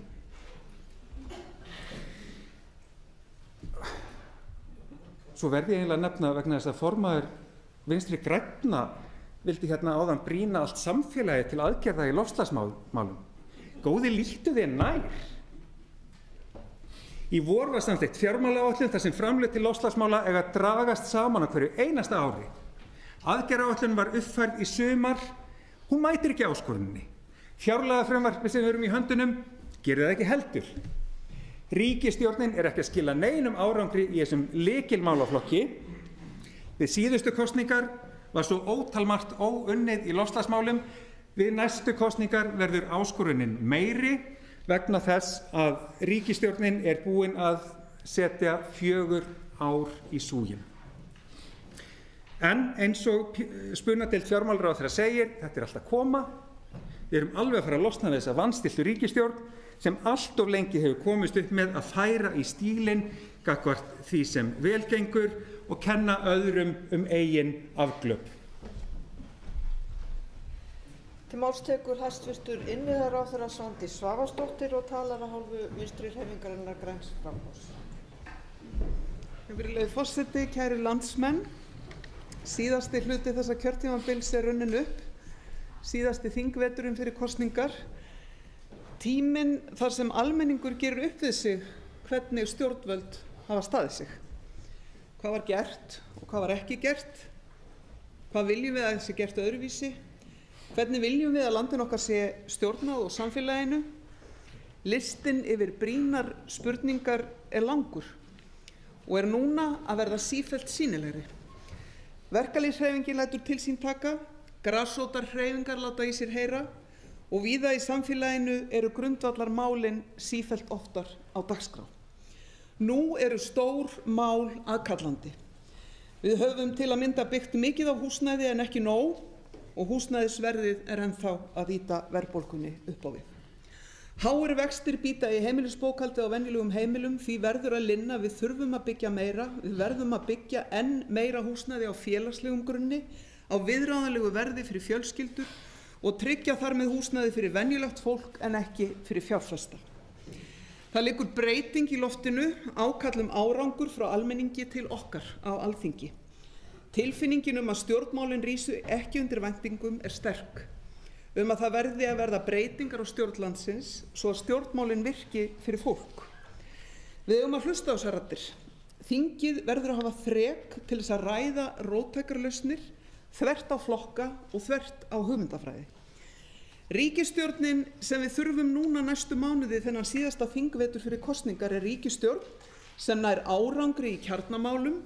Speaker 15: Svo verði ég eiginlega að nefna vegna þess að formaður Vinstri grænna vildi hérna áðan brýna allt samfélagi til aðgerða í loftslagsmálum. Góði, líktu þér nær. Í vor var samþykkt fjármálaáætlun þar sem framlög til loftslagsmála eiga að dragast saman á hverju einasta ári. Aðgerðaáætlun var uppfærð í sumar. Hún mætir ekki áskoruninni. Fjárlagafrumvarpið sem við erum í höndunum gerir það ekki heldur. Ríkisstjórnin er ekki að skila neinum árangri í þessum lykilmálaflokki. Við síðustu kosningar var svo ótalmargt óunnið í loftslagsmálum. Við næstu kosningar verður áskorunin meiri vegna þess að ríkisstjórnin er búin að setja 4 ár í súginn. En eins og spunadeild fjármálaráðherra segir, þetta er allt að koma. Við erum alveg að fara að losna við þessa vanstilltu ríkisstjórn sem allt of lengi hefur komist upp með að færa í stílinn gagnvart því sem vel gengur og kenna öðrum eigin afglöp.
Speaker 11: Til máls tekur hæstvirtur innviðaráðherra Svandís Svavarsdóttir og talar af hálfu Vinstri-hreyfingarinnar græns framboðs.
Speaker 8: Virðulegi forseti, kæru landsmenn. Síðasti hluti þessa kjörtímabils er runnin upp. Síðasti þingveturinn fyrir kosningar. Tíminn þar sem almenningur gerir upp við sig hvernig stjórnvöld hafa staðið sig. Hvað var gert og hvað var ekki gert? Hvað viljum við að þessi gert öðruvísi? Hvernig viljum við að landin okkar sé stjórnað og samfélaginu? Listinn yfir brýnar spurningar er langur og er núna að verða sífellt sýnilegri. Verkalýðshreyfingin lætur til sín taka, grasrótarhreyfingar láta í sér heyra og víða í samfélaginu eru grundvallarmálin sífellt oftar á dagskrá. Nú eru stór mál aðkallandi. Við höfum til að mynda byggt mikið á húsnæði en ekki nóg og húsnæðisverðið er ennþá að ýta verðbólgunni upp á við. Háir vextir bíta í heimilisbókhaldi á venjulegum heimilum, því verður að linna. Við þurfum að byggja meira, við verðum að byggja enn meira húsnæði á félagslegum grunni, á viðráðanlegu verði fyrir fjölskyldur og tryggja þar með húsnæði fyrir venjulegt fólk en ekki fyrir fjárfesta. Það liggur breyting í loftinu, ákall árangur frá almenningi til okkar á Alþingi. Tilfinningin að stjórnmálin rísu ekki undir væntingum er sterk. Að það verði að verða breytingar á stjórn landsins svo að stjórnmálin virki fyrir fólk. Við eigum að hlusta á þessar raddir. Þingið verður að hafa þrek til þess að ræða róttækar lausnir þvert á flokka og þvert á hugmyndafræði. Ríkisstjórnin sem við þurfum núna næstu mánuði þennan síðasta þingvetur fyrir kosningar er ríkisstjórn sem nær árangri í kjarnamálum,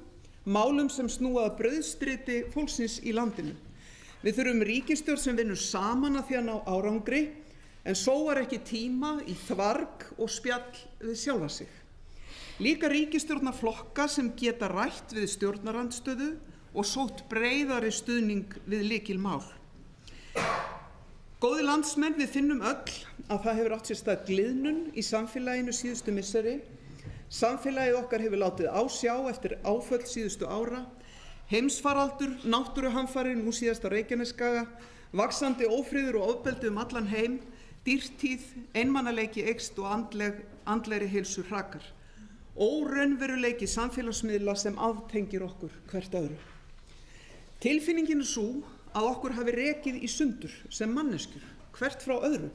Speaker 8: málum sem snúa að brauðstriti fólksins í landinu. Við þurfum ríkisstjórn sem vinnur saman að því að ná árangri en sóar ekki tíma í þvarg og spjall við sjálfa sig. Líka ríkisstjórnarflokka sem geta rætt við stjórnarandstöðu og sótt breiðari stuðning við lykilmál. Góðir landsmenn, við finnum öll að það hefur átt sér stað gliðnun í samfélaginu síðustu misseri. Samfélagið okkar hefur látið á sjá eftir áföll síðustu ára. Heimsfaraldur, náttúruhamfarir, nú síðast á Reykjanesskaga, vaxandi ófriður og ofbeldi allan heim, dýrtíð, einmanaleiki eykst og andlegri heilsu hrakar. Óraunveruleiki samfélagsmiðla sem aftengir okkur hvert öðru. Tilfinningin er sú að okkur hafi rekið í sundur sem manneskjur, hvert frá öðru.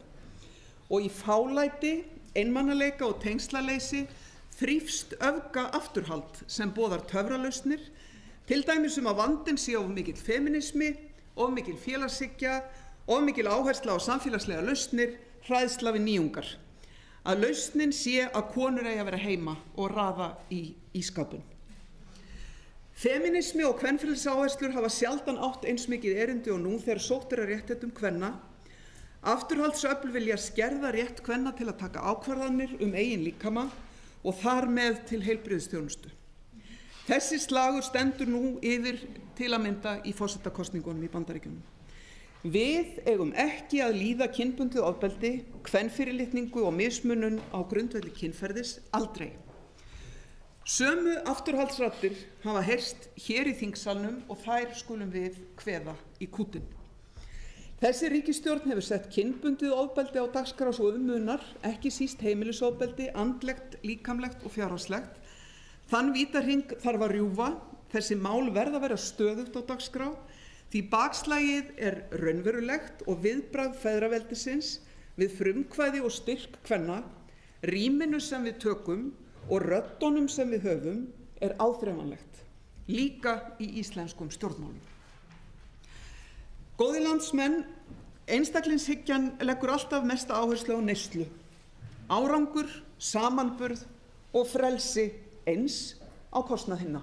Speaker 8: Og í fálæti, einmanaleika og tengslaleysi þrífst öfga afturhald sem boðar töfralausnir, til dæmis að vandinn sé of mikill feminismi, of mikil félagshyggja, of mikil áhersla á samfélagslega lausnir, hræðsla við nýjungar. Að lausnin sé að konur eigi að vera heima og raða í ísskápinn. Feminismi og kvenfrelsisáherslur hafa sjaldan átt eins mikið erindi og nú þegar sótt er að réttindum kvenna. Afturhaldsöfl vilja skerða rétt kvenna til að taka ákvarðanir eigin líkama og þar með til heilbrigðisþjónustu. Þessi slagur stendur nú yfir til að mynda í forsetakosningunum í Bandaríkjunum. Við eigum ekki að líða kynbundið ofbeldi, kvenfyrirlitningu og mismunun á grundvelli kynferðis, aldrei. Sömu afturhaldsraddir hafa heyrst hér í þingsalnum og þær skulum við kveða í kútinn. Þessi ríkisstjórn hefur sett kynbundið ofbeldi á dagskrá svo munar, ekki síst heimilisofbeldi, andlegt, líkamlegt og fjárhagslegt. Þann vítahring þarf að rjúfa, þessi mál verða að vera stöðugt á dagskrá. Því bakslagið er raunverulegt og viðbragð feðraveldisins við frumkvæði og styrk kvenna, rýminu sem við tökum og röddunum sem við höfum er áþreifanlegt, líka í íslenskum stjórnmálum. Góðir landsmenn, einstaklingshyggjan leggur alltaf mesta áherslu á neyslu, árangur, samanburð og frelsi eins á kostnað hinna.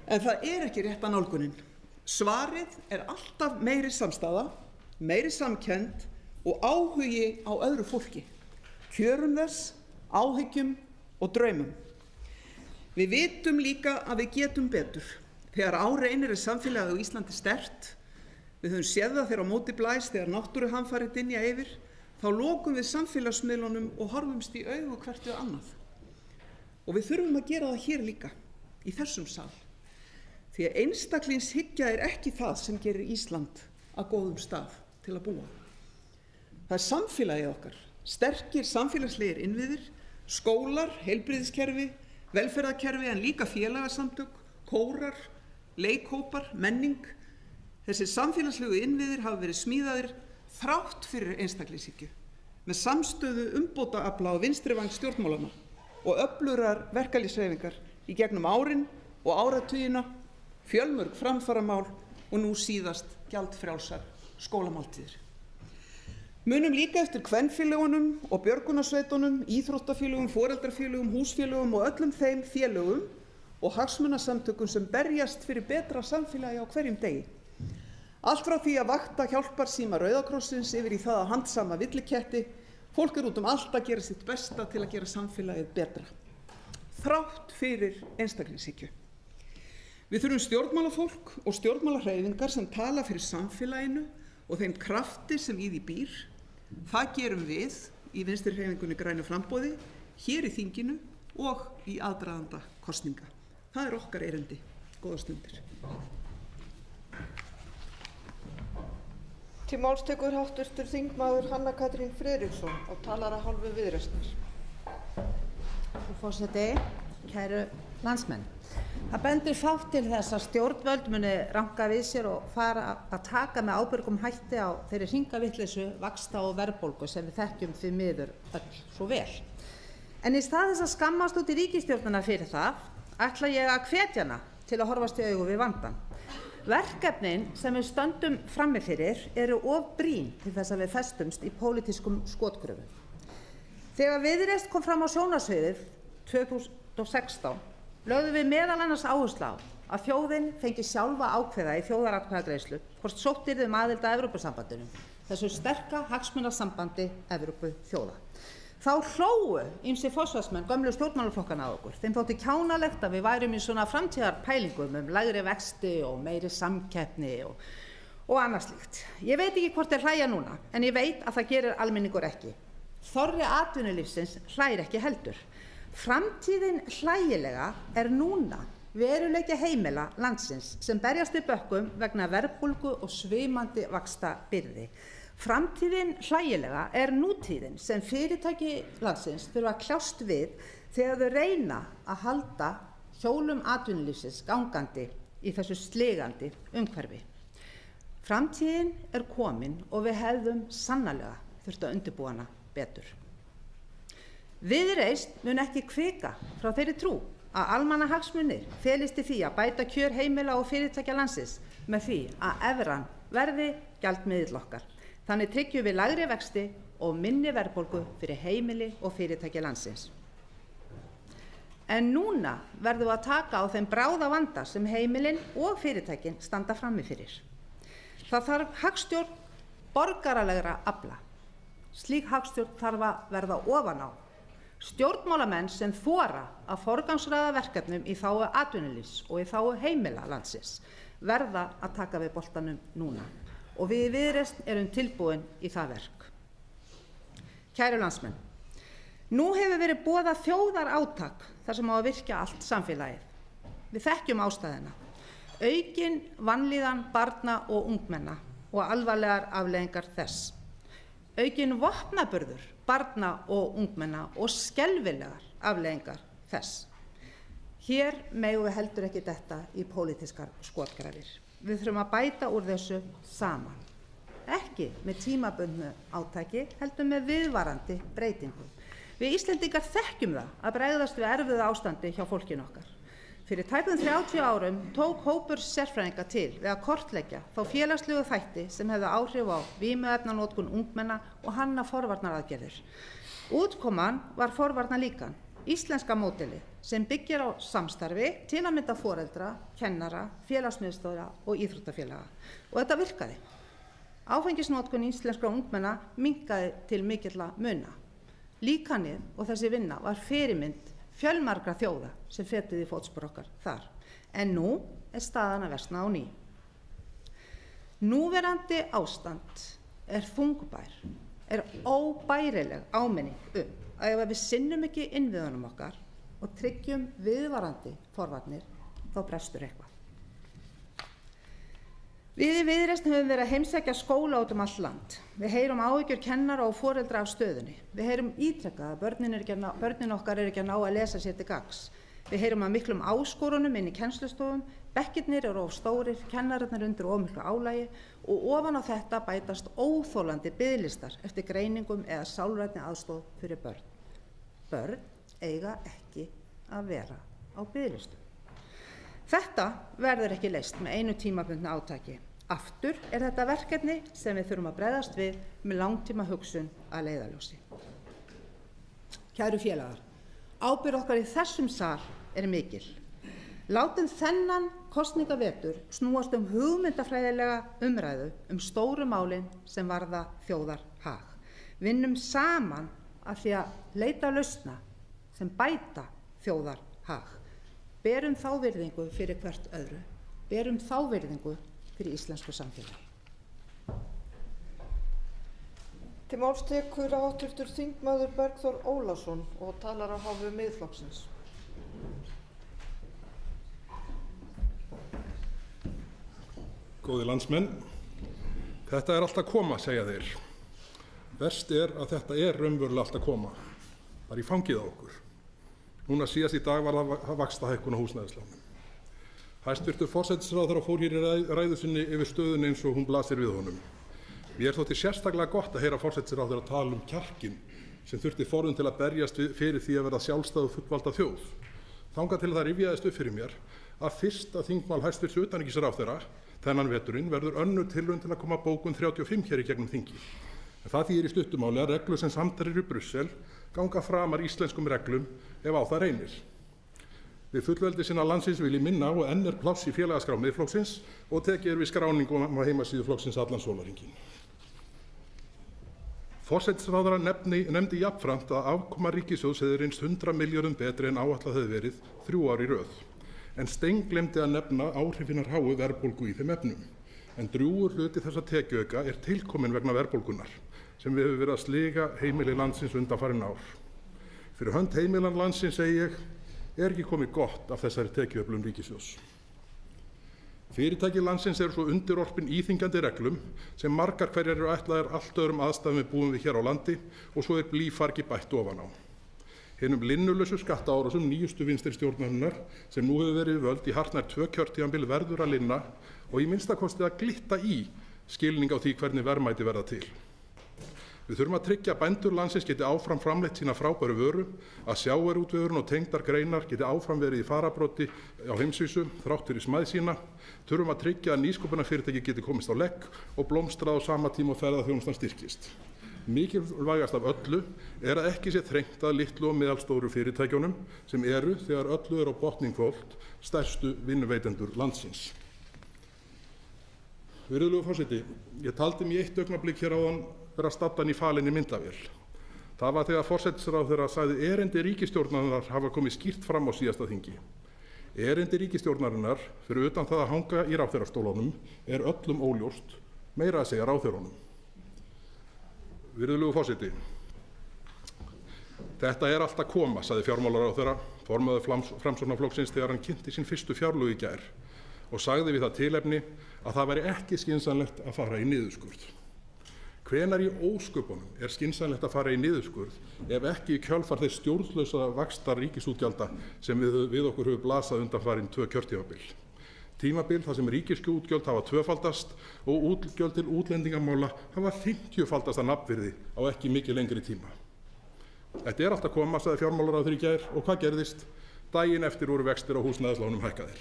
Speaker 8: En það er ekki rétta nálgunin. Svarið er alltaf meiri samstaða, meiri samkennd og áhugi á öðru fólki, kjörum þess, áhyggjum og draumum. Við vitum líka að við getum betur. Þegar á reynir er samfélagið á Íslandi sterkt, við höfum séð það þegar á móti blæs, þegar náttúruhamfarir dynja yfir, þá lokum við samfélagsmiðlunum og horfumst í augu hvert við annað. Og við þurfum að gera það hér líka, í þessum sal. Því að einstaklingshyggja er ekki það sem gerir Ísland að góðum stað til að búa. Það er samfélagið okkar, sterkir samfélagslegir innviðir, skólar, heilbrigðiskerfi, velferðarkerfi en líka félagasamtök, kórar, leikhópar, menning. Þessir samfélagslegu innviðir hafa verið smíðaðir þrátt fyrir einstaklingshyggju, með samstöðu umbótaafla á vinstri væng stjórnmálanna og öflugar verkalýðshreyfingar í gegnum árin og áratugina, fjölmörg framfaramál og nú síðast gjaldfrjálsar skólamáltíðir. Munum líka eftir kvenfélögunum og björgunarsveitunum, íþróttafélögum, foreldrafélögum, húsfélögum og öllum þeim félögum og hagsmunasamtökum sem berjast fyrir betra samfélagi á hverjum degi. Allt frá því að vakta hjálparsíma Rauða krossins yfir í það að handsama villiketti, fólk er út um allt að gera sitt besta til að gera samfélagið betra, þrátt fyrir einstaklingshyggju. Við þurfum stjórnmálafólk og stjórnmálahreyfingar sem tala fyrir samfélaginu og þeim krafti sem í því býr. Það gerum við í Vinstrihreyfingunni grænu framboði, hér í þinginu og í aðdraganda kosninga. Það er okkar erindi. Góðar stundir.
Speaker 11: Til máls tekur hv. þingmaður Hanna Katrín Friðriksson og talar að hálfu Viðreisnar.
Speaker 4: Frú forseti, kæru landsmenn. Það bendir fátt til þess að stjórnvöld muni ranka við sér og fara að taka með ábyrgum hætti á þeirri hringavitleysu, vaxta og verðbólgu sem við þekkjum því miður öll svo vel. En í stað þess að skammast út í ríkisstjórnina fyrir það, ætla ég að hvetja hana til að horfast í augu við vandann. Verkefnin sem við stöndum frammi fyrir eru of brýn til þess að við festumst í pólitískum skotgröfum. Þegar Viðreisn kom fram á sjónarsviðið 2016 lögðum við meðal annars áherslu á að þjóðin fengi sjálfa ákveða í þjóðaratkvæðagreiðslu hvort sótt yrði aðild að Evrópusambandinu, þessu sterka hagsmunasambandi Evrópuþjóða. Þá hlógu ýmsir forsvarsmenn gömlu stjórnmálaflokkana að okkur. Þeim þótti kjánalegt að við værum í svona framtíðarpælingum lægri vexti og meiri samkeppni og annað slíkt. Ég veit ekki hvort þeir hlæja núna, en ég veit að það gerir almenningur ekki. Þorri atvinnulífsins hlær ekki heldur. Framtíðin hlægilega er núna veruleiki heimila landsins sem berjast við bökkum vegna verðbólgu og svimandi vaxtabyrði. Framtíðin hlægilega er nútíðin sem fyrirtæki landsins þurfa að kljást við þegar þau reyna að halda hjólum atvinnulífsins gangandi í þessu sligandi umhverfi. Framtíðin er komin og við hefðum sannarlega þurft að undirbúa hana betur. Viðreisn mun ekki hvika frá þeirri trú að almannahagsmunir felist í því að bæta kjör heimila og fyrirtækja landsins með því að evran verði gjaldmiðill okkar. Þannig tryggjum við lægri vexti og minni verðbólgu fyrir heimili og fyrirtækja landsins. En núna verðum við að taka á þeim bráða vanda sem heimilin og fyrirtækin standa frammi fyrir. Það þarf hagstjórn borgaralegra afla. Slík hagstjórn þarf að verða ofan á. Stjórnmálamenn sem þora að forgangsraða verkefnum í þágu atvinnulífs og í þágu heimila landsins verða að taka við boltanum núna. Og við í Viðreisn erum tilbúin í það verk. Kæru landsmenn, nú hefur verið boðað þjóðarátak þar sem á að virkja allt samfélagið. Við þekkjum ástæðuna. Aukin vanlíðan barna og ungmenna og alvarlegar afleiðingar þess. Aukin vopnaburður barna og ungmenna og skelfilegar afleiðingar þess.
Speaker 16: Hér megum við heldur ekki detta í pólitískar skotgrafir. Við þurfum að bæta úr þessu saman. Ekki með tímabundnu átaki, heldur með viðvarandi breytingum. Við Íslendingar þekkjum það að bregðast við erfiðu ástandi hjá fólkinu okkar. Fyrir tæpum 30 árum tók hópur sérfræðinga til við að kortleggja þá félagslegu þætti sem hefðu áhrif á vímuefnanotkun ungmenna og hanna forvarnaraðgerðir. Útkoman var forvarnalíkan, íslenska módelið, sem byggir á samstarfi til að mynda foreldra, kennara, félagsmiðstöðva og íþróttafélaga. Og þetta virkaði. Áfengisnotkun íslenskra ungmenna minnkaði til mikilla muna. Líkanið og þessi vinna var fyrirmynd fjölmargra þjóða sem fetuðu í fótspor okkar þar. En nú staðan að versna á ný. Núverandi ástand þungbær, óbærileg áminning að ef við sinnum ekki innviðunum okkar og tryggjum viðvarandi forvarnir, þá brestur eitthvað. Við í Viðreisn höfum verið að heimsækja skóla út allt land. Við heyrum áhyggjur kennara og foreldra af stöðunni. Við heyrum ítrekað að börnin okkar eru ekki að ná að lesa sér til gagns. Við heyrum að miklum áskorunum inn í kennslustofum, bekkirnir eru of stórir, kennararnir undir of miklu álagi og ofan á þetta bætast óþolandi biðlistar eftir greiningum eða sálrænni aðstoð fyrir börn. Börn eiga ekki að vera á biðlistum. Þetta verður ekki leyst með einu tímabundnu átaki. Aftur þetta verkefni sem við þurfum að bregðast við með langtíma hugsun að leiðarljósi. Kæru félagar, ábyrgð okkar í þessum sal mikil. Látum þennan kosningavetur snúast hugmyndafræðilega umræðu stóru málin sem varða þjóðarhag. Vinnum saman að því að leita lausna sem bæta þjóðarhag. Berum þá virðingu fyrir hvert öðru. Berum þá virðingu fyrir íslensku samfélagi.
Speaker 11: Til máls tekur hv. þingmaður Bergþór Ólason og talar af hálfu Miðflokksins.
Speaker 5: Góðir landsmenn, þetta allt að koma, segja þeir. Verst að þetta raunverulega allt að koma, bara í fangið á okkur. Núna síðast í dag var það vaxtahækkun á húsnæðislánum. Hæstv. forsætisráðherra fór hér í ræðu sinni yfir stöðunni eins og hún blasir við honum. Mér þótti sérstaklega gott að heyra forsætisráðherra tala kjarkinn sem þurfti forðum til að berjast fyrir því að verða sjálfstæð og fullvalda þjóð. Þangað til það rifjaðist upp fyrir mér að fyrsta þingmál hæstv. Utanríkisráðherra þennan veturinn verður önnur tilraun til að koma bókun 35 hér í gegnum þingi. En það þýðir í stuttu máli að reglur sem samdar eru í Brussel ganga framar íslenskum reglum ef á það reynir. Við fullveldi sinna landsins vil ég minna og enn pláss í félagaskrá Miðflokksins og tekið við skráningu á heimasíðu flokksins allan sólarhringinn. Forsætisráðherra nefndi jafnframt að afkoma ríkissjóðs hefði reynst 100 milljörðum betri en áætlað hefði verið 3 ár í röð, en steingleymdi að nefna áhrifinnar háu verðbólgu í þeim efnum. En drjúgur hluti þessa tekjuauka tilkominn vegna verðbólgunnar sem við höfum verið að sliga heimili landsins undanfarin ár. Fyrir hönd heimilan landsins segi ég, ekki komið gott af þessari tekjuöflun ríkissjóðs. Fyrirtæki landsins eru svo undirorpin íþyngjandi reglum sem margar hverjar eru ætlaðar allt öðrum aðstæðum við búum við hér á landi og svo blýfargi bætt ofan á. Hinum linnulausu skattaárásum nýjustu vinstri stjórnarinnar sem nú hefur verið við völd í hartnær 2 kjörtímabil verður að linna og í minnsta kosti að glitta í skilning á því hvernig verðmæti verða til. Við þurfum að tryggja að bændur landsins geti áfram framleitt sína frábæru vöru, að sjávarútvegurinn og tengdar greinar geti áfram verið í fararbroddi á heimsvísu þrátt fyrir smæð sína. Þurfum að tryggja að nýsköpunarfyrirtæki geti komist á legg og blómstrað á sama tíma og ferðaþjónustan styrkist. Mikilvægast af öllu að ekki sé þrengt að litlu og meðalstóru fyrirtækjunum sem eru, þegar öllu á botninn hvolft, stærstu vinnuveitendur landsins. Virðulegur forseti, ég taldi mig í eitt augnablik hér áðan vera staddan í falinni myndavél. Það var þegar forsætisráðherra sagði erindi ríkisstjórnarinnar hafa komið skýrt fram á síðasta þingi. Erindi ríkisstjórnarinnar, fyrir utan það að hanga í ráðherrastólunum, öllum óljóst, meira að segja ráðherrunum. Virðulegur forseti, þetta allt að koma, sagði fjármálaráðherra, formaður Framsóknarflokksins þegar hann kynnti sín fyrstu fjárlög í gær og sagði við það tilefni að það væri ekki skynsamlegt að fara í niðurskurð. Hvenær í ósköpunum skynsamlegt að fara í niðurskurð ef ekki í kjölfar þess stjórnlausa vaxtar ríkisútgjalda sem við okkur hefur blasað undanfarin 2 kjörtímabil. Tímabil þar sem ríkisútgjöld hafa tvöfaldast og útgjöld til útlendingamála hafa 50-faldast að nafnvirði á ekki mikið lengri tíma. Þetta alltaf að koma, sagði fjármálaráðherra í gær, og hvað gerðist? Daginn eftir voru vextir á húsnæðislánum hækkaðir.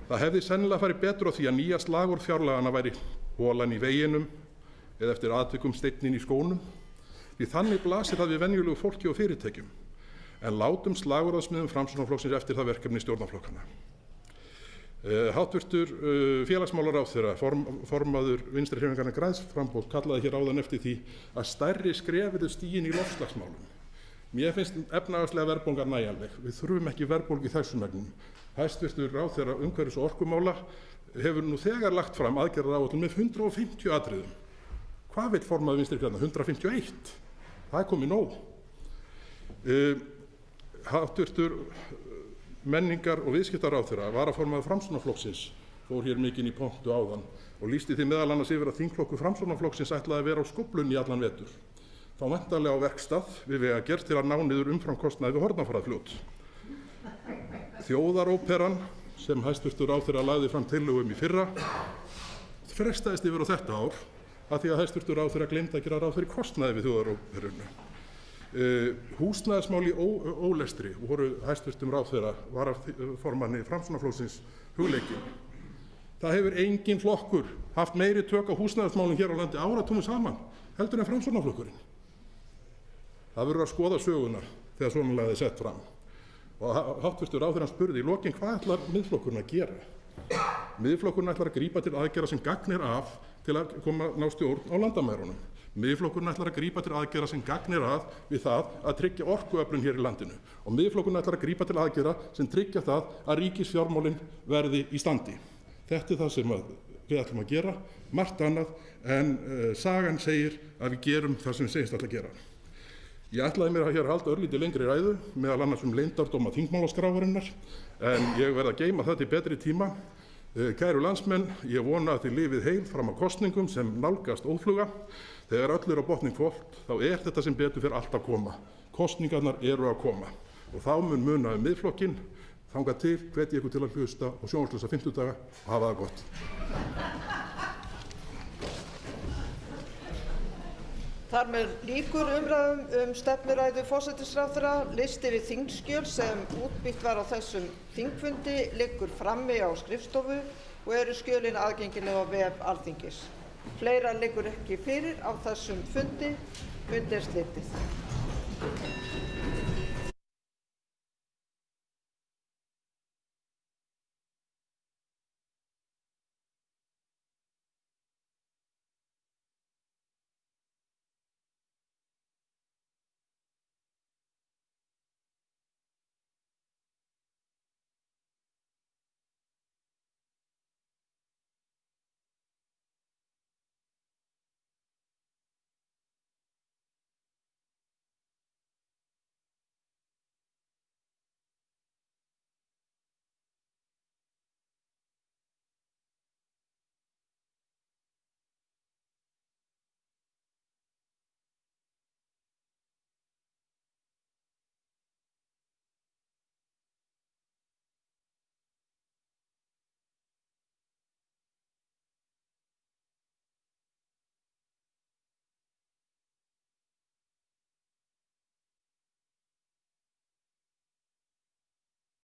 Speaker 5: Það hefði sennilega farið betur á því að nýja slagorð fjárlaganna væri holan í veginum eða eftir atvikum steinninn í skónum, því þannig blasir það við venjulegu fólki og fyrirtækjum. En látum slagorðasmiðum Framsóknarflokksins eftir það verkefni stjórnarflokkanna. Háttvirtur félagsmálaráðherra, formaður Vinstri-hreyfingarinnar – græns framboðs, kallaði hér áðan eftir því að stærri skref yrðu stigin í loftslagsmálum. Mér finnst efnahagslega verðbólgan nægjanleg. Við þurfum ekki verðbólgu í þessum efnum. Hæstvirtur ráðherra umhverfis- og orkumála hefur nú þegar lagt fram aðgerðaáætlun með 150 atriðum. Hvað vill formaður Vinstri-grænna? 151. Það komið nóg. Háttvirtur menningar- og viðskiptaráðherra, varaformaður Framsóknarflokksins, fór hér mikinn í pontu áðan og lýsti því meðal annars yfir að þingflokkur Framsóknarflokksins ætlaði að vera á skóflunni í allan vetur. Þá væntanlega á verkstað við Vegagerð til að ná niður umframkostnaði við Hornafjarðarfljót. Þjóðaróperan, sem hæstvirtur ráðherra lagði fram tillögu í fyrra, frestaðist yfir á þetta ár af því að hæstvirtur ráðherra gleymdi að gera ráð fyrir kostnaði við þjóðaróperuna. Húsnæðismál í ólestri voru hæstvirtum ráðherra, varaformanni Framsóknarflokksins, hugleikin. Það hefur engin flokkur haft meiri tök á húsnæðismálum hér á landi áratugum saman heldur en Framsóknarflokkurinn. Það verður að skoða söguna þegar svona lagði sett fram. Og háttvirtur ráðherrann spurði í lokin, hvað ætlar Miðflokkurinn að gera? Miðflokkurinn ætlar að grípa til aðgerða sem gagnir af til að ná stjórn á landamærunum. Miðflokkurinn ætlar að grípa til aðgerða sem gagnir af við það að tryggja orkuöflun hér í landinu. Og Miðflokkurinn ætlar að grípa til aðgerða sem tryggja það að ríkisfjármálin verði í standi. Þetta það sem við ætlum að gera, margt annað, en sagan segir að við gerum það sem við segjumst ætla að gera. Ég ætlaði mér að hér halda örlítið lengri ræðu, meðal annars leyndardóma þingmálaskráarinnar, en ég verð að geyma það til betri tíma. Kæru landsmenn, ég vona að þið lifið heil fram að kosningum sem nálgast óðfluga. Þegar öll er á botning hvolft, þá þetta sem betur fyrir allt að koma. Kosningarnar eru að koma og þá mun muna Miðflokkinn. Þangað til hvet ég ykkur til að hlusta á sjónvarpslausa fimmtudaga og hafa það gott.
Speaker 11: Þar með lýkur umræðum stefnuræðu forsætisráðherra. Listi yfir þingskjöl sem útbýtt var á þessum þingfundi liggur frammi á skrifstofu og eru skjölin aðgengileg á vef Alþingis. Fleira liggur ekki fyrir á þessum fundi. Fundi slitið.